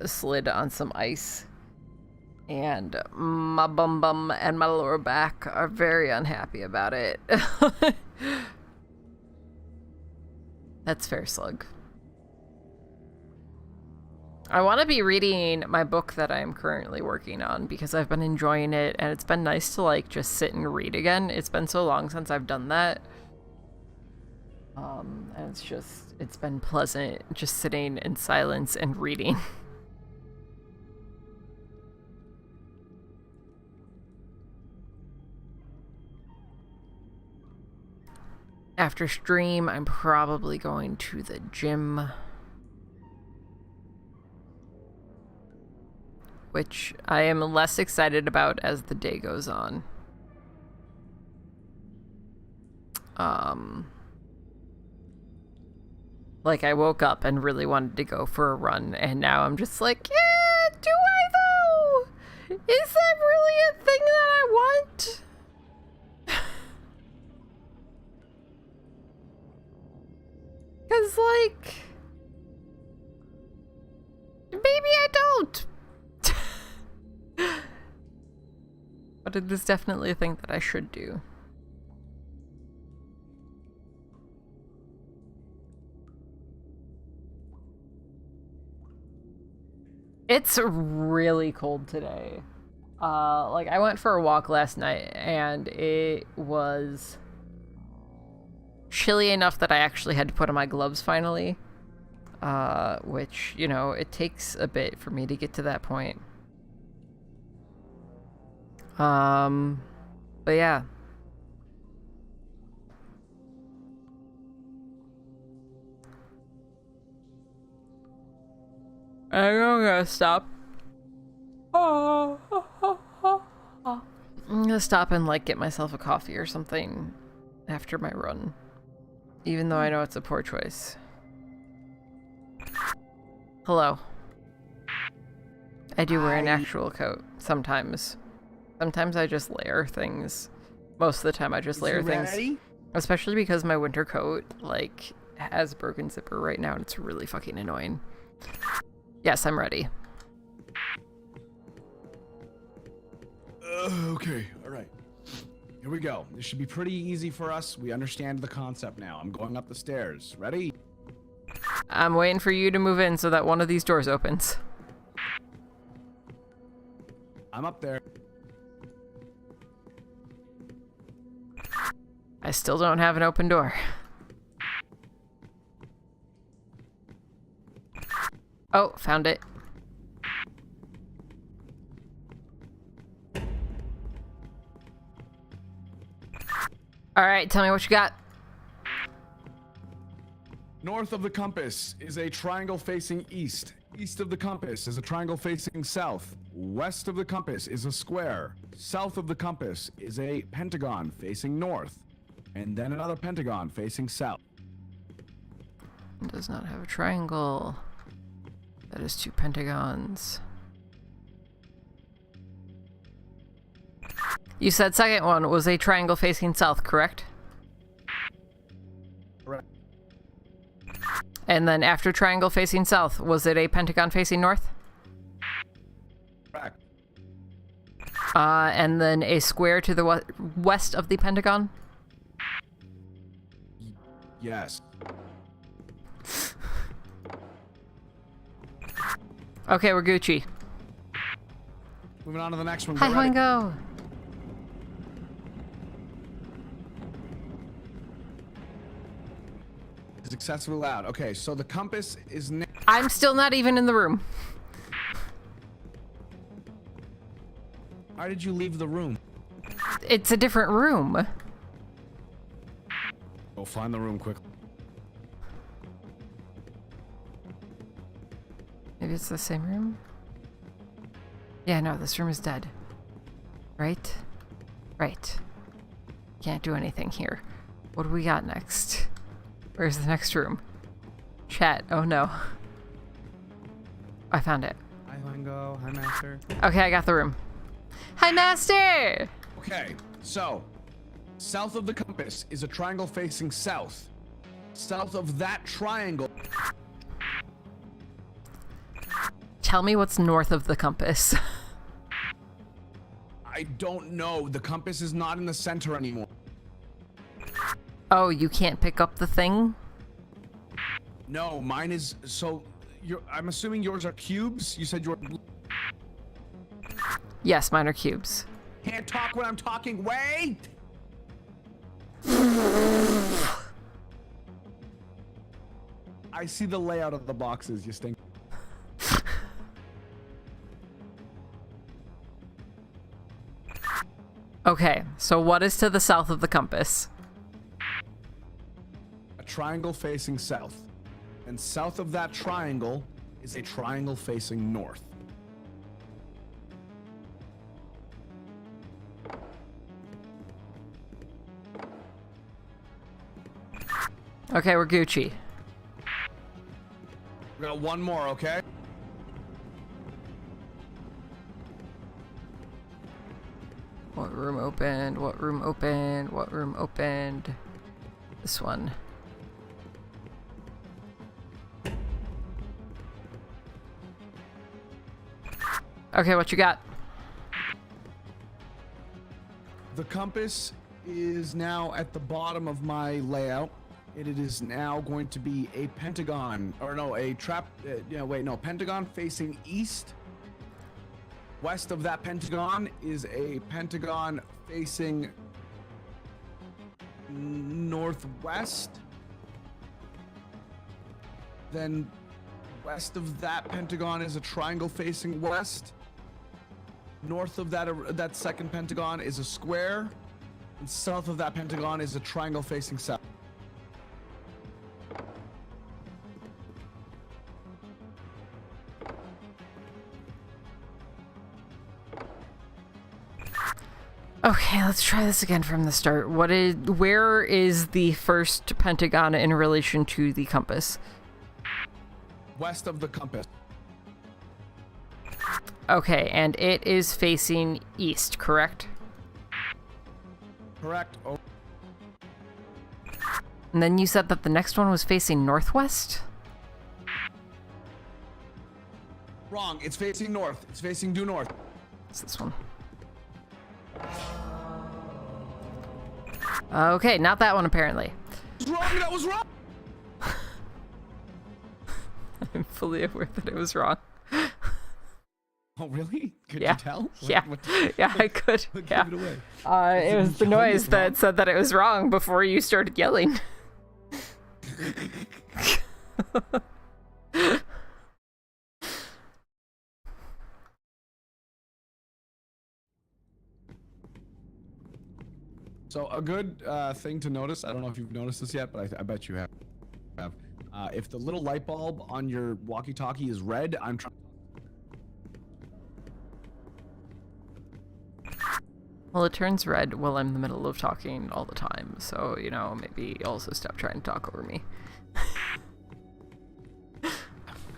slid on some ice. And my bum and my lower back are very unhappy about it. That's fair, Slug. I want to be reading my book that I'm currently working on because I've been enjoying it and it's been nice to like just sit and read again. It's been so long since I've done that. And it's been pleasant just sitting in silence and reading. After stream, I'm probably going to the gym. Which I am less excited about as the day goes on. Like I woke up and really wanted to go for a run, and now I'm just like, yeah, do I though? Is that really a thing that I want? Cause like, maybe I don't. But it is definitely a thing that I should do. It's really cold today. Like I went for a walk last night and it was chilly enough that I actually had to put on my gloves finally. Which, you know, it takes a bit for me to get to that point. But yeah. I'm gonna stop. I'm gonna stop and like get myself a coffee or something after my run. Even though I know it's a poor choice. Hello. I do wear an actual coat sometimes. Sometimes I just layer things. Most of the time I just layer things. Ready? Especially because my winter coat, like, has a broken zipper right now and it's really fucking annoying. Yes, I'm ready. Okay, alright. Here we go. This should be pretty easy for us. We understand the concept now. I'm going up the stairs. Ready? I'm waiting for you to move in so that one of these doors opens. I'm up there. I still don't have an open door. Oh, found it. All right, tell me what you got. North of the compass is a triangle facing east. East of the compass is a triangle facing south. West of the compass is a square. South of the compass is a pentagon facing north. And then another pentagon facing south. It does not have a triangle. That is 2 pentagons. You said second one was a triangle facing south, correct? Correct. And then after triangle facing south, was it a pentagon facing north? Correct. And then a square to the west of the pentagon? Yes. Okay, we're Gucci. Moving on to the next one. Hi, Get ready. Huango. It's excessively loud. Okay, so the compass is... I'm still not even in the room. Why did you leave the room? It's a different room. Go find the room quickly. Maybe it's the same room? Yeah, no, this room is dead. Right? Right. Can't do anything here. What do we got next? Where's the next room? Chat. Oh no. I found it. Hi, Huango. Hi, Master. Okay, I got the room. Hi, Master! Okay, so south of the compass is a triangle facing south. South of that triangle... Tell me what's north of the compass. I don't know. The compass is not in the center anymore. Oh, you can't pick up the thing? No, mine is... So, I'm assuming yours are cubes? You said your... Yes, mine are cubes. Can't talk when I'm talking. Wait! I see the layout of the boxes, you stink. Okay, so what is to the south of the compass? A triangle facing south. And south of that triangle is a triangle facing north. Okay, we're Gucci. We got one more, okay? What room opened? What room opened? What room opened? This one. Okay, what you got? The compass is now at the bottom of my layout. It is now going to be a pentagon, or no, a trap, pentagon facing east. West of that pentagon is a pentagon facing northwest. Then west of that pentagon is a triangle facing west. North of that second pentagon is a square. And south of that pentagon is a triangle facing south. Okay, let's try this again from the start. Where is the first pentagon in relation to the compass? West of the compass. Okay, and it is facing east, correct? Correct. Oh, And then you said that the next one was facing northwest? wrong. It's facing north. It's facing due north. It's this one. Okay, not that one apparently. That was wrong. That was wrong. I'm fully aware that it was wrong. Oh, really? Could Yeah. you tell? Yeah. Yeah, I could. What Yeah. gave it away? It was the Tell me noise it's that wrong. said that it was wrong before you started yelling. So a good thing to notice, I don't know if you've noticed this yet, but I bet you have. If the little light bulb on your walkie-talkie is red, I'm trying. Well, it turns red while I'm in the middle of talking all the time, so, you know, maybe also stop trying to talk over me. I'm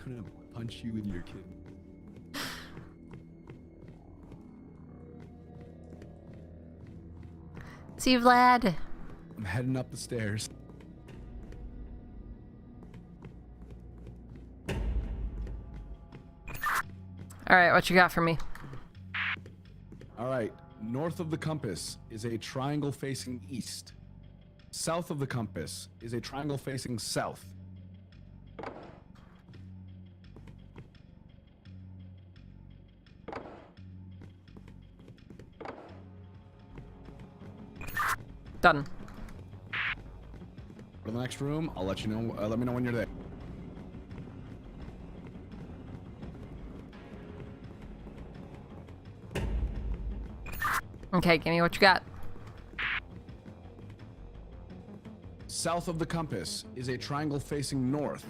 gonna punch you in your kid. See you, Vlad. I'm heading up the stairs. Alright, what you got for me? All right. North of the compass is a triangle facing east. South of the compass is a triangle facing south. Done. Go to the next room. I'll let you know. Let me know when you're there. Okay, give me what you got. South of the compass is a triangle facing north.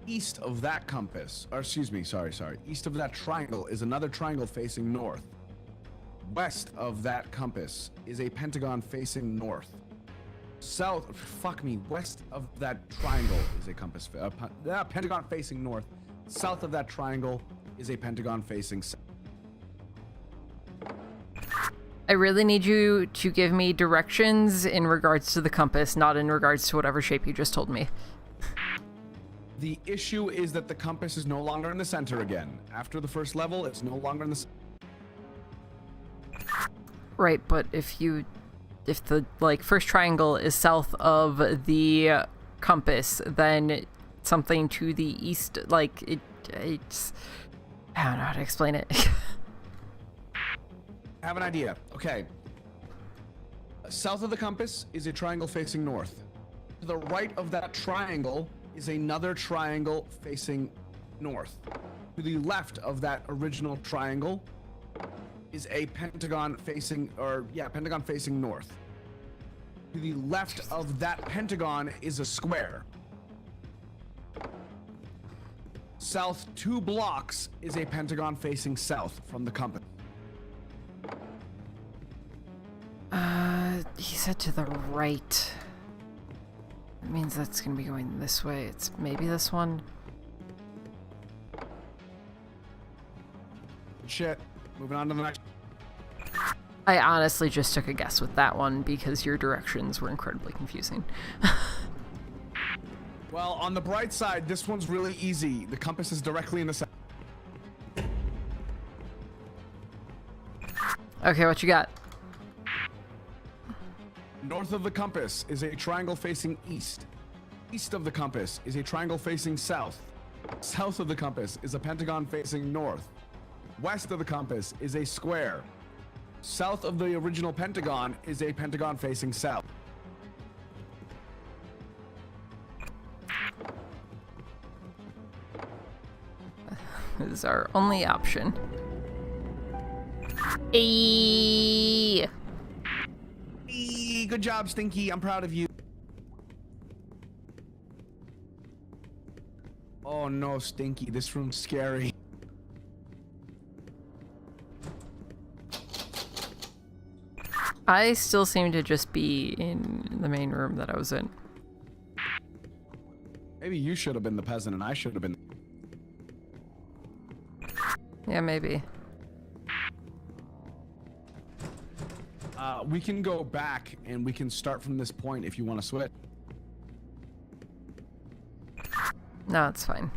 East of that compass, or excuse me, sorry. East of that triangle is another triangle facing north. West of that compass is a pentagon facing north. West of that triangle is a pentagon facing north. South of that triangle is a pentagon facing south. I really need you to give me directions in regards to the compass, not in regards to whatever shape you just told me. The issue is that the compass is no longer in the center again. After the first level, it's no longer in the center. Right, but if the first triangle is south of the compass, then something to the east, it's I don't know how to explain it. I have an idea. Okay. South of the compass is a triangle facing north. To the right of that triangle is another triangle facing north. To the left of that original triangle is a pentagon facing, pentagon facing north. To the left of that pentagon is a square. South 2 blocks is a pentagon facing south from the compass. He said to the right. That means that's gonna be going this way. It's maybe this one. Shit. Moving on to the next. I honestly just took a guess with that one because your directions were incredibly confusing. Well, on the bright side, this one's really easy. The compass is directly in the center. Okay, what you got? North of the compass is a triangle facing east. East of the compass is a triangle facing south. South of the compass is a pentagon facing north. West of the compass is a square. South of the original pentagon is a pentagon facing south. This is our only option. Eee. Good job, Stinky. I'm proud of you. Oh no, Stinky. This room's scary. I still seem to just be in the main room that I was in. Maybe you should have been the peasant and I should have been. Yeah, maybe. We can go back and we can start from this point if you want to switch. No, it's fine.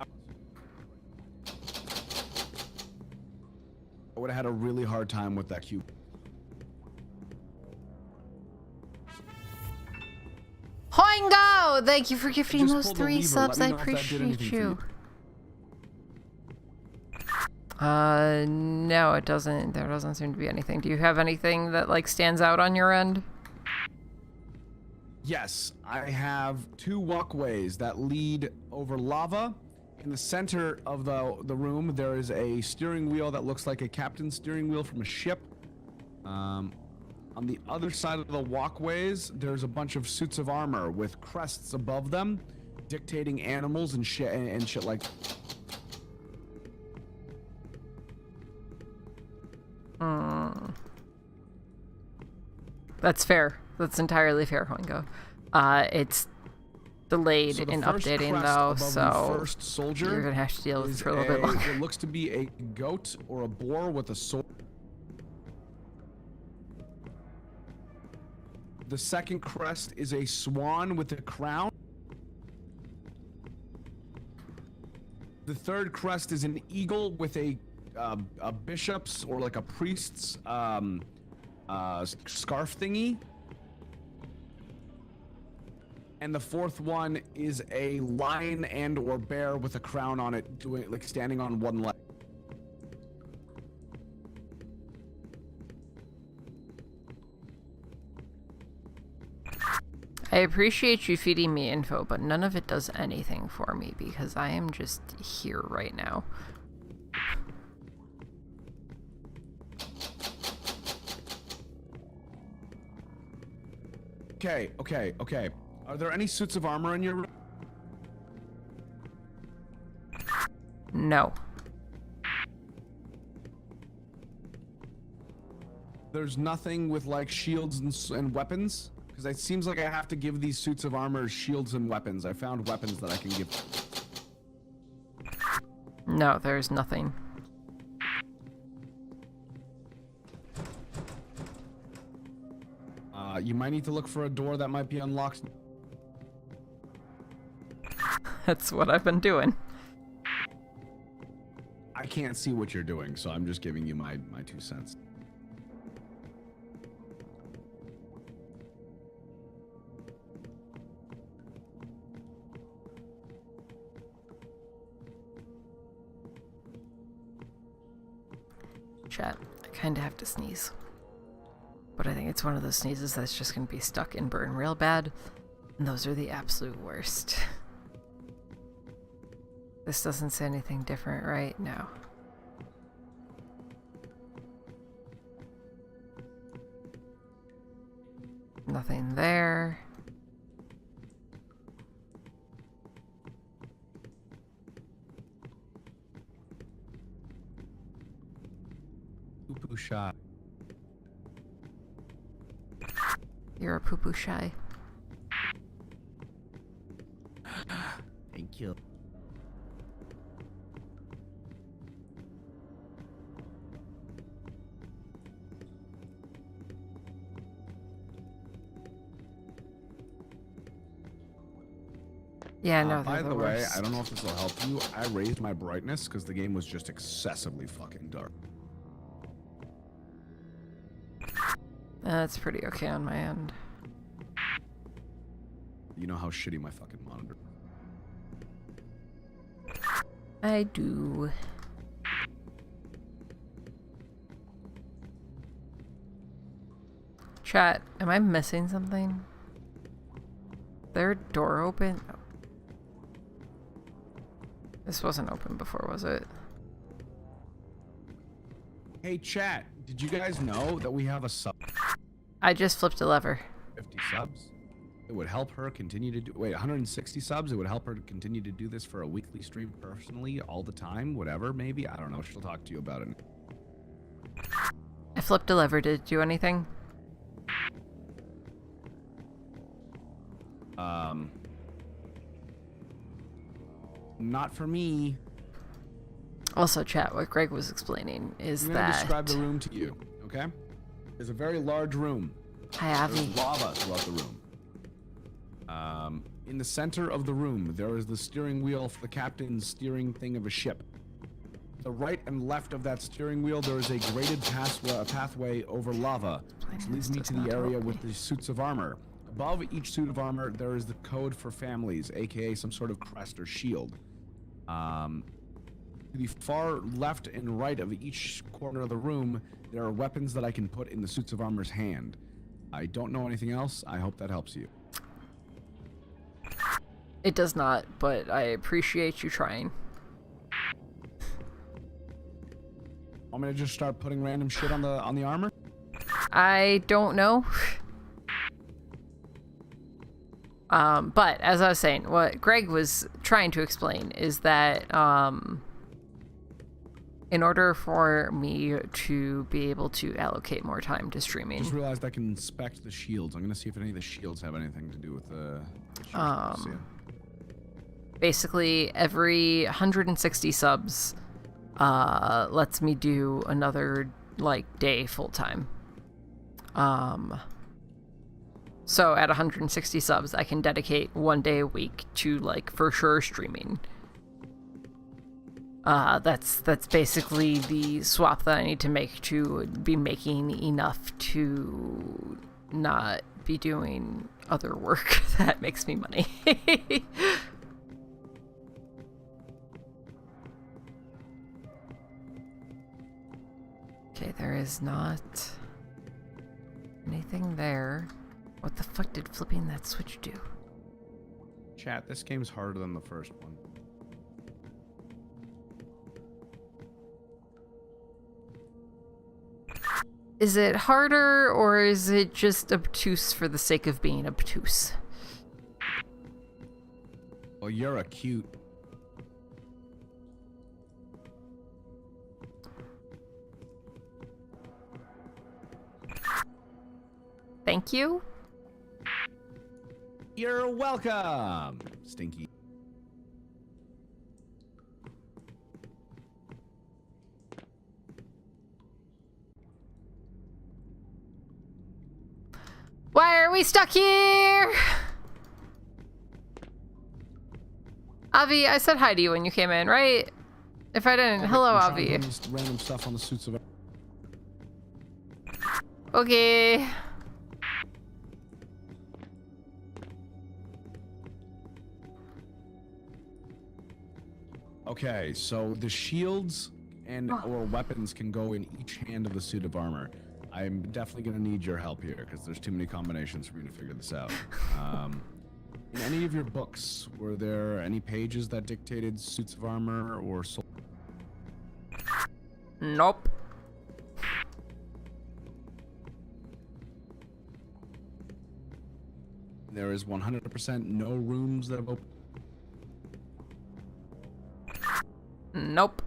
I would have had a really hard time with that cube. Hoingo! Thank you for gifting Just those pull the 3 lever. subs. Let I me know if that did appreciate anything for you. No, it doesn't. There doesn't seem to be anything. Do you have anything that stands out on your end? Yes, I have 2 walkways that lead over lava In the center of the room, there is a steering wheel that looks like a captain's steering wheel from a ship. On the other side of the walkways, there's a bunch of suits of armor with crests above them, dictating animals and shit like. That's fair. That's entirely fair, Hongo. It's delayed So the in first updating crest though, above the so first soldier you're gonna have to deal with it is for a little bit longer. It looks to be a goat or a boar with a sword. The second crest is a swan with a crown. The third crest is an eagle with a bishop's or like a priest's scarf thingy. And the fourth one is a lion and or bear with a crown on it, doing like standing on one leg. I appreciate you feeding me info, but none of it does anything for me because I am just here right now. Okay. Are there any suits of armor in your room? No. There's nothing with like shields and weapons? Because it seems like I have to give these suits of armor shields and weapons. I found weapons that I can give. No, there's nothing. You might need to look for a door that might be unlocked. That's what I've been doing. I can't see what you're doing, so I'm just giving you my 2 cents. Chat, I kinda have to sneeze. But I think it's one of those sneezes that's just gonna be stuck and burn real bad. And those are the absolute worst. This doesn't say anything different, right? No. Nothing there. Poo-poo shot. You're a poo-poo shy. Thank you. Yeah, no, By they're the the way, worst. I don't know if this will help you. I raised my brightness because the game was just excessively fucking dark. That's pretty okay on my end. You know how shitty my fucking monitor. I do. Chat, am I missing something? Their door open? Oh. This wasn't open before, was it? Hey chat, did you guys know that we have a sub I just flipped a lever. 50 subs? It would help her continue to do 160 subs. It would help her to continue to do this for a weekly stream personally all the time, whatever, maybe. I don't know. She'll talk to you about it. I flipped a lever. Did it do anything? Not for me. Also, chat, what Greg was explaining is I'm gonna that... describe the room to you, okay? There's a very large room. Hi, There's Avi. lava throughout the room. In the center of the room, there is the steering wheel for the captain's steering thing of a ship. The right and left of that steering wheel, there is a graded pathway over lava, which leads me to the area with the suits of armor. Above each suit of armor, there is the code for families, aka some sort of crest or shield. To the far left and right of each corner of the room, there are weapons that I can put in the suits of armor's hand. I don't know anything else. I hope that helps you. It does not, but I appreciate you trying. Want me to just start putting random shit on the armor? I don't know. But as I was saying, what Greg was trying to explain is that in order for me to be able to allocate more time to streaming, Just realized I can inspect the shields. I'm gonna see if any of the shields have anything to do with the. basically every 160 subs lets me do another like day full time. So at 160 subs, I can dedicate 1 day a week to like for sure streaming. That's basically the swap that I need to make to be making enough to not be doing other work that makes me money. Okay, there is not anything there. What the fuck did flipping that switch do? Chat, this game's harder than the first one. Is it harder, or is it just obtuse for the sake of being obtuse? Well, you're a cute. Thank you? You're welcome, Stinky. Why are we stuck here? Avi, I said hi to you when you came in, right? If I didn't, hello, I'm Avi. trying to put random stuff on the suits of. Okay. Okay, so the shields and or weapons can go in each hand of the suit of armor. I'm definitely gonna need your help here because there's too many combinations for me to figure this out. In any of your books, were there any pages that dictated suits of armor or soul? Nope. There is 100% no rooms that have opened. Nope.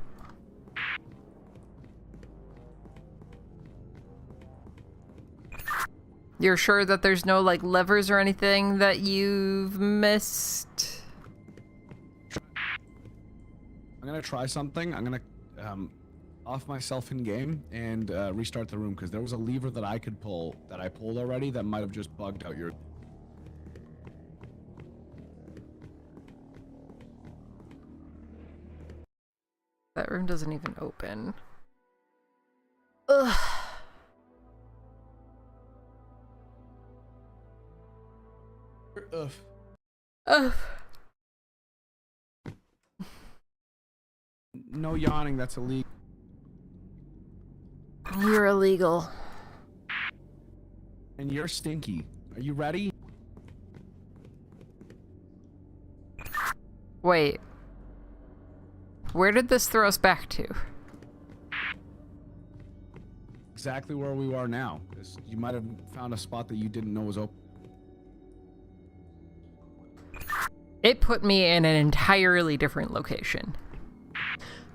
You're sure that there's no, like, levers or anything that you've missed? I'm gonna try something. I'm gonna off myself in game and restart the room because there was a lever that I could pull that I pulled already that might have just bugged out your. That room doesn't even open. Ugh. Ugh. Ugh. No yawning. That's illegal. You're illegal. And you're stinky. Are you ready? Wait. Where did this throw us back to? Exactly where we are now. You might have found a spot that you didn't know was open. It put me in an entirely different location.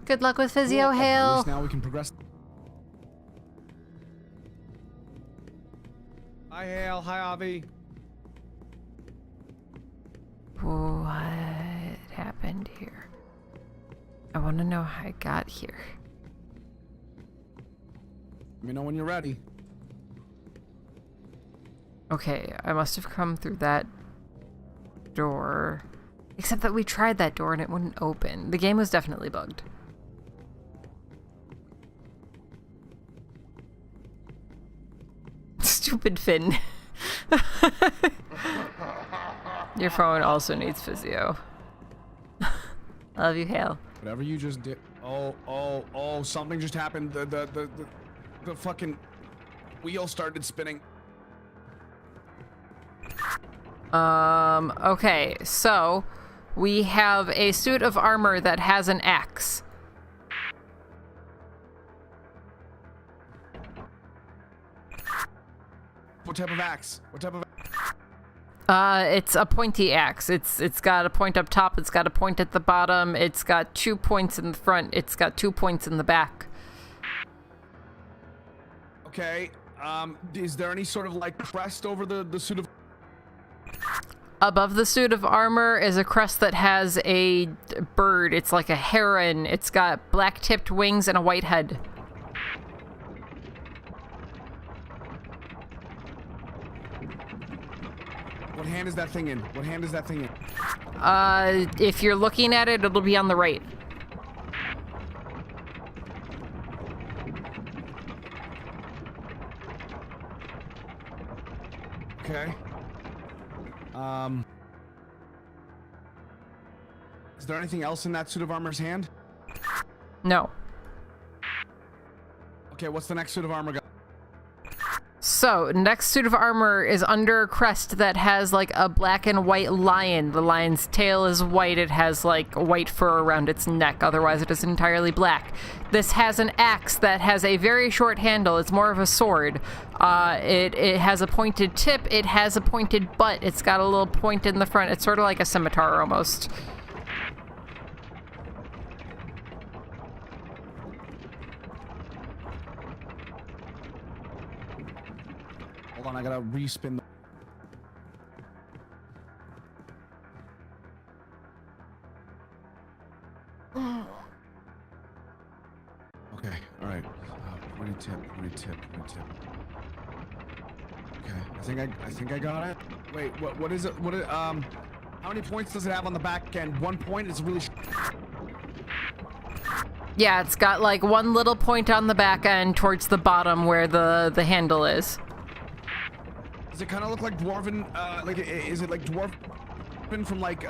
Good luck with physio, Cool. At Hale. least now we can progress. Hi, Hale. Hi, Avi. What happened here? I want to know how I got here. Let me know when you're ready. Okay, I must have come through that door. Except that we tried that door and it wouldn't open. The game was definitely bugged. Stupid Finn. Your phone also needs physio. Love you, Hale. Whatever you just did. Oh, something just happened. The fucking wheel started spinning. Okay, so we have a suit of armor that has an X. What type of axe? What type of? It's a pointy axe. It's got a point up top. It's got a point at the bottom. It's got 2 points in the front. It's got 2 points in the back. Okay. Is there any sort of like crest over the suit of? Above the suit of armor is a crest that has a bird. It's like a heron. It's got black-tipped wings and a white head. What hand is that thing in? What hand is that thing in? If you're looking at it, it'll be on the right. Okay. Is there anything else in that suit of armor's hand? No. Okay, what's the next suit of armor got? So, next suit of armor is under a crest that has like a black and white lion. The lion's tail is white. It has like white fur around its neck. Otherwise, it is entirely black. This has an axe that has a very short handle. It's more of a sword. It has a pointed tip. It has a pointed butt. It's got a little point in the front. It's sort of like a scimitar almost. Hold on, I gotta respin the... Okay, alright. Pointy tip, pointy tip, pointy tip. Okay, I think I got it. Wait, what is it? How many points does it have on the back end? 1 point? It's really... Yeah, it's got like one little point on the back end towards the bottom where the handle is. Does it kind of look like dwarven, like, is it like dwarven from like,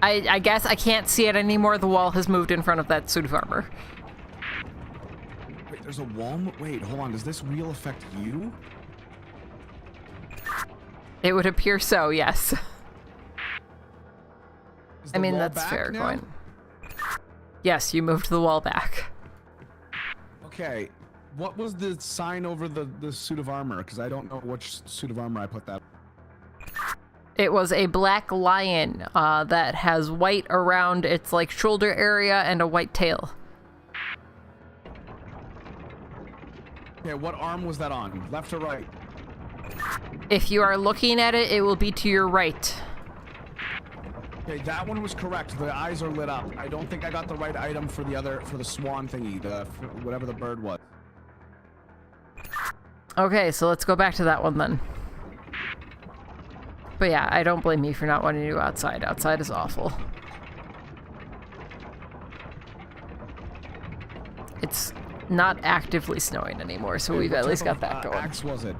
I guess I can't see it anymore. The wall has moved in front of that suit of armor. Wait, there's a wall? Wait, hold on, does this wheel affect you? It would appear so, yes. Is I the mean, wall that's back fair now? going. Yes, you moved the wall back. Okay, what was the sign over the suit of armor? Because I don't know which suit of armor I put that. It was a black lion that has white around its like shoulder area and a white tail. Okay, what arm was that on? Left or right? If you are looking at it, it will be to your right. Okay, that one was correct. The eyes are lit up. I don't think I got the right item for the swan thingy, whatever the bird was. Okay, so let's go back to that one then. But yeah, I don't blame you for not wanting to go outside. Outside is awful. It's not actively snowing anymore, so we've at least got that going. Axe was it?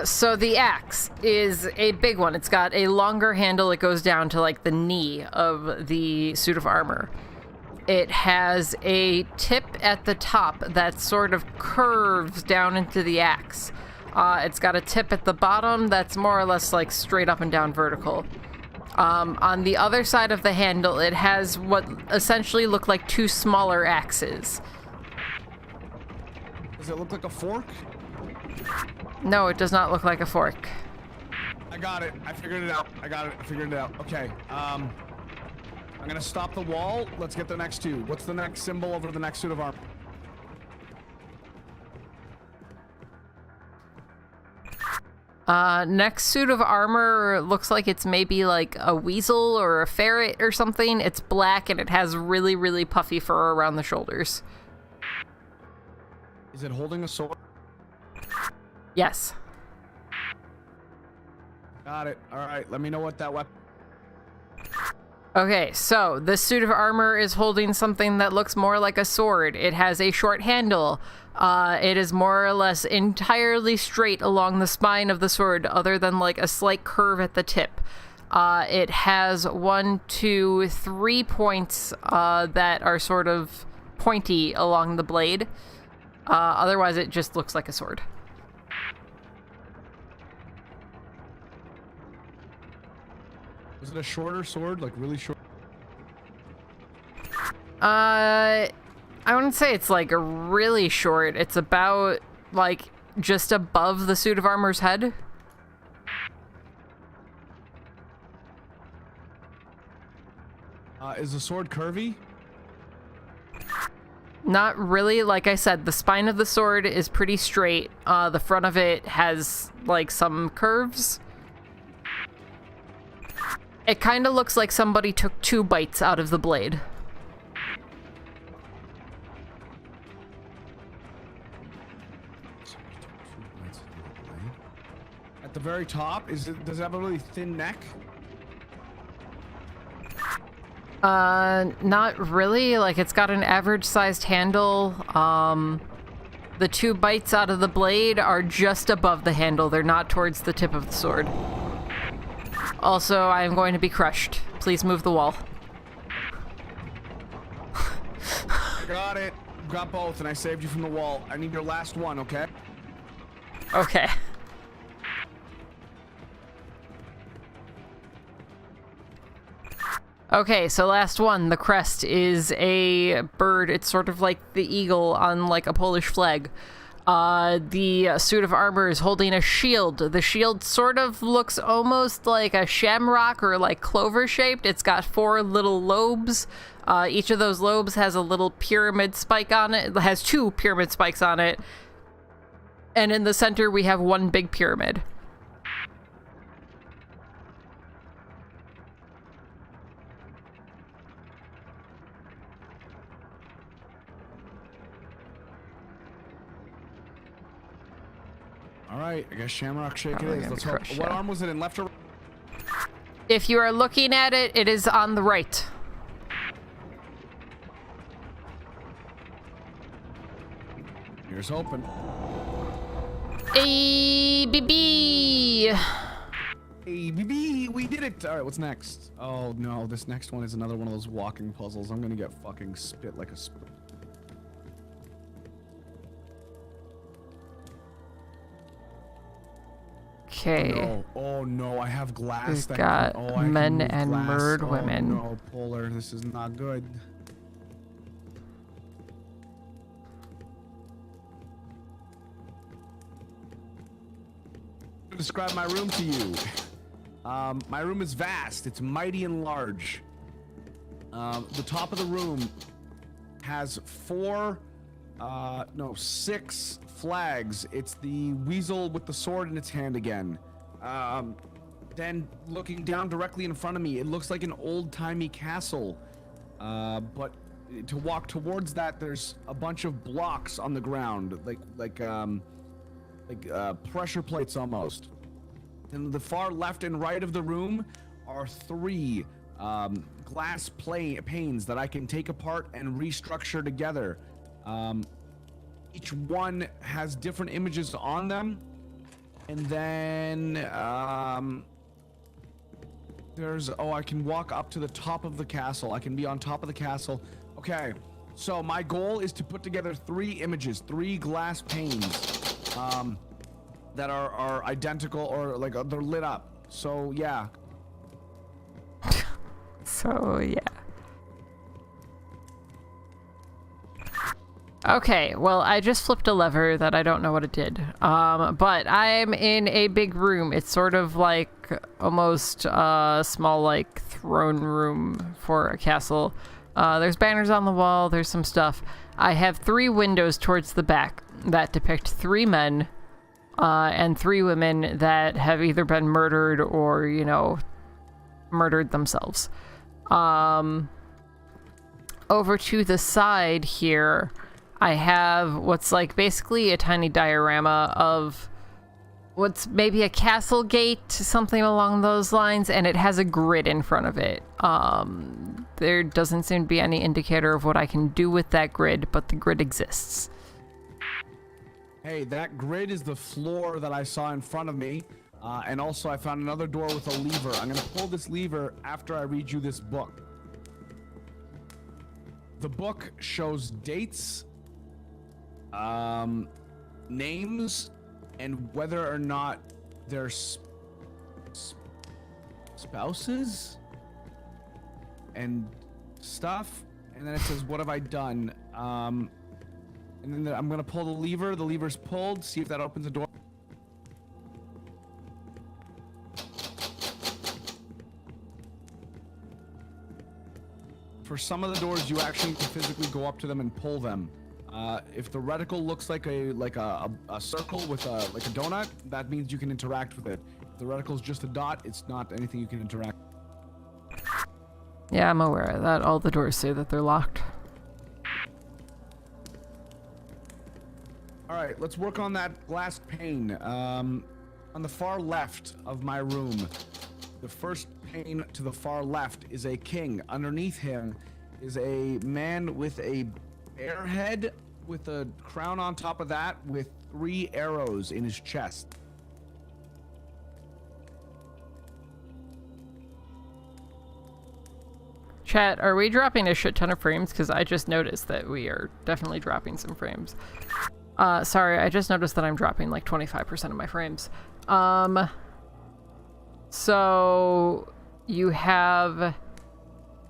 So the axe is a big one. It's got a longer handle. It goes down to like the knee of the suit of armor. It has a tip at the top that sort of curves down into the axe. It's got a tip at the bottom that's more or less like straight up and down vertical. On the other side of the handle, it has what essentially look like two smaller axes. Does it look like a fork? No, it does not look like a fork. I got it. I figured it out. I got it. I figured it out. Okay. I'm gonna stop the wall. Let's get the next two. What's the next symbol over the next suit of armor? Next suit of armor looks like it's maybe like a weasel or a ferret or something. It's black and it has really, really puffy fur around the shoulders. Is it holding a sword? Yes. Got it. All right. Let me know what that weapon. Okay, so this suit of armor is holding something that looks more like a sword. It has a short handle. It is more or less entirely straight along the spine of the sword, other than like a slight curve at the tip. It has 1, 2, 3 points that are sort of pointy along the blade. Otherwise, it just looks like a sword. Was it a shorter sword, like really short? I wouldn't say it's like really short. It's about like just above the suit of armor's head. Is the sword curvy? Not really. Like I said, the spine of the sword is pretty straight. The front of it has like some curves. It kind of looks like somebody took 2 bites out of the blade. At the very top, does it have a really thin neck? Not really. Like, it's got an average-sized handle. The 2 bites out of the blade are just above the handle. They're not towards the tip of the sword. Also, I am going to be crushed. Please move the wall. Got it. Got both, and I saved you from the wall. I need your last one, okay? Okay. Okay, so last one. The crest is a bird. It's sort of like the eagle on like a Polish flag. The suit of armor is holding a shield. The shield sort of looks almost like a shamrock or like clover shaped. It's got 4 little lobes. Each of those lobes has a little pyramid spike on it. It has 2 pyramid spikes on it. And in the center, we have 1 big pyramid. All right, I guess Shamrock Shake Probably it is. gonna Let's hope. crush What ya. arm was it in, left or right? If you are looking at it, it is on the right. Here's hoping. ABB! Hey, BB, we did it! All right, what's next? Oh no, this next one is another one of those walking puzzles. I'm gonna get fucking spit like a spit. Okay. No. Oh no, I have glass. We've that got can, I can men move and glass. murdered Oh, women. No, Polar, this is not good. Describe my room to you. My room is vast. It's mighty and large. The top of the room has 6 flags. It's the weasel with the sword in its hand again. Then looking down directly in front of me, it looks like an old-timey castle. But to walk towards that, there's a bunch of blocks on the ground, like pressure plates almost. And the far left and right of the room are 3 glass panes that I can take apart and restructure together. Each one has different images on them. And then I can walk up to the top of the castle. I can be on top of the castle. Okay, so my goal is to put together 3 images, 3 glass panes that are identical or like they're lit up. So yeah. So, yeah. Okay, well, I just flipped a lever that I don't know what it did. But I'm in a big room. It's sort of like almost a small, like, throne room for a castle. There's banners on the wall. There's some stuff. I have 3 windows towards the back that depict 3 men and 3 women that have either been murdered or, you know, murdered themselves. Over to the side here, I have what's like basically a tiny diorama of what's maybe a castle gate, something along those lines, and it has a grid in front of it. There doesn't seem to be any indicator of what I can do with that grid, but the grid exists. Hey, that grid is the floor that I saw in front of me. And also I found another door with a lever. I'm gonna pull this lever after I read you this book. The book shows dates, names, and whether or not they're spouses and stuff. and then it says, "What have I done?" And then I'm gonna pull the lever. The lever's pulled. See if that opens the door. For some of the doors, you actually can physically go up to them and pull them. If the reticle looks like a circle with a donut, that means you can interact with it. If the reticle is just a dot, it's not anything you can interact. Yeah, I'm aware of that. All the doors say that they're locked. All right, let's work on that glass pane. On the far left of my room, the first pane to the far left is a king. Underneath him is a man with a bear head with a crown on top of that with 3 arrows in his chest. Chat, are we dropping a shit ton of frames? Because I just noticed that we are definitely dropping some frames. Sorry, I just noticed that I'm dropping like 25% of my frames. So you have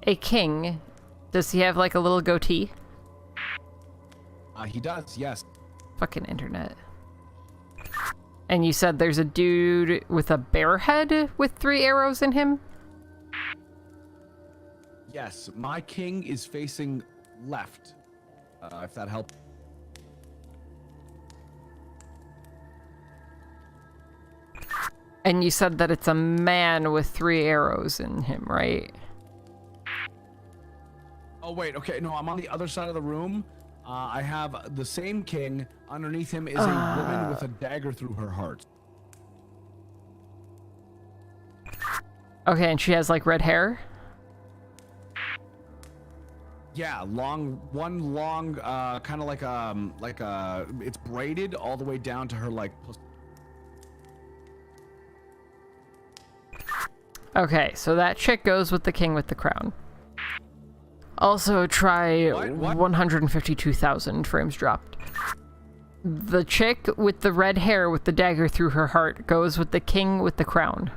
a king. Does he have like a little goatee? He does, yes. Fucking internet. And you said there's a dude with a bear head with 3 arrows in him? Yes, my king is facing left. If that helps. And you said that it's a man with 3 arrows in him, right? Oh wait, okay, no, I'm on the other side of the room. I have the same king. Underneath him is a woman with a dagger through her heart. Okay, and she has like red hair? Yeah, long, kind of like it's braided all the way down to her like. Okay, so that chick goes with the king with the crown. Also, try What? 152,000 frames dropped. The chick with the red hair with the dagger through her heart goes with the king with the crown.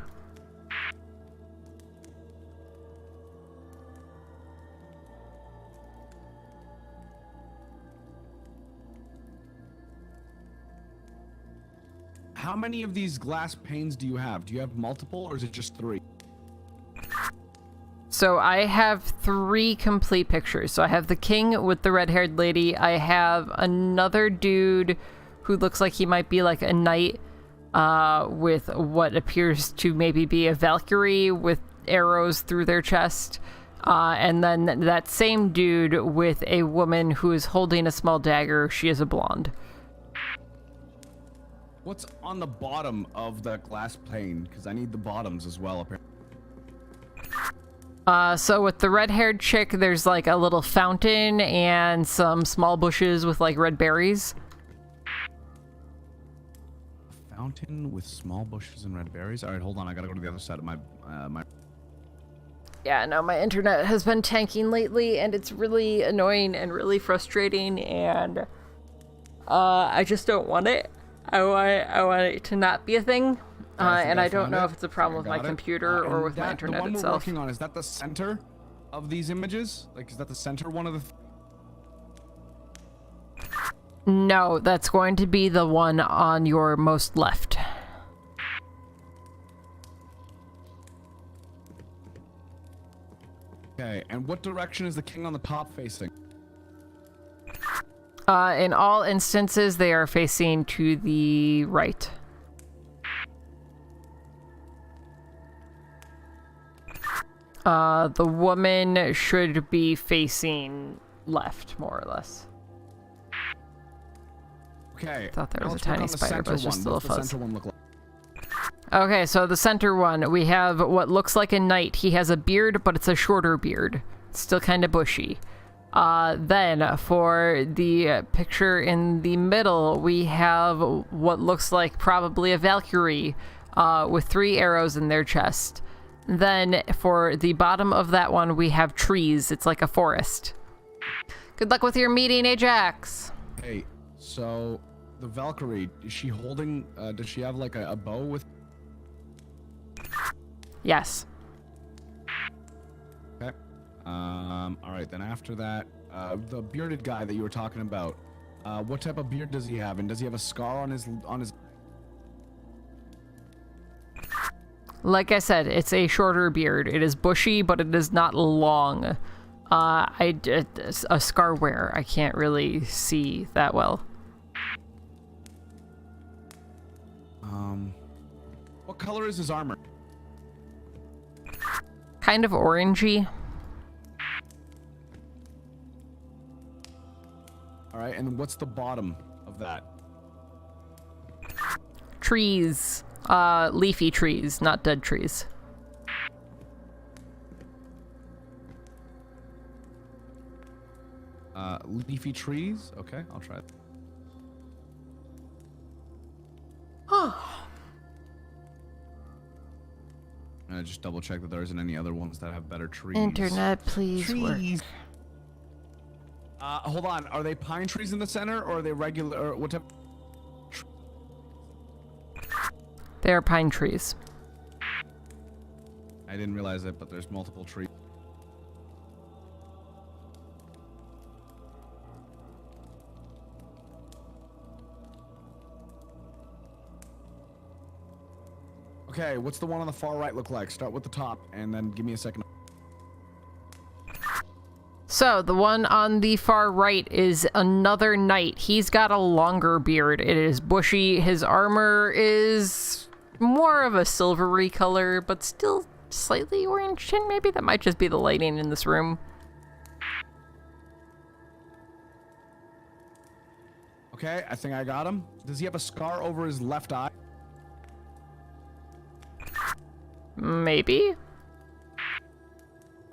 How many of these glass panes do you have? Do you have multiple, or is it just 3? So I have 3 complete pictures. So I have the king with the red-haired lady. I have another dude who looks like he might be like a knight with what appears to maybe be a Valkyrie with arrows through their chest. And then that same dude with a woman who is holding a small dagger. She is a blonde. What's on the bottom of the glass pane? Because I need the bottoms as well, apparently. So with the red-haired chick, there's like a little fountain and some small bushes with like red berries. A fountain with small bushes and red berries? Alright, hold on, I gotta go to the other side of my... Yeah, no, my internet has been tanking lately, and it's really annoying and really frustrating, and I just don't want it. I want it to not be a thing. And I don't know if it's a problem with my computer or with my internet the one itself. we're working on, is that the center of these images? Like, is that the center one of the... No, that's going to be the one on your most left. Okay, and what direction is the king on the top facing? In all instances, they are facing to the right. The woman should be facing left, more or less. Okay. Thought there was a let's work tiny on the spider, but center it's just a one. little What's the fuzz. center one look like? Okay, so the center one, we have what looks like a knight. He has a beard, but it's a shorter beard. It's still kind of bushy. Then, for the picture in the middle, we have what looks like probably a Valkyrie with 3 arrows in their chest. Then, for the bottom of that one, we have trees. It's like a forest. Good luck with your meeting, Ajax! Hey, so the Valkyrie, is she holding, does she have like a bow with... Yes. Okay. All right, then after that, the bearded guy that you were talking about, what type of beard does he have? And does he have a scar on his Like I said, it's a shorter beard. It is bushy, but it is not long. A scar where I can't really see that well. What color is his armor? Kind of orangey. All right, and what's the bottom of that? Trees. Leafy trees, not dead trees. Leafy trees? Okay, I'll try it. Just double check that there isn't any other ones that have better trees. Internet, please work. Hold on. Are they pine trees in the center, or are they regular? Or what type? They are pine trees. I didn't realize it, but there's multiple trees. Okay, what's the one on the far right look like? Start with the top, and then give me a second. So, the one on the far right is another knight. He's got a longer beard. It is bushy. His armor is more of a silvery color, but still slightly orange. And maybe that might just be the lighting in this room. Okay, I think I got him. Does he have a scar over his left eye? Maybe.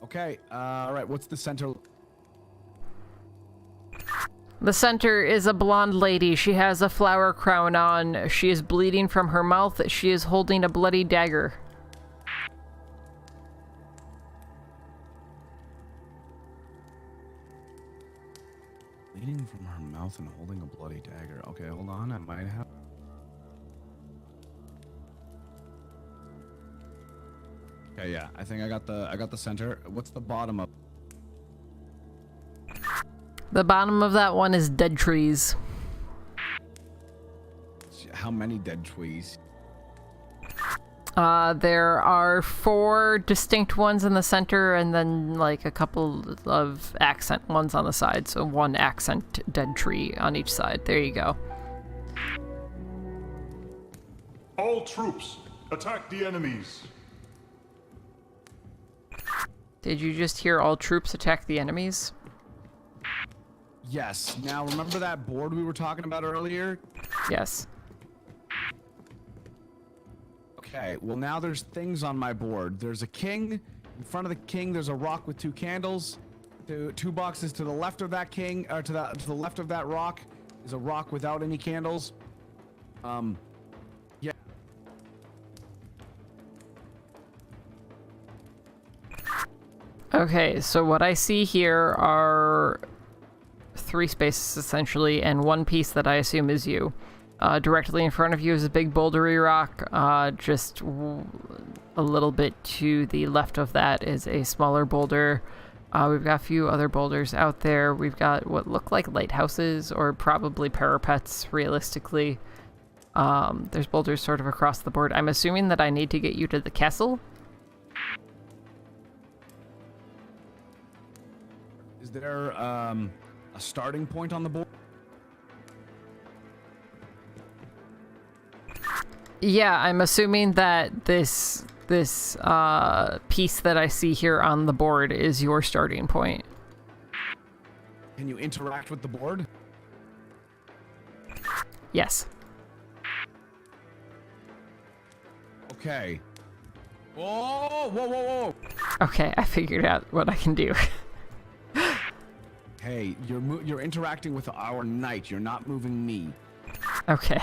Okay, all right, what's the center? The center is a blonde lady. She has a flower crown on. She is bleeding from her mouth. She is holding a bloody dagger. Bleeding from her mouth and holding a bloody dagger. Okay, hold on, I might have... Okay, yeah, I think I got the center. What's the bottom of? The bottom of that one is dead trees. How many dead trees? There are 4 distinct ones in the center and then like a couple of accent ones on the side. So 1 accent dead tree on each side. There you go. All troops, attack the enemies. Did you just hear all troops attack the enemies? Yes. Now, remember that board we were talking about earlier? Yes. Okay, well now there's things on my board. There's a king. In front of the king, there's a rock with 2 candles. 2 boxes to the left of that king, or to the left of that rock, is a rock without any candles. Yeah. Okay, so what I see here are 3 spaces essentially, and 1 piece that I assume is you. Directly in front of you is a big bouldery rock. Just a little bit to the left of that is a smaller boulder. We've got a few other boulders out there. We've got what look like lighthouses or probably parapets, realistically. There's boulders sort of across the board. I'm assuming that I need to get you to the castle. Is there a starting point on the board? Yeah, I'm assuming that this piece that I see here on the board is your starting point. Can you interact with the board? Yes. Okay. Whoa, whoa, whoa, whoa! Okay, I figured out what I can do. Hey, you're interacting with our knight. You're not moving me. Okay.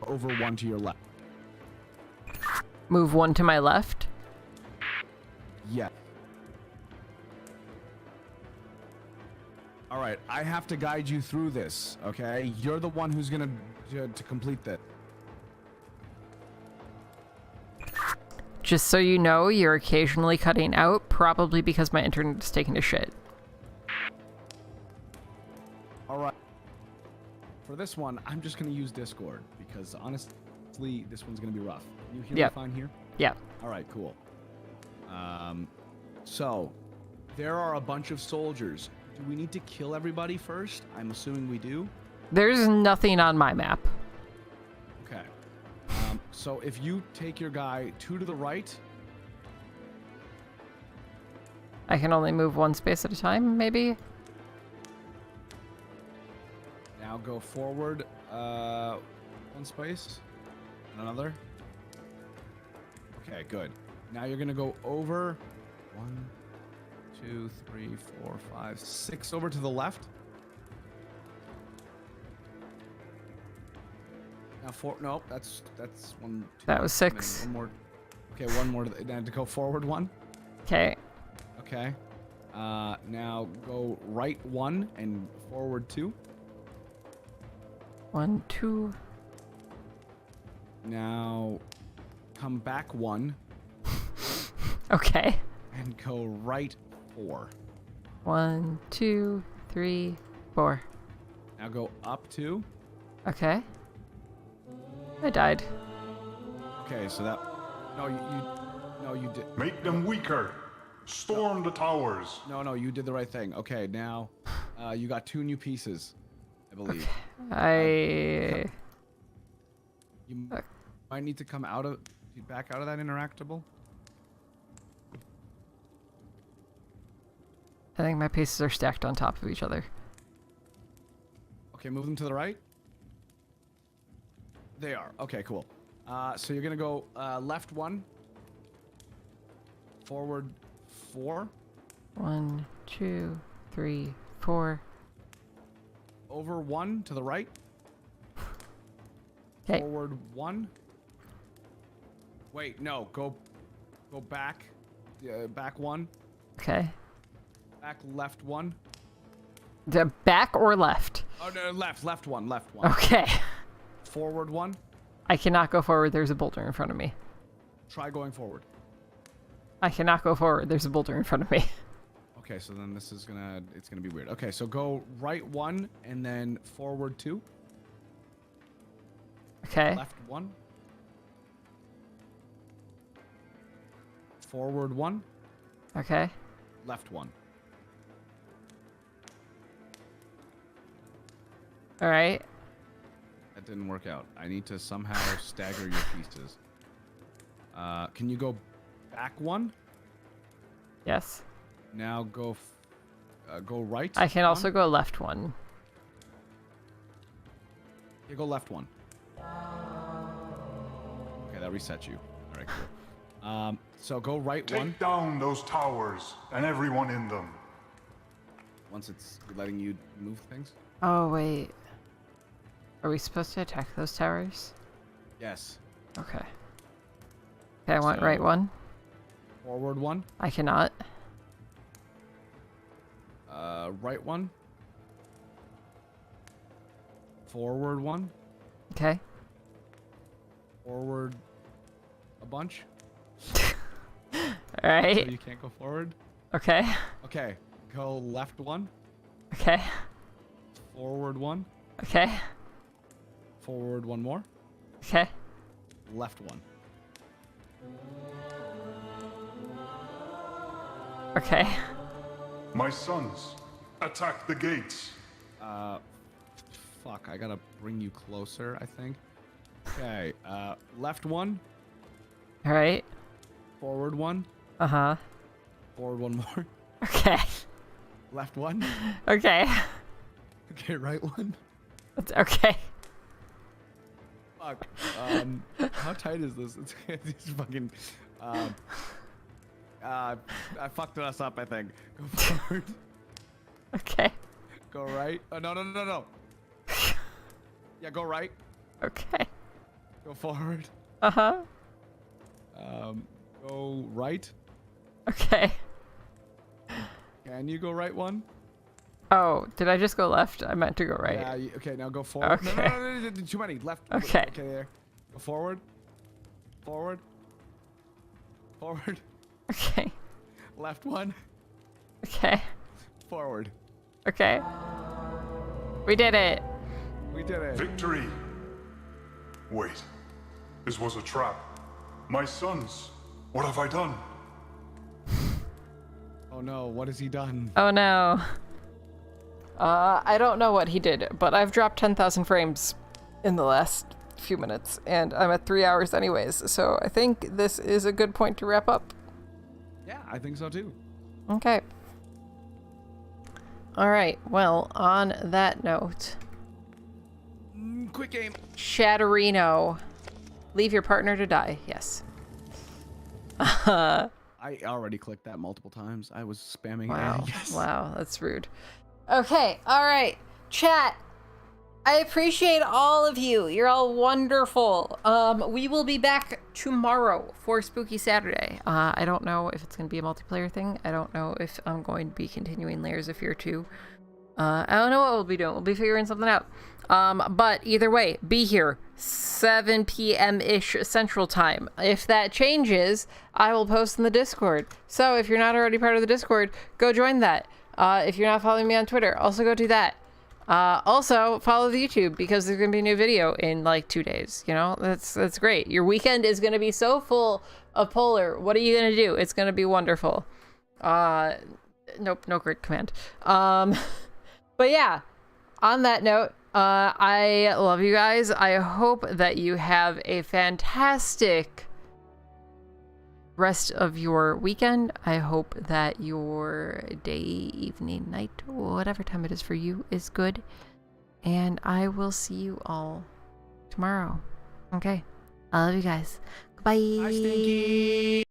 Over 1 to your left. Move 1 to my left. Yeah. All right, I have to guide you through this, okay? You're the one who's gonna to complete this. Just so you know, you're occasionally cutting out, probably because my internet is taking a shit. All right. For this one, I'm just gonna use Discord because honestly, this one's gonna be rough. Can you hear Yep. me fine here? Yeah. All right, cool. So there are a bunch of soldiers. Do we need to kill everybody first? I'm assuming we do. There's nothing on my map. Okay. So if you take your guy 2 to the right, I can only move one space at a time, maybe? now go forward 1 space, and another. Okay, good. Now you're gonna go over 1, 2, 3, 4, 5, 6 over to the left. Now 4. Nope, that's 1. 2, That was and then 6. One more. Okay, one more. Now to go forward 1. Okay. Okay. Now go right 1 and forward 2. 1, 2. Now come back 1 Okay. and go right 4. 1, 2, 3, 4. Now go up 2. Okay. I died. Okay, so that. No, you did. Make them weaker. Storm the towers. No, you did the right thing. Okay, now you got 2 new pieces, I believe. You might need to come back out of that interactable. I think my pieces are stacked on top of each other. Okay, move them to the right. They are. Okay, cool. So you're gonna go left 1, forward 4, 1, 2, 3, 4. over 1 to the right, Okay. forward 1. Wait, no, go back, back 1, Okay. back left 1. The back or left? Oh no, left 1. Okay. Forward 1. I cannot go forward. There's a boulder in front of me. Try going forward. I cannot go forward. There's a boulder in front of me. Okay, so then it's gonna be weird. Okay, so go right 1 and then forward 2, Okay. left 1, forward 1, Okay. left 1. All right. That didn't work out. I need to somehow stagger your pieces. Can you go back 1? Yes. Now go right. I can also 1. go left 1. You go left 1. Okay, that resets you. All right, cool. So go right 1 Take down those towers and everyone in them. once it's letting you move things. Oh, wait. Are we supposed to attack those towers? Yes. Okay. Okay, I want So- right 1. Forward 1. I cannot. Right 1. Forward 1. Okay. Forward a bunch. All So right. you can't go forward. Okay. Okay. Go left 1. Okay. Forward 1. Okay. Forward 1 more. Okay. Left 1. Okay. My sons, attack the gates. Fuck, I gotta bring you closer, I think. Okay, left 1, All right. forward 1, Uh-huh. forward 1 more, Okay. left 1, Okay. okay, right 1. That's okay. Fuck. How tight is this? It's fucking. I fucked us up, I think. Go forward. Okay. Go right. Oh, no. Yeah, go right. Okay. Go forward. Uh-huh. Go right. Okay. Can you go right 1? Oh, did I just go left? I meant to go right. Yeah, okay, now go forward. Okay. No, too many. Left. Okay. Okay, there. Go forward. Forward. Forward. Okay. Left 1. Okay. Forward. Okay. We did it. We did it. Victory! Wait. This was a trap. My sons. What have I done? Oh no, what has he done? Oh no. I don't know what he did, but I've dropped 10,000 frames in the last few minutes, and I'm at 3 hours anyways, so I think this is a good point to wrap up. Yeah, I think so too. Okay. Alright, well, on that note, Quick game. Chatterino. Leave your partner to die, yes. I already clicked that multiple times. I was spamming Wow. yes. Wow, that's rude. Okay, alright. Chat. I appreciate all of you. You're all wonderful. We will be back tomorrow for Spooky Saturday. I don't know if it's going to be a multiplayer thing. I don't know if I'm going to be continuing Layers of Fear 2. I don't know what we'll be doing. We'll be figuring something out. But either way, be here. 7 p.m.-ish Central Time. If that changes, I will post in the Discord. So if you're not already part of the Discord, go join that. If you're not following me on Twitter, also go do that. Also, follow the YouTube because there's going to be a new video in like 2 days. You know, that's great. Your weekend is going to be so full of Polar. What are you going to do? It's going to be wonderful. Nope, no grid command. But yeah, on that note, I love you guys. I hope that you have a fantastic rest of your weekend. I hope that your day, evening, night, whatever time it is for you is good. And I will see you all tomorrow. Okay. I love you guys. Goodbye. Bye, Stinky.